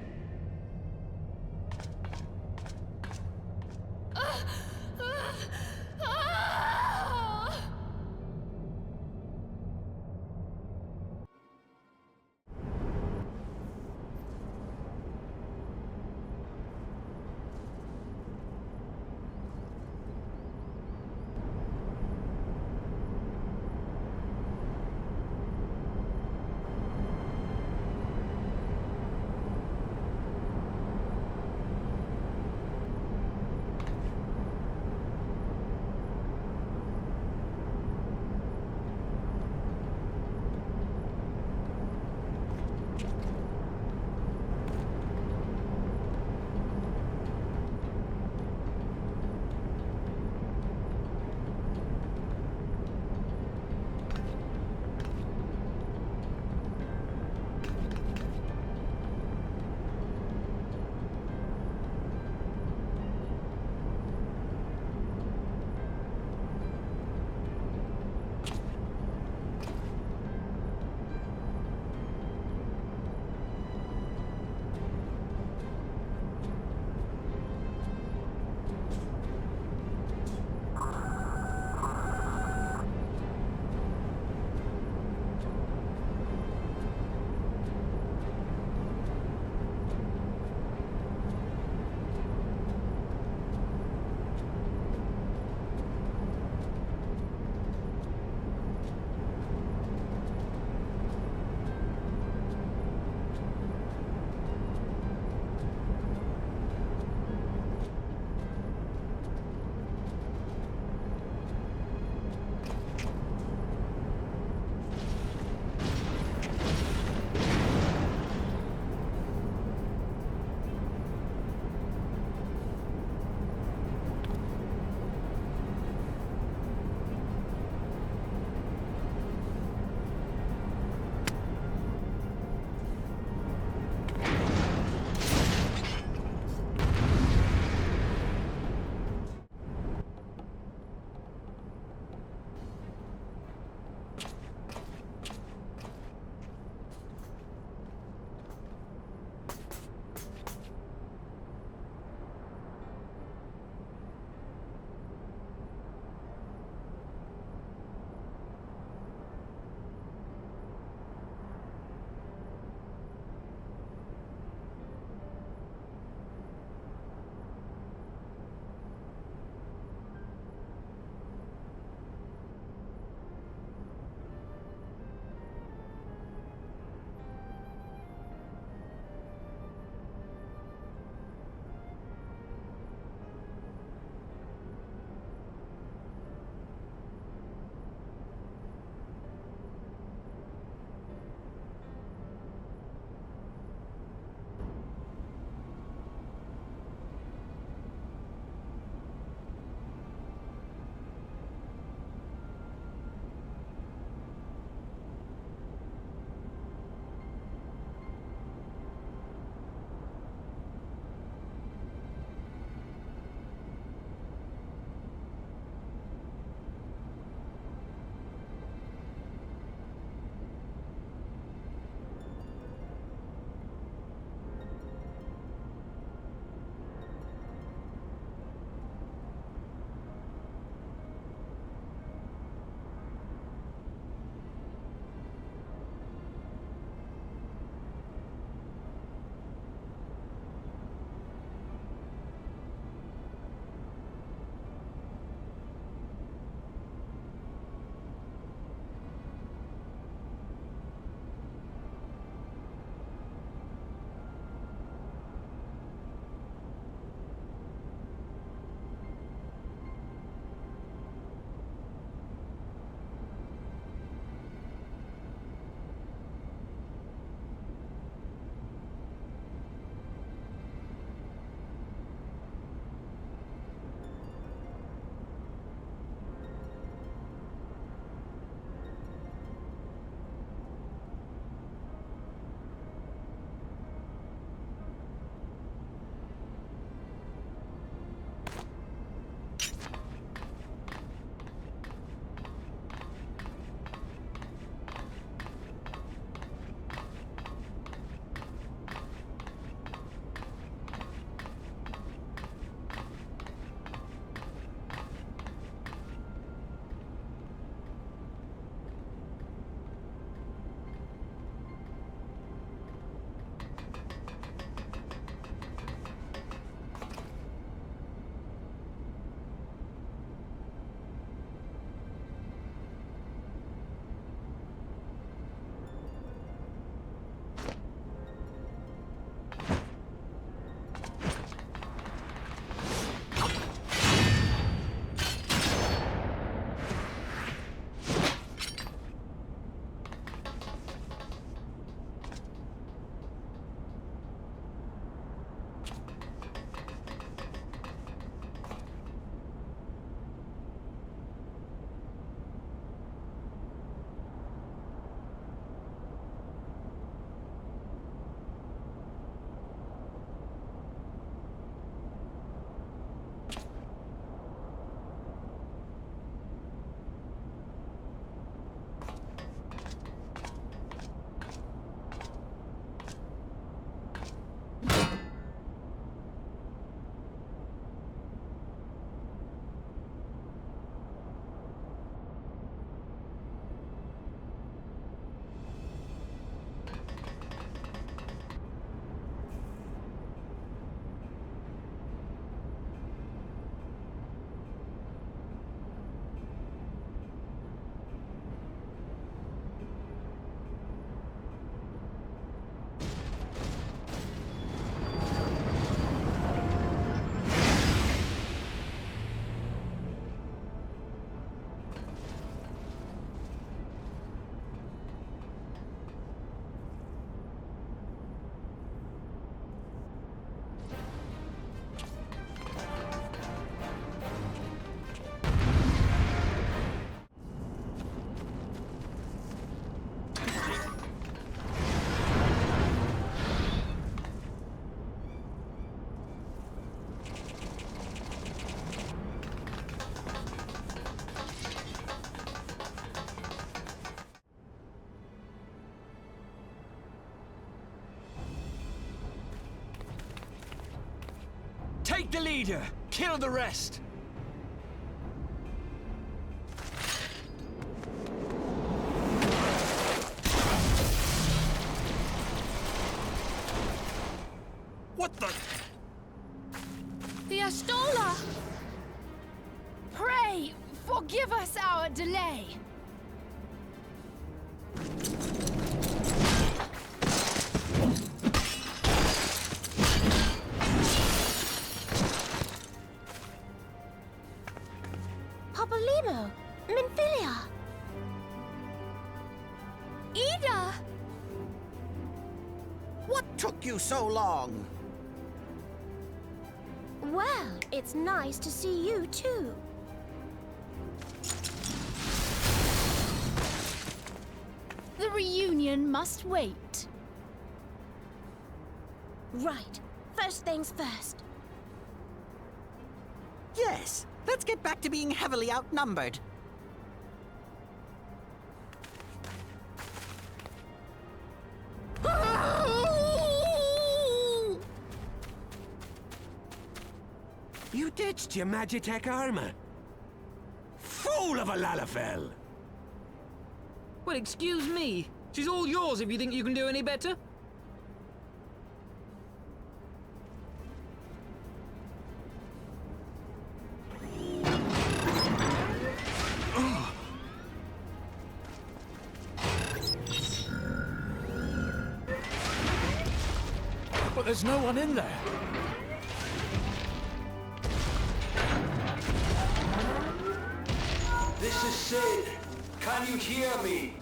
the leader! Kill the rest! What the? The Ashtola! Pray, forgive us our delay. Papolimo, Minfilia. Ida! What took you so long? Well, it's nice to see you too. The reunion must wait. Right. First things first. Yes, let's get back to being heavily outnumbered. You ditched your Magitech armor. Fool of a Lalafell! Well, excuse me. She's all yours if you think you can do any better. But there's no one in there. This is Sid. Can you hear me?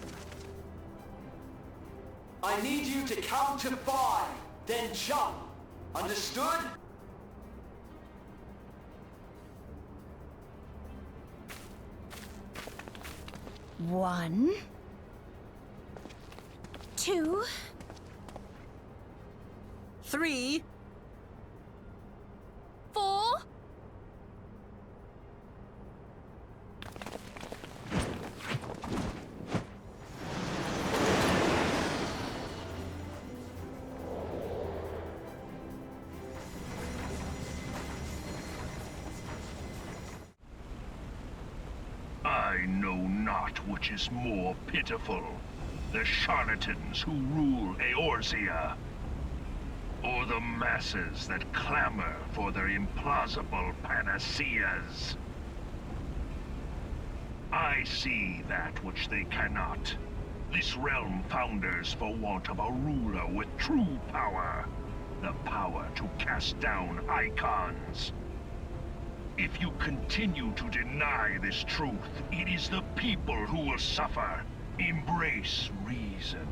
I need you to count to 5, then jump. Understood? One. 2. 3. 4. I know not which is more pitiful, the charlatans who rule Eorzea, or the masses that clamor for their implausible panaceas. I see that which they cannot. This realm founders for want of a ruler with true power, the power to cast down icons. If you continue to deny this truth, it is the people who will suffer. Embrace reason.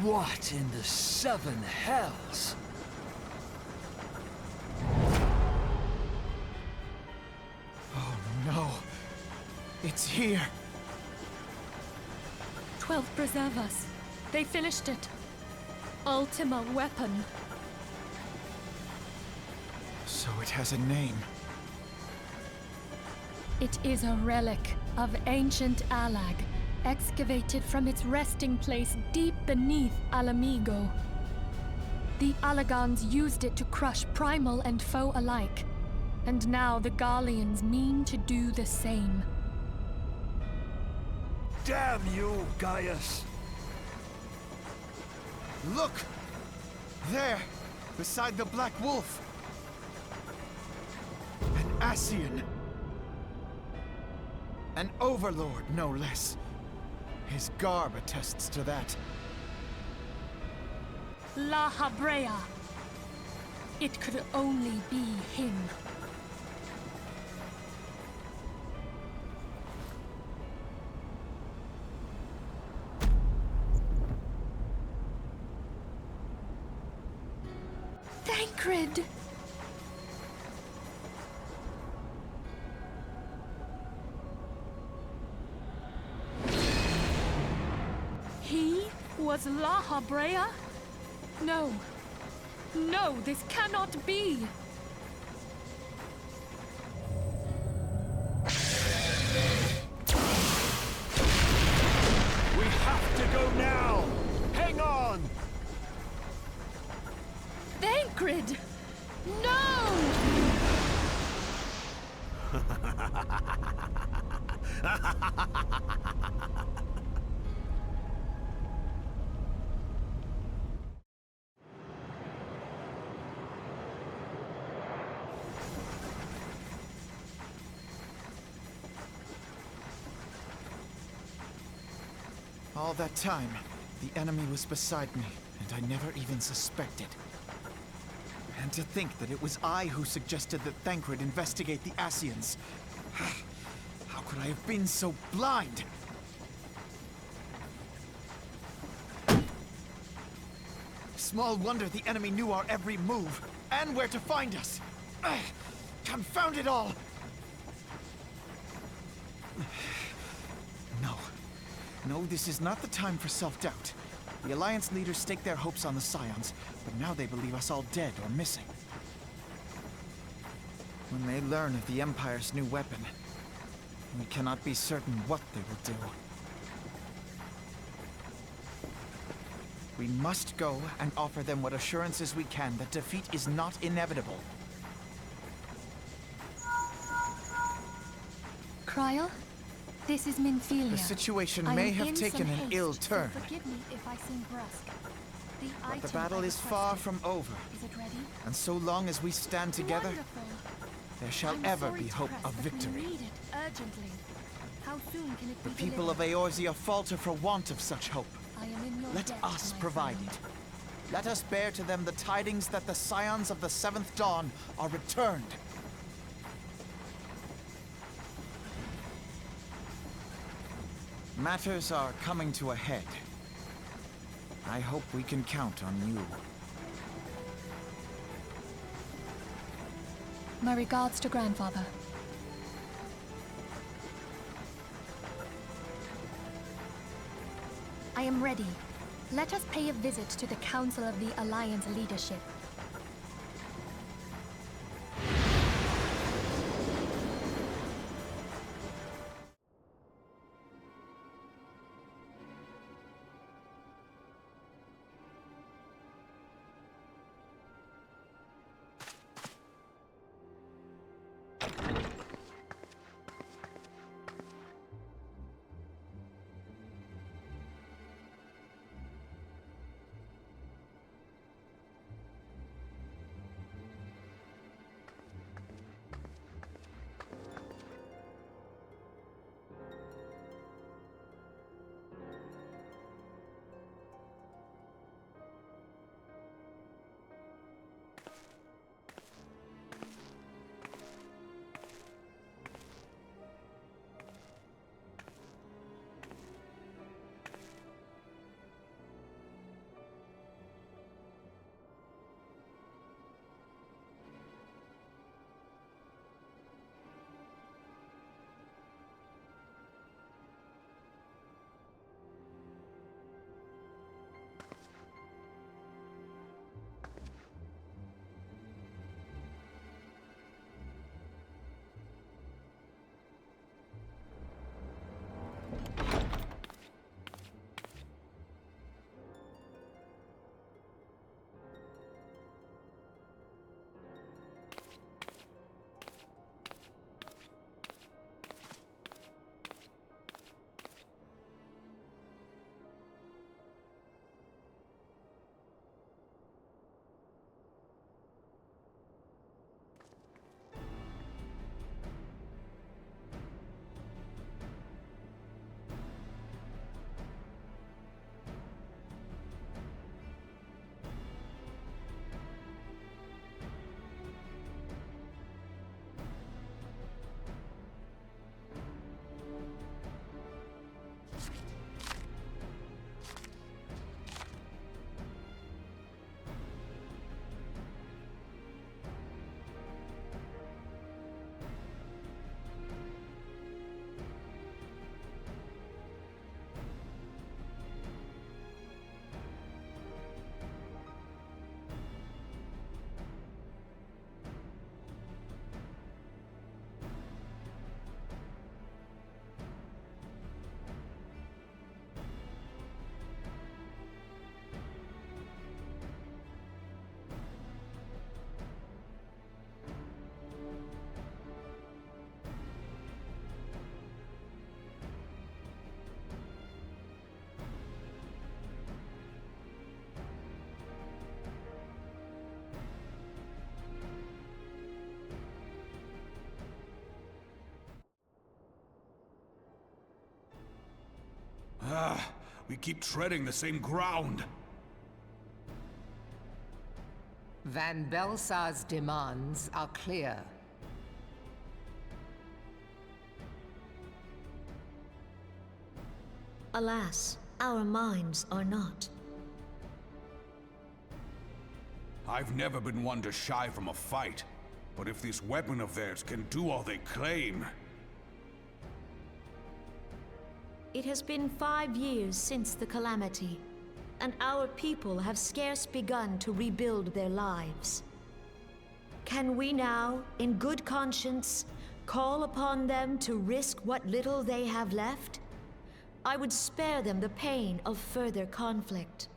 What in the 7 hells? Oh no. It's here. 12 preserve us. They finished it. Ultima weapon. So it has a name. It is a relic of ancient Alag, excavated from its resting place deep beneath Alamigo. The Alagans used it to crush primal and foe alike, and now the Garleans mean to do the same. Damn you, Gaius! Look! There! Beside the Black Wolf! An Ascian! An overlord, no less. His garb attests to that. La Habrea. It could only be him. Thancred! He was La Habrea? No. No, this cannot be! All that time, the enemy was beside me, and I never even suspected. And to think that it was I who suggested that Thancred investigate the Ascians. How could I have been so blind? Small wonder the enemy knew our every move, and where to find us. Confound it all! No, this is not the time for self-doubt. The Alliance leaders staked their hopes on the Scions, but now they believe us all dead or missing. When they learn of the Empire's new weapon, we cannot be certain what they will do. We must go and offer them what assurances we can that defeat is not inevitable. Cryle? This is Minfilia. The situation I may am have in taken some an haste, ill so turn. forgive me if I seem brusque. But the battle is far from over. Is it ready? And so long as we stand together, Wonderful. there shall I'm ever sorry be to hope press, of but we victory. need it urgently. How soon can it The be people of delivered? Eorzea falter for want of such hope. I am in your Let debt, us my provide friend. it. Let us bear to them the tidings that the Scions of the Seventh Dawn are returned. Matters are coming to a head. I hope we can count on you. My regards to Grandfather. I am ready. Let us pay a visit to the Council of the Alliance leadership. We keep treading the same ground. Van Belsar's demands are clear. Alas, our minds are not. I've never been one to shy from a fight, but if this weapon of theirs can do all they claim... It has been 5 years since the calamity, and our people have scarce begun to rebuild their lives. Can we now, in good conscience, call upon them to risk what little they have left? I would spare them the pain of further conflict.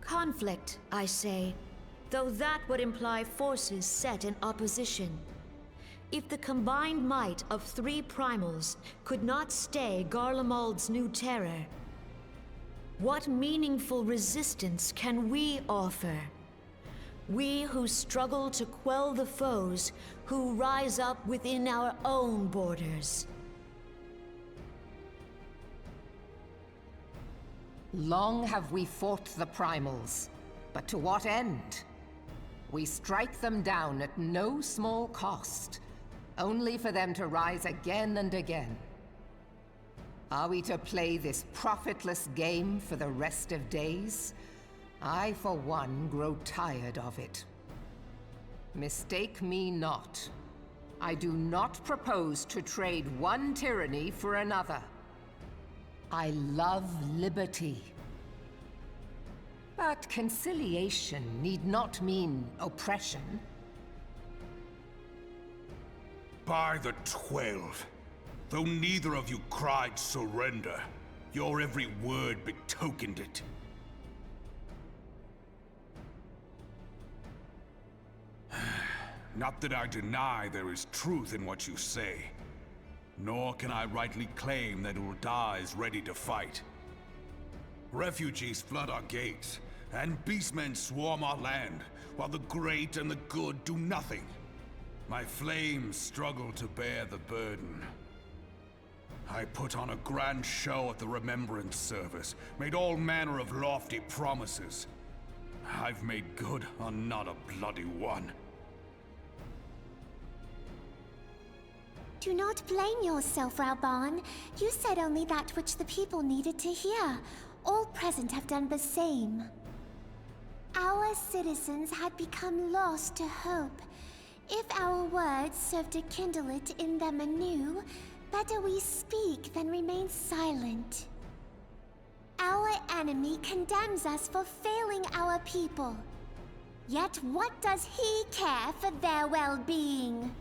Conflict, I say, though that would imply forces set in opposition. If the combined might of 3 primals could not stay Garlemald's new terror, what meaningful resistance can we offer? We who struggle to quell the foes who rise up within our own borders. Long have we fought the primals, but to what end? We strike them down at no small cost, only for them to rise again and again. Are we to play this profitless game for the rest of days? I, for one, grow tired of it. Mistake me not. I do not propose to trade one tyranny for another. I love liberty. But conciliation need not mean oppression. By the 12, though neither of you cried surrender, your every word betokened it. Not that I deny there is truth in what you say, nor can I rightly claim that Ul'dah is ready to fight. Refugees flood our gates, and beastmen swarm our land, while the great and the good do nothing. My flames struggle to bear the burden. I put on a grand show at the Remembrance Service, made all manner of lofty promises. I've made good on not a bloody one. Do not blame yourself, Rauban. You said only that which the people needed to hear. All present have done the same. Our citizens had become lost to hope. If our words serve to kindle it in them anew, better we speak than remain silent. Our enemy condemns us for failing our people. Yet what does he care for their well-being?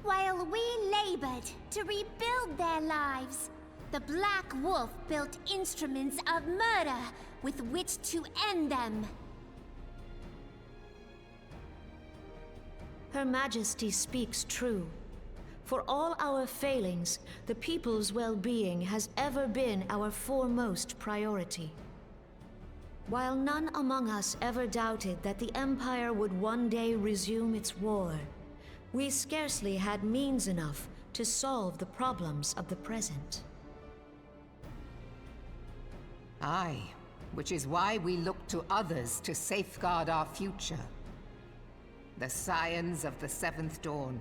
While we labored to rebuild their lives, the Black Wolf built instruments of murder with which to end them. Her Majesty speaks true. For all our failings, the people's well-being has ever been our foremost priority. While none among us ever doubted that the Empire would one day resume its war, we scarcely had means enough to solve the problems of the present. Aye, which is why we look to others to safeguard our future. The Scions of the Seventh Dawn.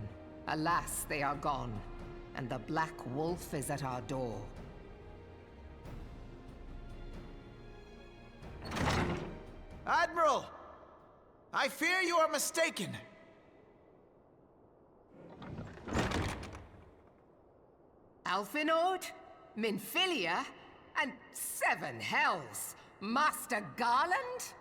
Alas, they are gone, and the Black Wolf is at our door. Admiral! I fear you are mistaken. Alphinaud? Minfilia? And 7 hells! Master Garland?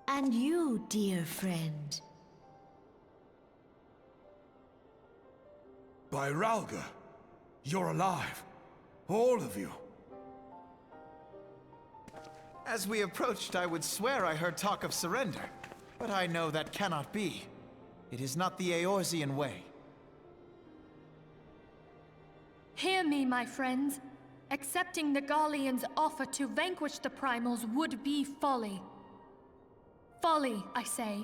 And you, dear friend. By Ralga, you're alive. All of you. As we approached, I would swear I heard talk of surrender. But I know that cannot be. It is not the Eorzean way. Hear me, my friends. Accepting the Garleans' offer to vanquish the Primals would be folly. Folly, I say.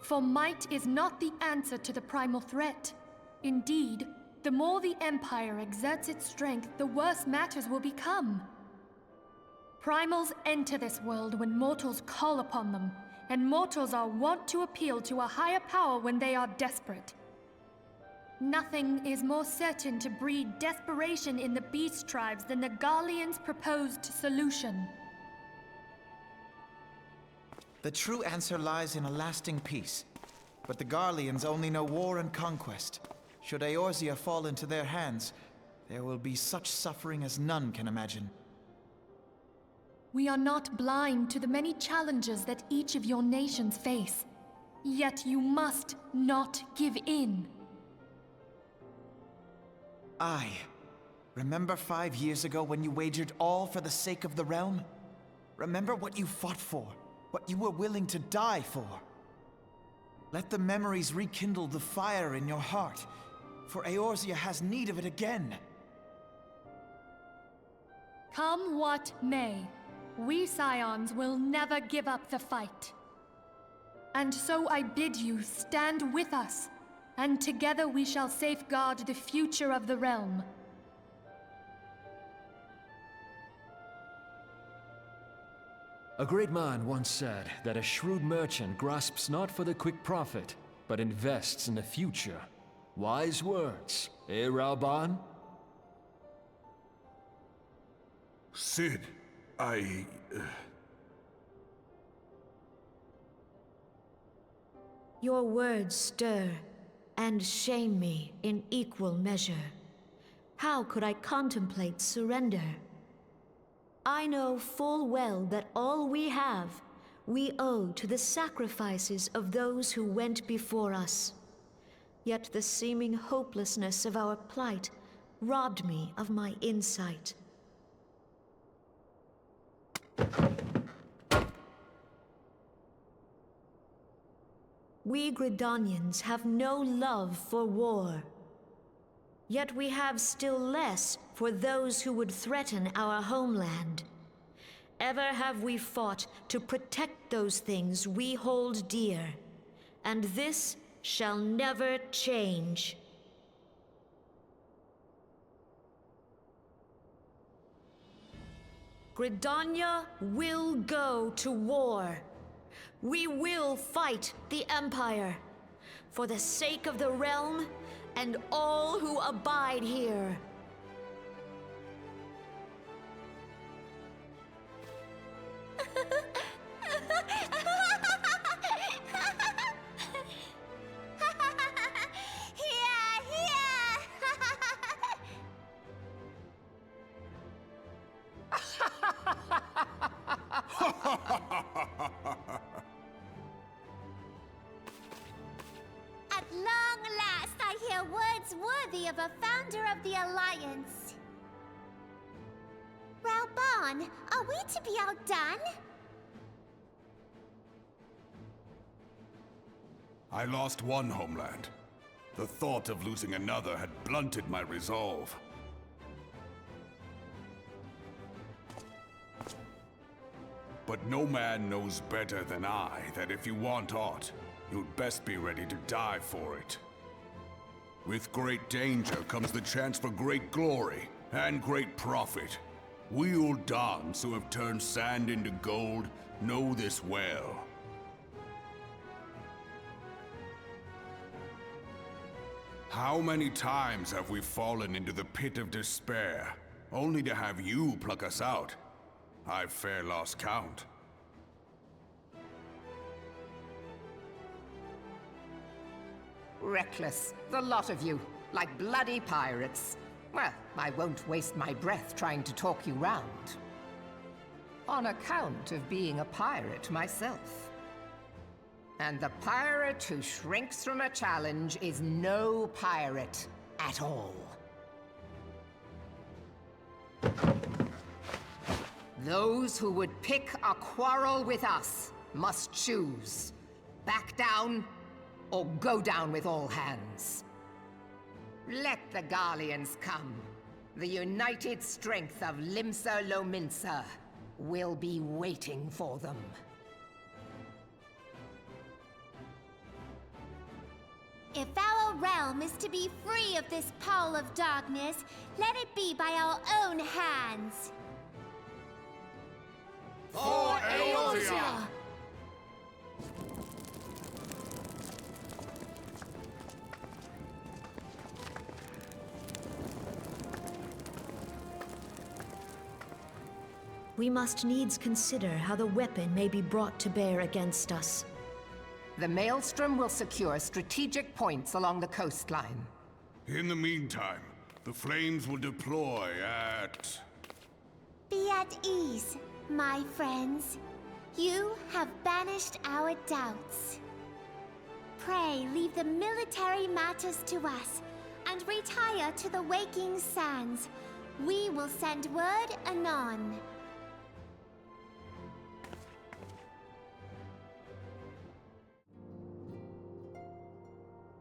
For might is not the answer to the Primal threat. Indeed, the more the Empire exerts its strength, the worse matters will become. Primals enter this world when mortals call upon them, and mortals are wont to appeal to a higher power when they are desperate. Nothing is more certain to breed desperation in the beast tribes than the Garleans' proposed solution. The true answer lies in a lasting peace. But the Garleans only know war and conquest. Should Eorzea fall into their hands, there will be such suffering as none can imagine. We are not blind to the many challenges that each of your nations face. Yet you must not give in. Remember 5 years ago when you wagered all for the sake of the realm? Remember what you fought for, what you were willing to die for. Let the memories rekindle the fire in your heart, for Eorzea has need of it again. Come what may, we Scions will never give up the fight. And so I bid you stand with us, and together we shall safeguard the future of the realm. A great man once said that a shrewd merchant grasps not for the quick profit, but invests in the future. Wise words, eh, Raoban? Cid, Your words stir and shame me in equal measure. How could I contemplate surrender? I know full well that all we have, we owe to the sacrifices of those who went before us. Yet the seeming hopelessness of our plight robbed me of my insight. We Gridanians have no love for war. Yet we have still less for those who would threaten our homeland. Ever have we fought to protect those things we hold dear, and this shall never change. Gridania will go to war. We will fight the Empire for the sake of the realm and all who abide here. At long last, I hear words worthy of a founder of the Alliance. Raoban, are we to be outdone? I lost one homeland. The thought of losing another had blunted my resolve. But no man knows better than I that if you want aught, you'd best be ready to die for it. With great danger comes the chance for great glory and great profit. We Uldans who have turned sand into gold know this well. How many times have we fallen into the pit of despair, only to have you pluck us out? I've fair lost count. Reckless, the lot of you, like bloody pirates. Well, I won't waste my breath trying to talk you round. On account of being a pirate myself. And the pirate who shrinks from a challenge is no pirate at all. Those who would pick a quarrel with us must choose. Back down, or go down with all hands. Let the Garleans come. The united strength of Limsa Lominsa will be waiting for them. If our our realm is to be free of this pall of darkness, let it be by our own hands. For Eorzea! We must needs consider how the weapon may be brought to bear against us. The Maelstrom will secure strategic points along the coastline. In the meantime, the flames will deploy at... Be at ease, my friends. You have banished our doubts. Pray leave the military matters to us, and retire to the waking sands. We will send word anon.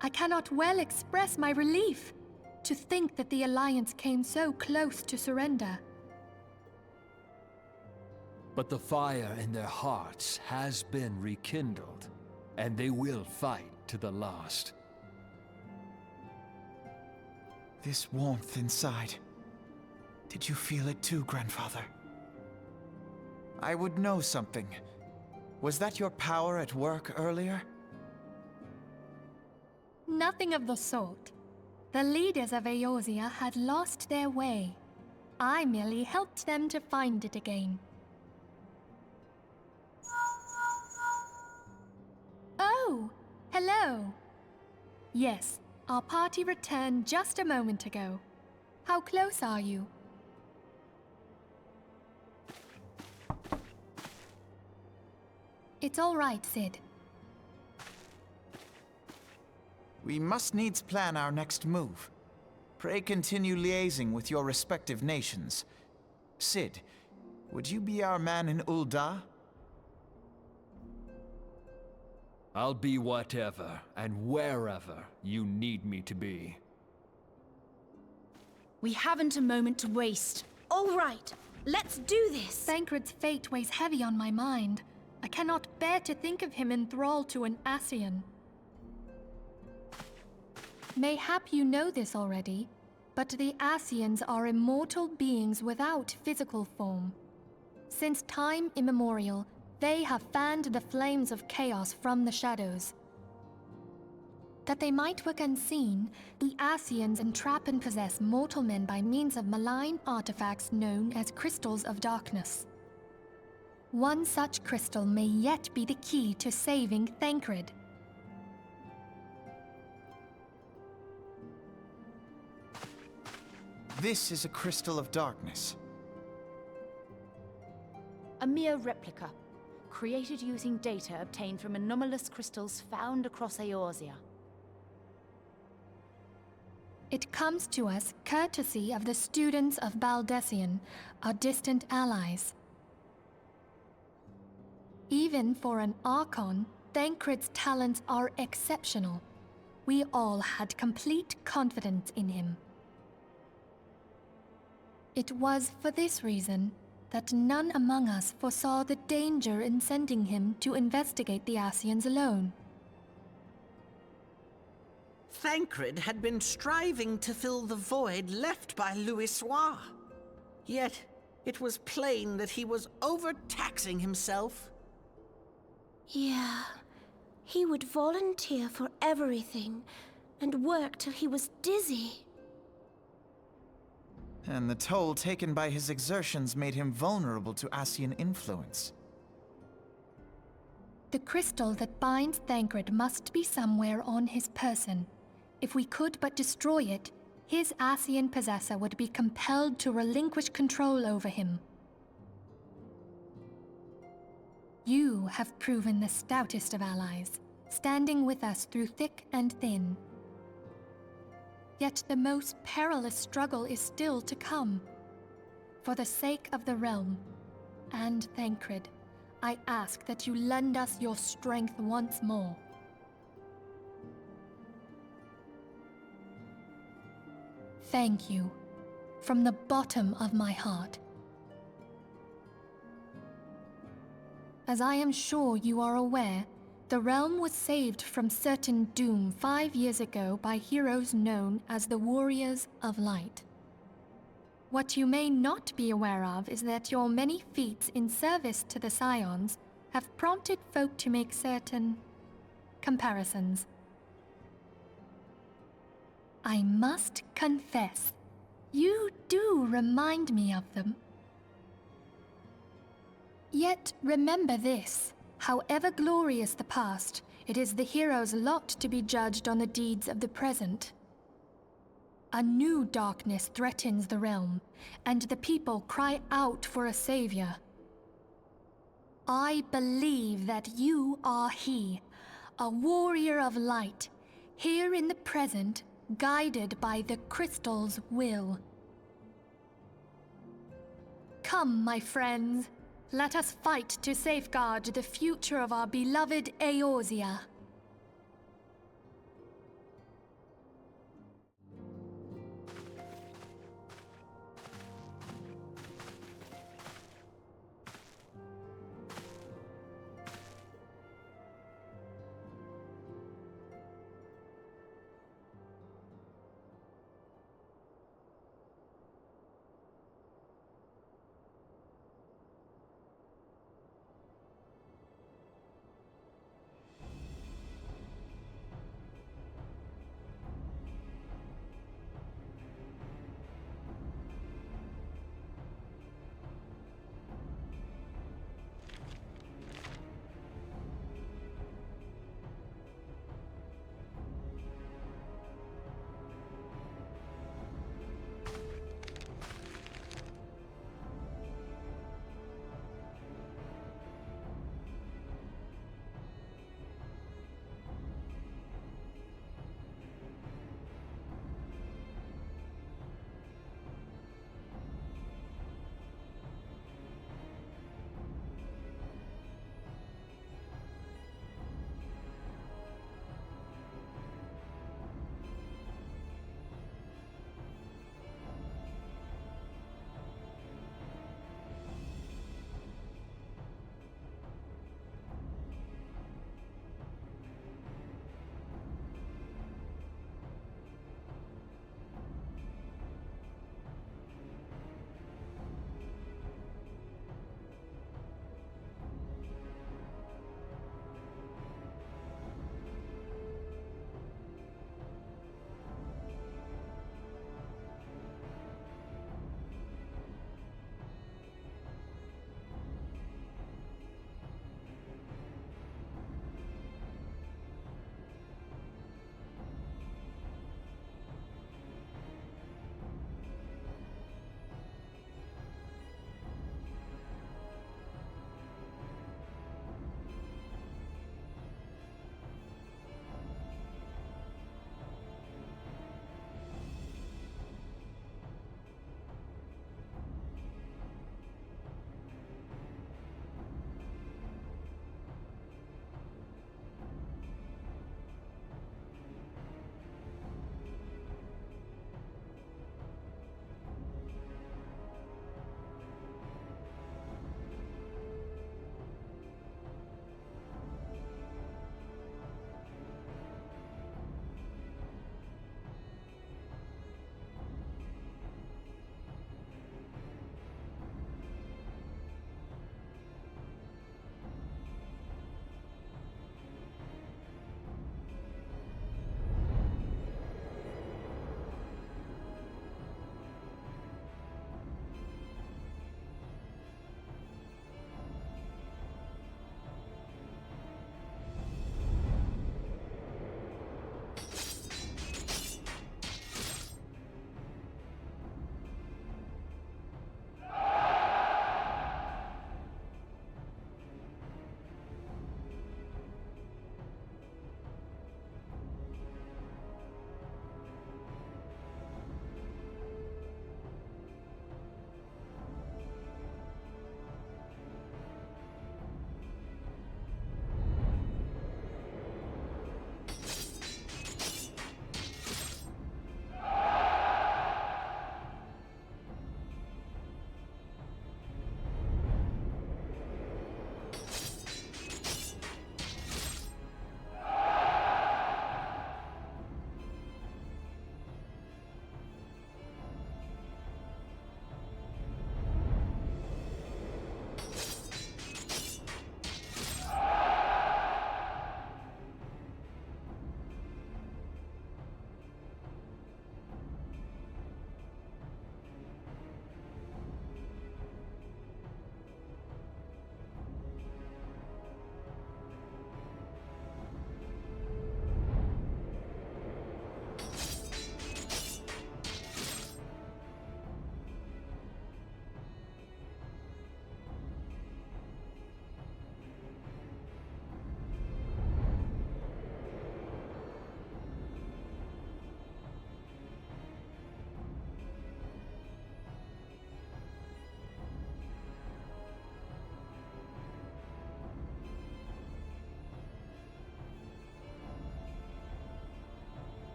I cannot well express my relief to think that the Alliance came so close to surrender. But the fire in their hearts has been rekindled, and they will fight to the last. This warmth inside. Did you feel it too, Grandfather? I would know something. Was that your power at work earlier? Nothing of the sort. The leaders of Eorzea had lost their way. I merely helped them to find it again. Oh, hello. Yes, our party returned just a moment ago. How close are you? It's all right, Sid. We must needs plan our next move. Pray continue liaising with your respective nations. Sid, would you be our man in Ul'dah? I'll be whatever and wherever you need me to be. We haven't a moment to waste. All right, let's do this! Thancred's fate weighs heavy on my mind. I cannot bear to think of him in thrall to an Ascian. Mayhap you know this already, but the Ascians are immortal beings without physical form. Since time immemorial, they have fanned the flames of chaos from the shadows. That they might work unseen, the Ascians entrap and possess mortal men by means of malign artifacts known as crystals of darkness. One such crystal may yet be the key to saving Thancred. This is a crystal of darkness. A mere replica, created using data obtained from anomalous crystals found across Eorzea. It comes to us courtesy of the students of Baldessian, our distant allies. Even for an Archon, Thancred's talents are exceptional. We all had complete confidence in him. It was for this reason that none among us foresaw the danger in sending him to investigate the Ascians alone. Thancred had been striving to fill the void left by Louisoix. Yet, it was plain that he was overtaxing himself. Yeah, he would volunteer for everything and work till he was dizzy. And the toll taken by his exertions made him vulnerable to Ascian influence. The crystal that binds Thancred must be somewhere on his person. If we could but destroy it, his Ascian possessor would be compelled to relinquish control over him. You have proven the stoutest of allies, standing with us through thick and thin. Yet the most perilous struggle is still to come. For the sake of the realm, and Thancred, I ask that you lend us your strength once more. Thank you, from the bottom of my heart. As I am sure you are aware, The realm was saved from certain doom 5 years ago by heroes known as the Warriors of Light. What you may not be aware of is that your many feats in service to the Scions have prompted folk to make certain comparisons. I must confess, you do remind me of them. Yet remember this. However glorious the past, it is the hero's lot to be judged on the deeds of the present. A new darkness threatens the realm, and the people cry out for a savior. I believe that you are he, a warrior of light, here in the present, guided by the crystal's will. Come, my friends. Let us fight to safeguard the future of our beloved Eorzea.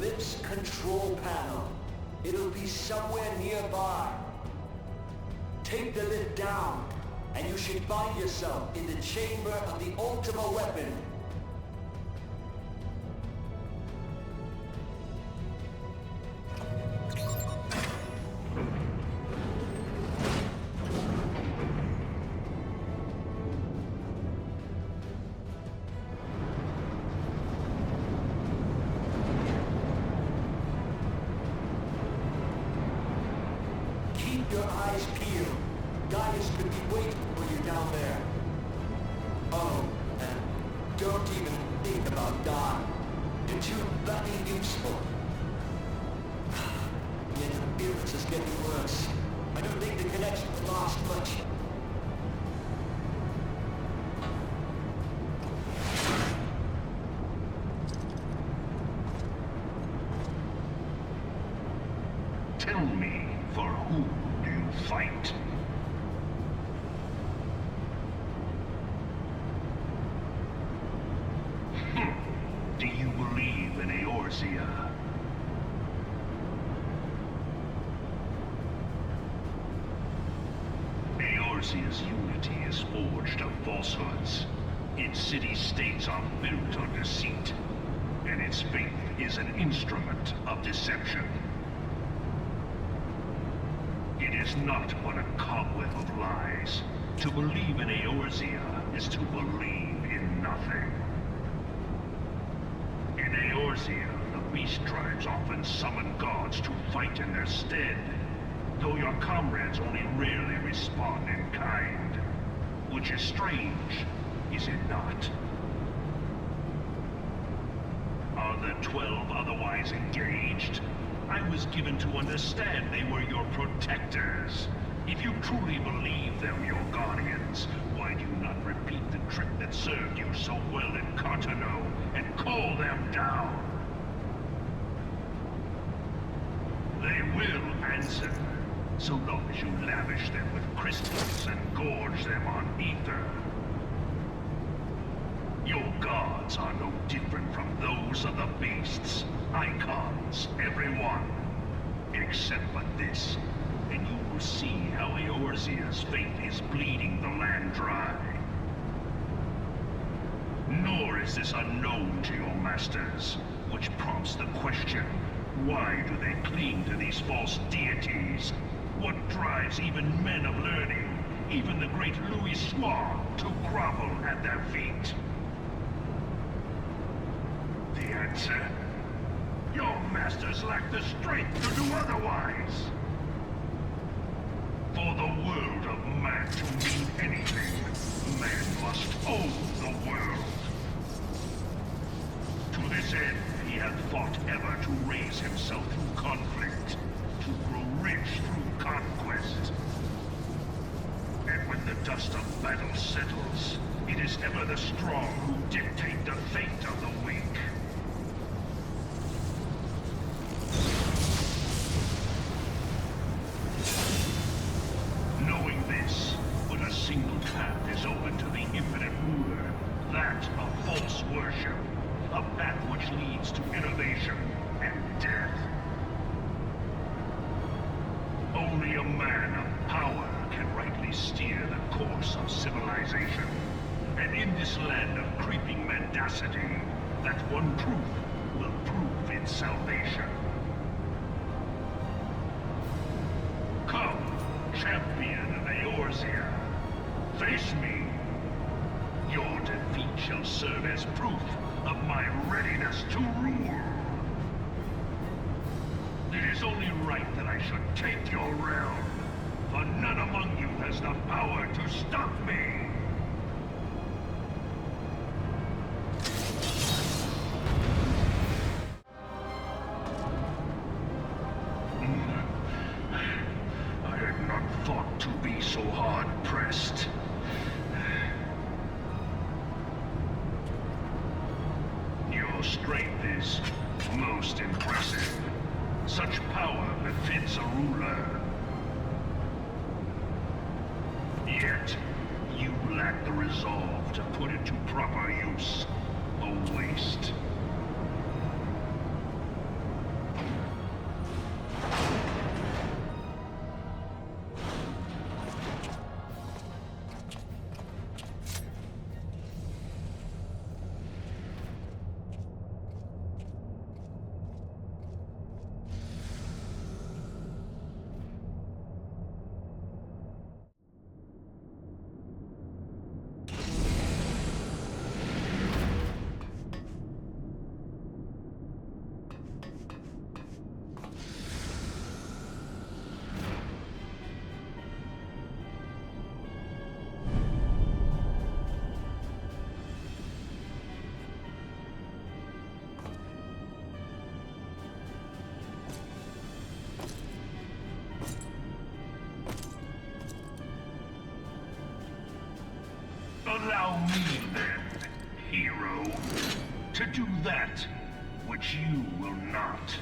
Eclipse control panel. It'll be somewhere nearby. Take the lid down, and you should find yourself in the chamber of the Ultima weapon. Keep your eyes peeled. Gaius could be waiting for you down there. Oh, and don't even think about dying. You're too bloody useful. The interference is getting worse. I don't think the connection will last much. Tell me, for whom do you fight? Do you believe in Eorzea? Eorzea's unity is forged of falsehoods. Its city-states are built on deceit, and its faith is an instrument of deception. It is not but a cobweb of lies. To believe in Eorzea is to believe in nothing. In Eorzea, the beast tribes often summon gods to fight in their stead, though your comrades only rarely respond in kind. Which is strange, is it not? Are the 12 otherwise engaged? I was given to understand they were your protectors. If you truly believe them your guardians, why do you not repeat the trick that served you so well in Cartano and call them down? They will answer, so long as you lavish them with crystals and gorge them on ether. Your gods are no different from those of the beasts. Icons, every one. Except but this, and you will see how Eorzea's faith is bleeding the land dry. Nor is this unknown to your masters, which prompts the question, why do they cling to these false deities? What drives even men of learning, even the great Louis Swan, to grovel at their feet? The answer? Your masters lack the strength to do otherwise. For the world of man to mean anything, man must own the world. To this end, he hath fought ever to raise himself through conflict, to grow rich through conquest. And when the dust of battle settles, it is ever the strong who dictate the fate of the weak. Knowing this, but a single path is open to the infinite ruler, that of false worship, a path which leads to innovation and death. Only a man of power can rightly steer the course of civilization. And in this land of creeping mendacity, that one truth will prove its salvation. Come, champion of Eorzea, face me. Your defeat shall serve as proof of my readiness to rule. It is only right that I should take your realm, for none among you has the power to stop me. I had not thought to be so hard-pressed. Your strength is most impressive. Such power befits a ruler. Yet, you lack the resolve to put it to proper use. A waste. heart.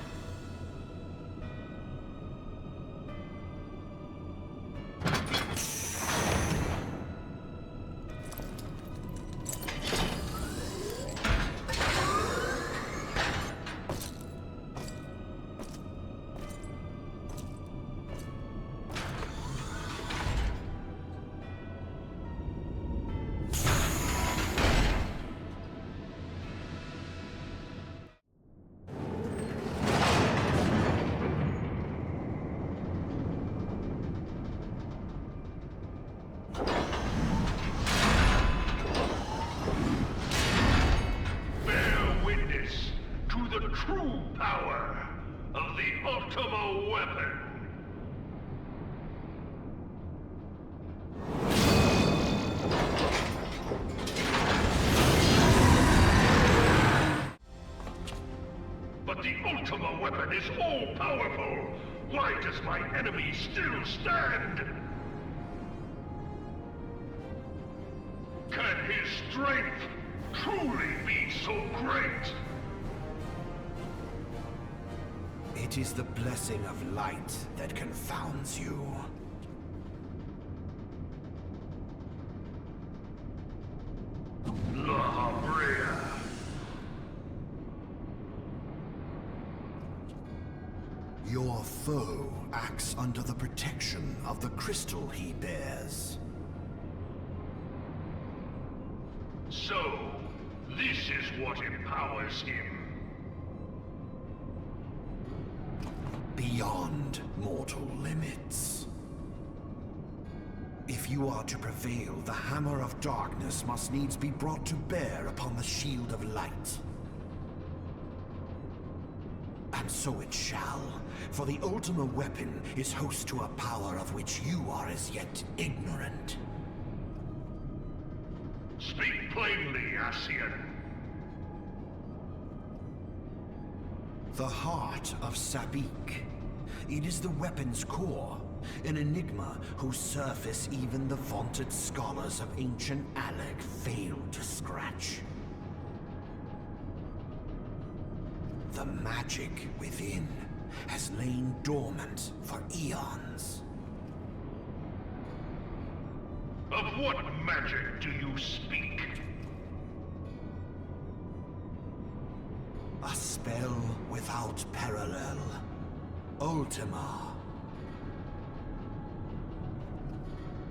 True power of the Ultima weapon. But the Ultima weapon is all-powerful. Why does my enemy still stand? Can his strength truly be so great? It is the blessing of light that confounds you. La Brea. Your foe acts under the protection of the crystal he bears. So, this is what empowers him. Beyond mortal limits. If you are to prevail, the Hammer of Darkness must needs be brought to bear upon the Shield of Light. And so it shall, for the Ultima weapon is host to a power of which you are as yet ignorant. Speak plainly, Ascian. The heart of Sabik. It is the weapon's core, an enigma whose surface even the vaunted scholars of ancient Alec failed to scratch. The magic within has lain dormant for eons. Of what magic do you speak? A spell without parallel. Ultima.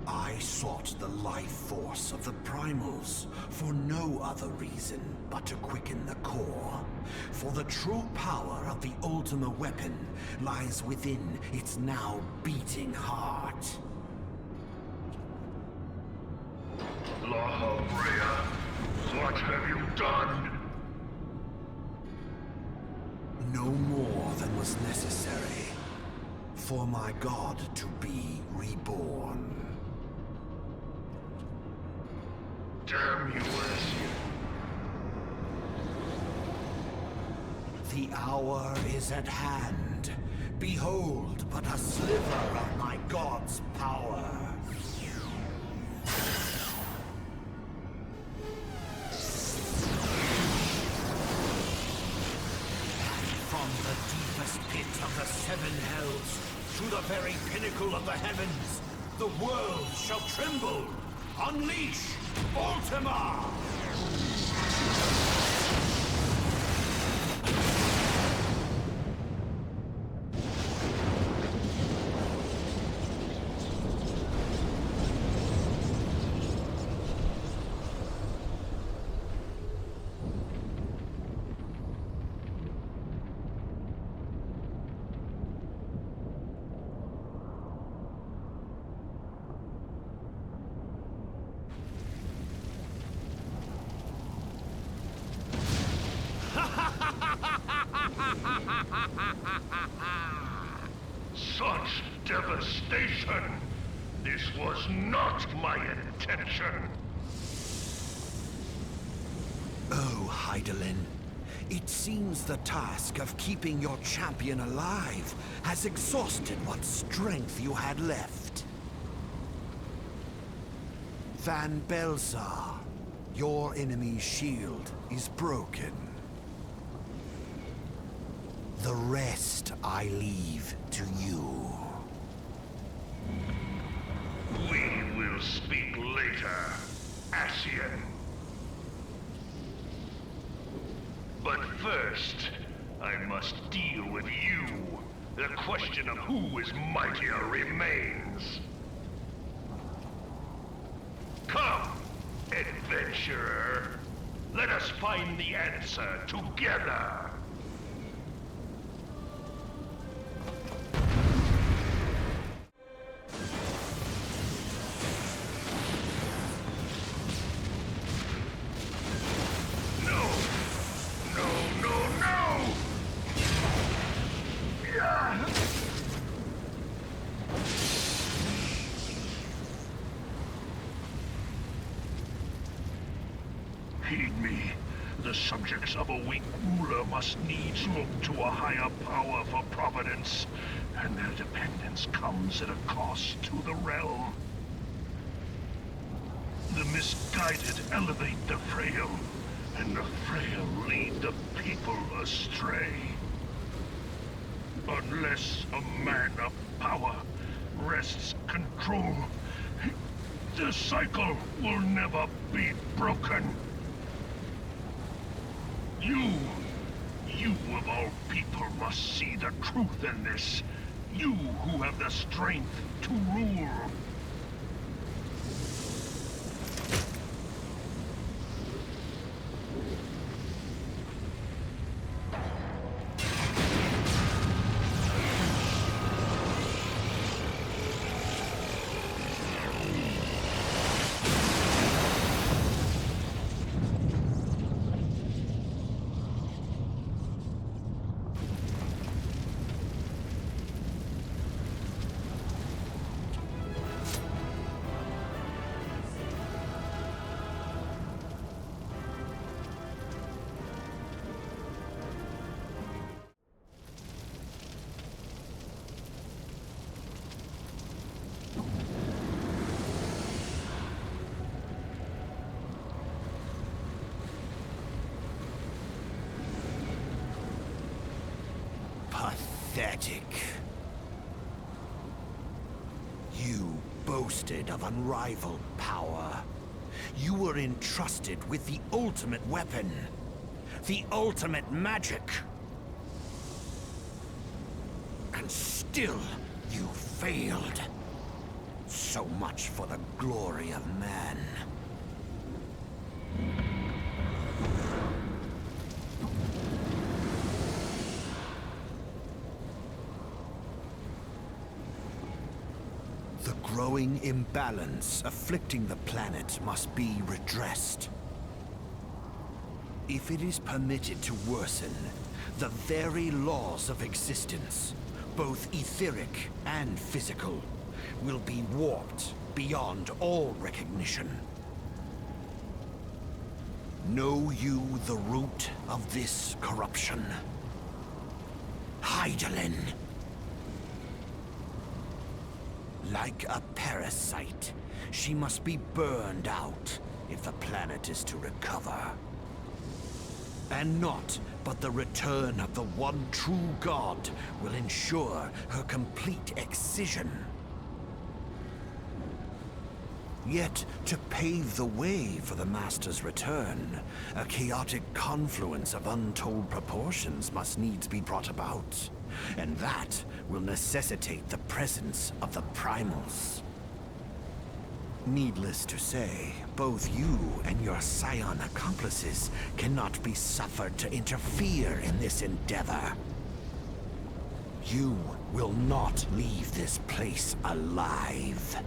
I sought the life force of the primals for no other reason but to quicken the core. For the true power of the Ultima weapon lies within its now beating heart. La Brea, what have you done? No more than was necessary for my god to be reborn. Damn you, Ascian. The hour is at hand. Behold but a sliver of my god's power. From the deepest pit of the seven hells to the very pinnacle of the heavens, the world shall tremble. Unleash Ultima! Such devastation! This was not my intention! Oh, Hydaelyn. It seems the task of keeping your champion alive has exhausted what strength you had left. Van Belsar, your enemy's shield is broken. The rest I leave to you. We will speak later, Ascian. But first, I must deal with you. The question of who is mightier remains. Come, adventurer. Let us find the answer together. Heed me. The subjects of a weak ruler must needs look to a higher power for providence, and their dependence comes at a cost to the realm. The misguided elevate the frail, and the frail lead the people astray. Unless a man of power wrests control, the cycle will never be broken. You of all people must see the truth in this. You who have the strength to rule. Pathetic. You boasted of unrivaled power. You were entrusted with the ultimate weapon. The ultimate magic. And still, you failed. So much for the glory of man. The growing imbalance afflicting the planet must be redressed. If it is permitted to worsen, the very laws of existence, both etheric and physical, will be warped beyond all recognition. Know you the root of this corruption? Hydaelyn. Like a parasite, she must be burned out if the planet is to recover. And naught but the return of the one true god will ensure her complete excision. Yet, to pave the way for the Master's return, a chaotic confluence of untold proportions must needs be brought about. And that will necessitate the presence of the primals. Needless to say, both you and your scion accomplices cannot be suffered to interfere in this endeavor. You will not leave this place alive.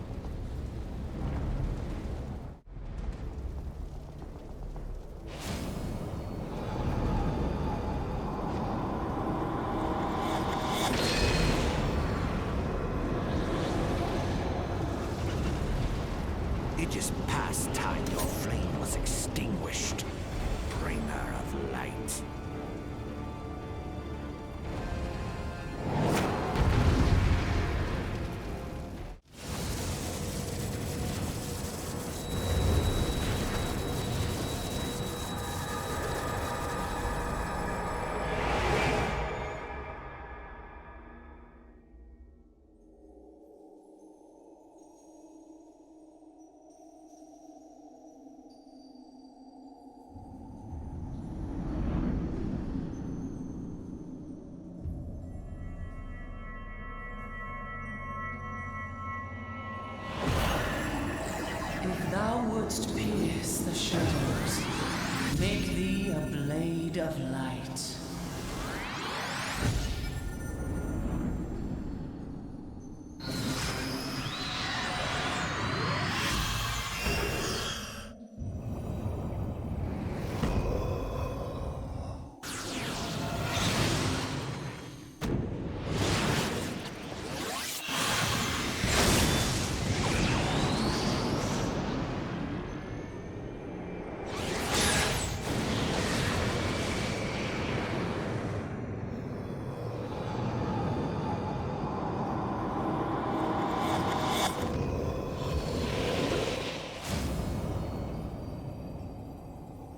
It is past time your flame was extinguished, bringer of light. wouldst pierce the shadows, make thee a blade of light.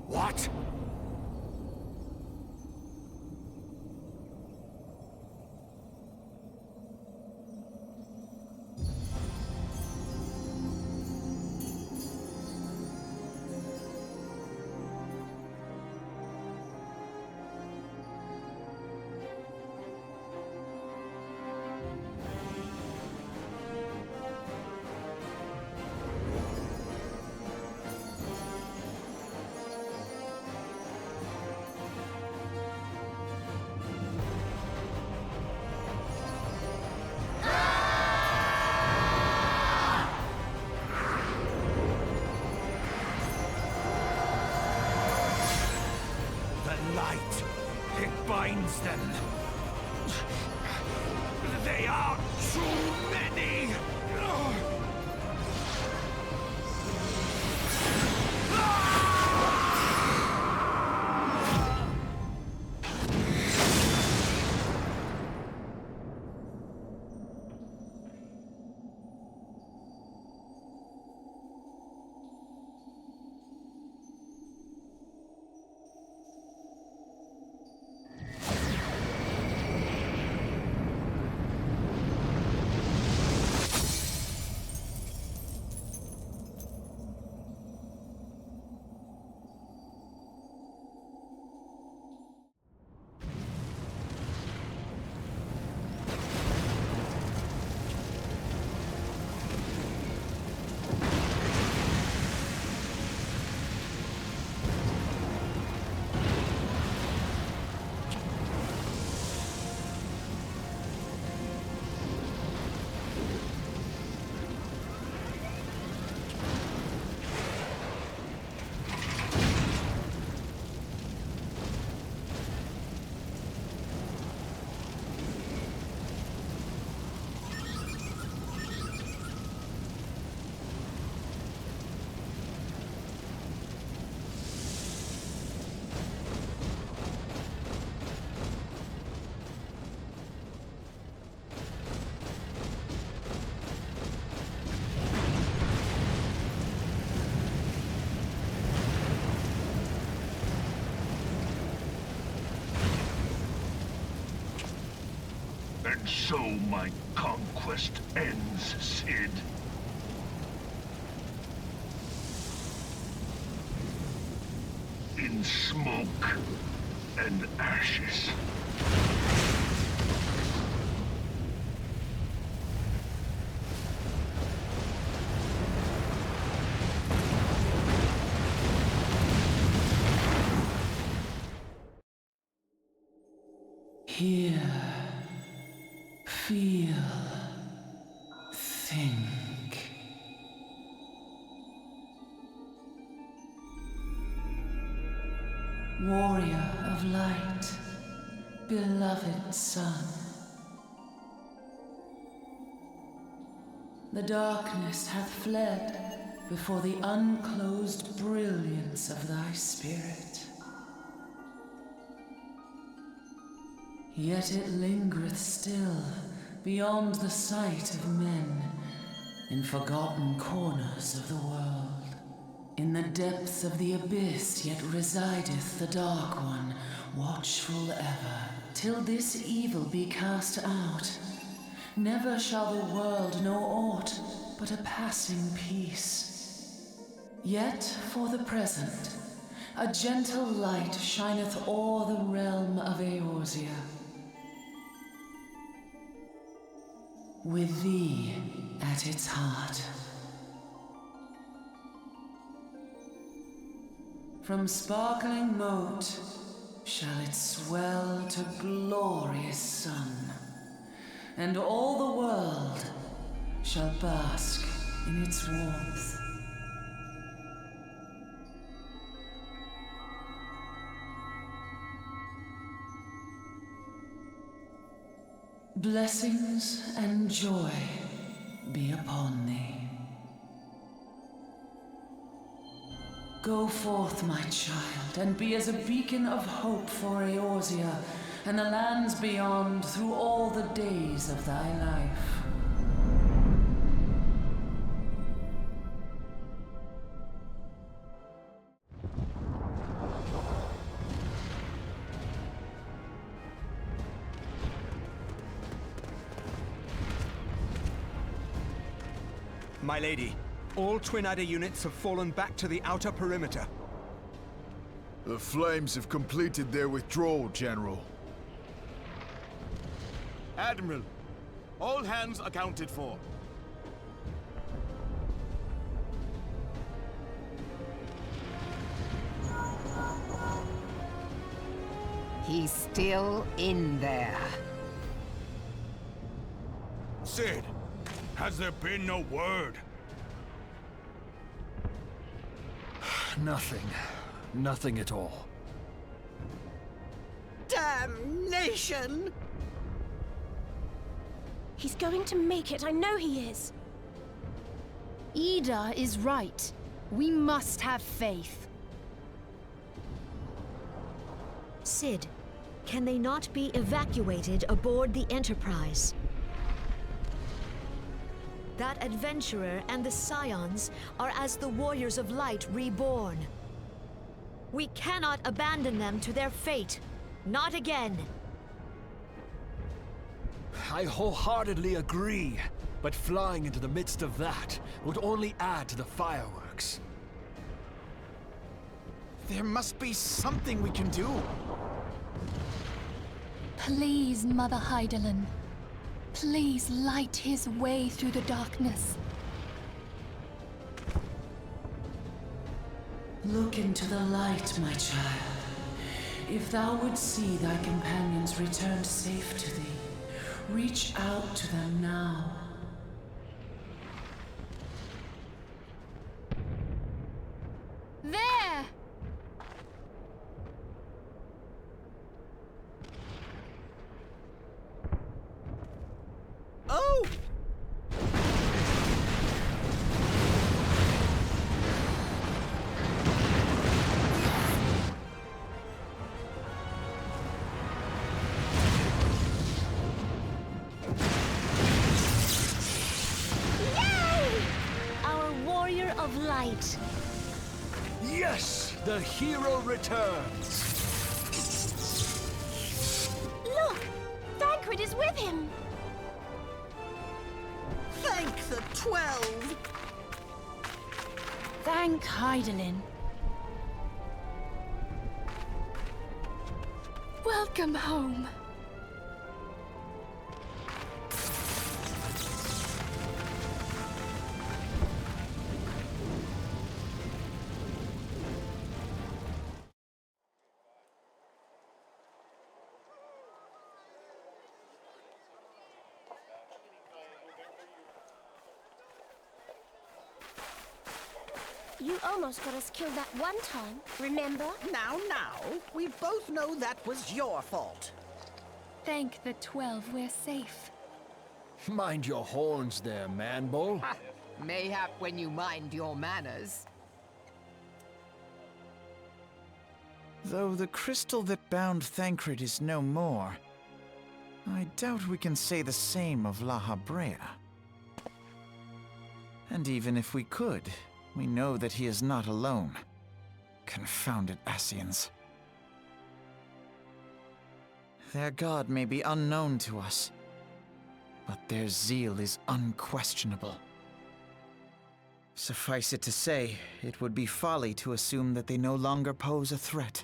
What? Light. It binds them. They are too many. And so my conquest ends, Cid. In smoke and ashes. Hear, feel, think. Warrior of light, beloved son. The darkness hath fled before the unclosed brilliance of thy spirit. Yet it lingereth still beyond the sight of men, in forgotten corners of the world. In the depths of the abyss yet resideth the Dark One, watchful ever, till this evil be cast out. Never shall the world know aught but a passing peace. Yet for the present, a gentle light shineth o'er the realm of Eorzea. With thee at its heart. From sparkling moat shall it swell to glorious sun, and all the world shall bask in its warmth. Blessings and joy be upon thee. Go forth, my child, and be as a beacon of hope for Eorzea and the lands beyond through all the days of thy life. My lady, all Twin Adder units have fallen back to the outer perimeter. The Flames have completed their withdrawal, General. Admiral, all hands accounted for. He's still in there. Sid, has there been no word? Nothing. Nothing at all. Damnation! He's going to make it, I know he is. Ida is right. We must have faith. Sid, can they not be evacuated aboard the Enterprise? That adventurer and the Scions are as the Warriors of Light reborn. We cannot abandon them to their fate. Not again. I wholeheartedly agree, but flying into the midst of that would only add to the fireworks. There must be something we can do. Please, Mother Hydaelyn. Please light his way through the darkness. Look into the light, my child. If thou wouldst see thy companions returned safe to thee, reach out to them now. There! Oh! Our Warrior of Light. Yes! The hero returns! Look! Thancred is with him! Thank the 12! Thank Hydaelyn. Welcome home. You almost got us killed that one time, remember? Now, we both know that was your fault. Thank the 12 we're safe. Mind your horns there, man-bull. Mayhap when you mind your manners. Though the crystal that bound Thancred is no more, I doubt we can say the same of La Habrea. And even if we could, we know that he is not alone. Confounded Ascians. Their god may be unknown to us, but their zeal is unquestionable. Suffice it to say, it would be folly to assume that they no longer pose a threat.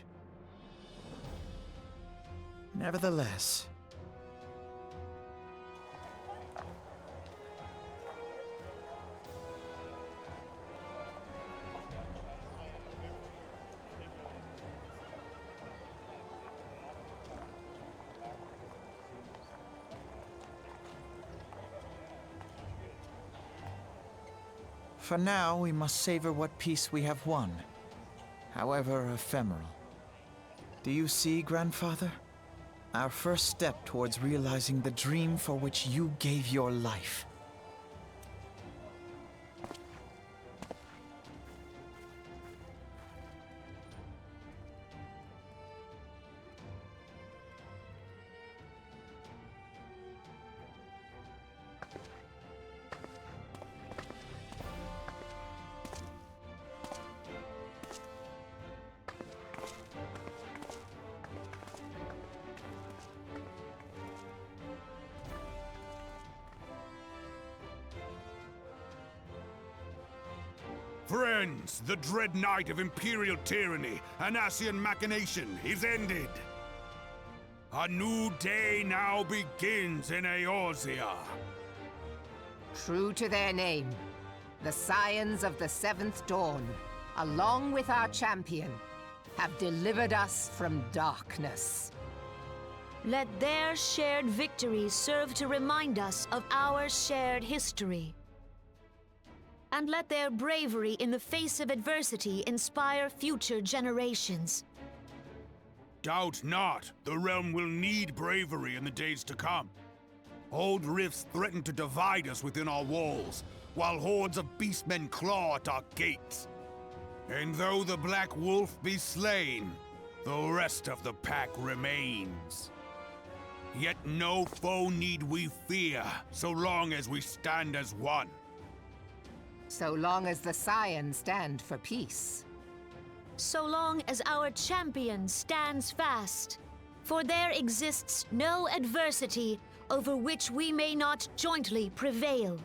Nevertheless, For now, we must savor what peace we have won, however ephemeral. Do you see, Grandfather? Our first step towards realizing the dream for which you gave your life. Friends, the dread night of Imperial tyranny and Ascian machination is ended. A new day now begins in Eorzea. True to their name, the Scions of the Seventh Dawn, along with our champion, have delivered us from darkness. Let their shared victory serve to remind us of our shared history. And let their bravery in the face of adversity inspire future generations. Doubt not, the realm will need bravery in the days to come. Old rifts threaten to divide us within our walls, while hordes of beastmen claw at our gates. And though the Black Wolf be slain, the rest of the pack remains. Yet no foe need we fear, so long as we stand as one. So long as the Scions stand for peace. So long as our champion stands fast. For there exists no adversity over which we may not jointly prevail.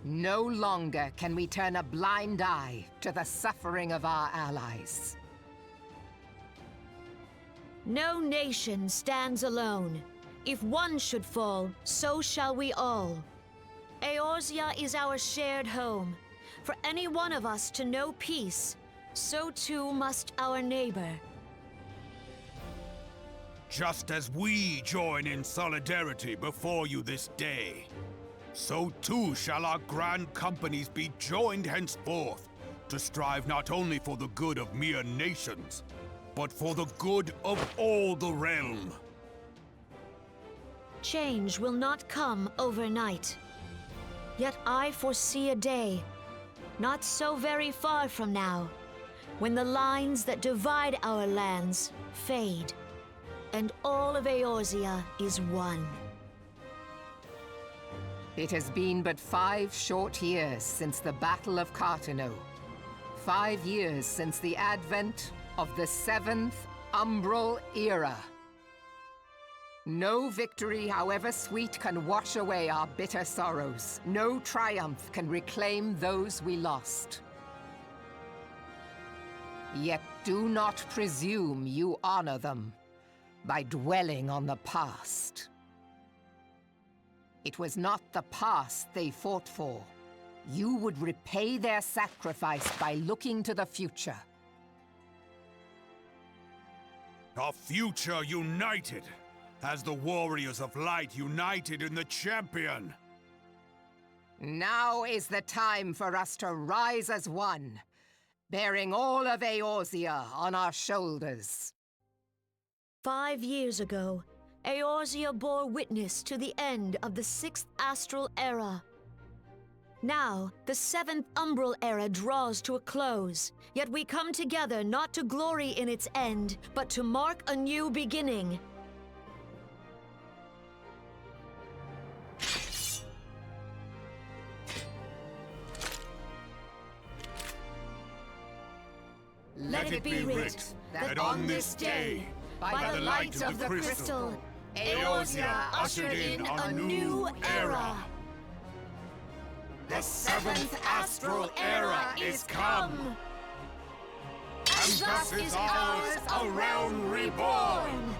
No longer can we turn a blind eye to the suffering of our allies. No nation stands alone. If one should fall, so shall we all. Eorzea is our shared home. For any one of us to know peace, so too must our neighbor. Just as we join in solidarity before you this day, so too shall our grand companies be joined henceforth to strive not only for the good of mere nations, but for the good of all the realm. Change will not come overnight. Yet I foresee a day, not so very far from now, when the lines that divide our lands fade, and all of Eorzea is one. It has been but 5 short years since the Battle of Carteneau. 5 years since the advent of the 7th Umbral era. No victory, however sweet, can wash away our bitter sorrows. No triumph can reclaim those we lost. Yet do not presume you honor them by dwelling on the past. It was not the past they fought for. You would repay their sacrifice by looking to the future. A future united, as the warriors of light united in the champion. Now is the time for us to rise as one, bearing all of Eorzea on our shoulders. 5 years ago, Eorzea bore witness to the end of the 6th Astral Era. Now, the 7th Umbral Era draws to a close, yet we come together not to glory in its end, but to mark a new beginning. Let it be writ that on this day, by the light of the crystal, Eorzea ushered in a new era. The 7th Astral Era is come! And thus is ours a realm reborn!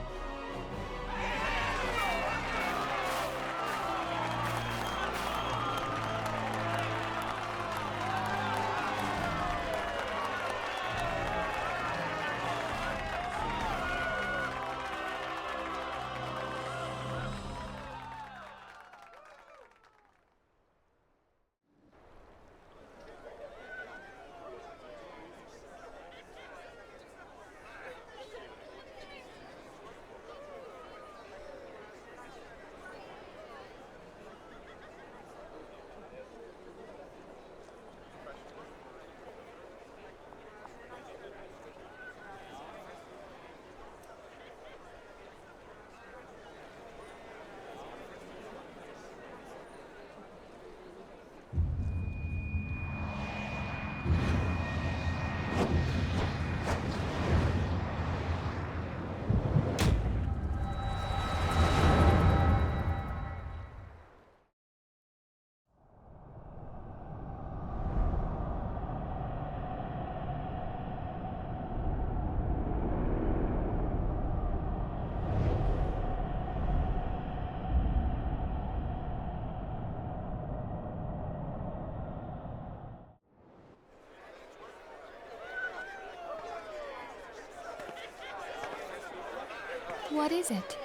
What is it?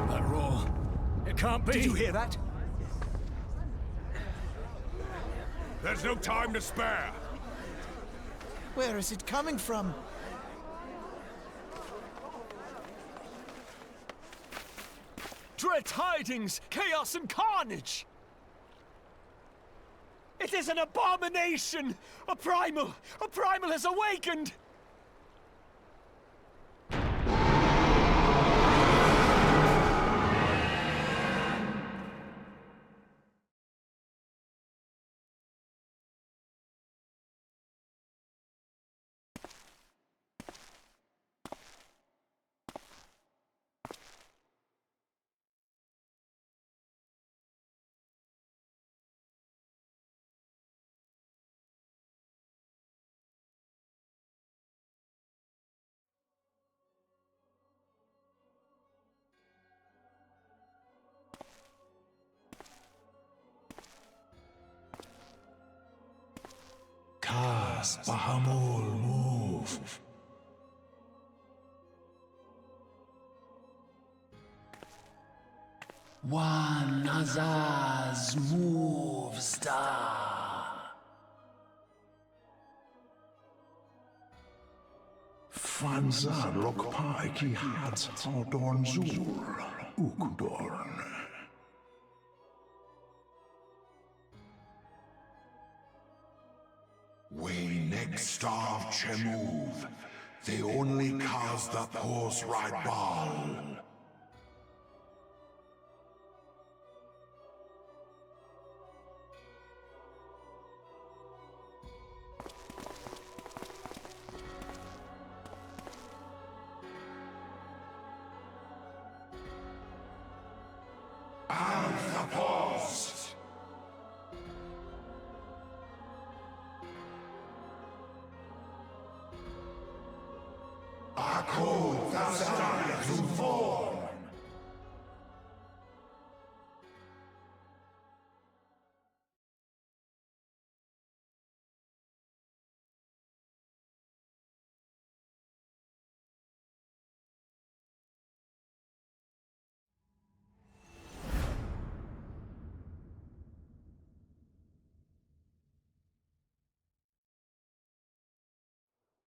That roar. It can't be. Did you hear that? There's no time to spare. Where is it coming from? Dread tidings! Chaos and carnage! It is an abomination! A primal! A primal has awakened! Kas Bahamul, move. One Azaz move, star. Fanza Lokpai ki hat Haldorn Zul, Ukdorn. We next starve Chemuv. They only cause the pause right ball.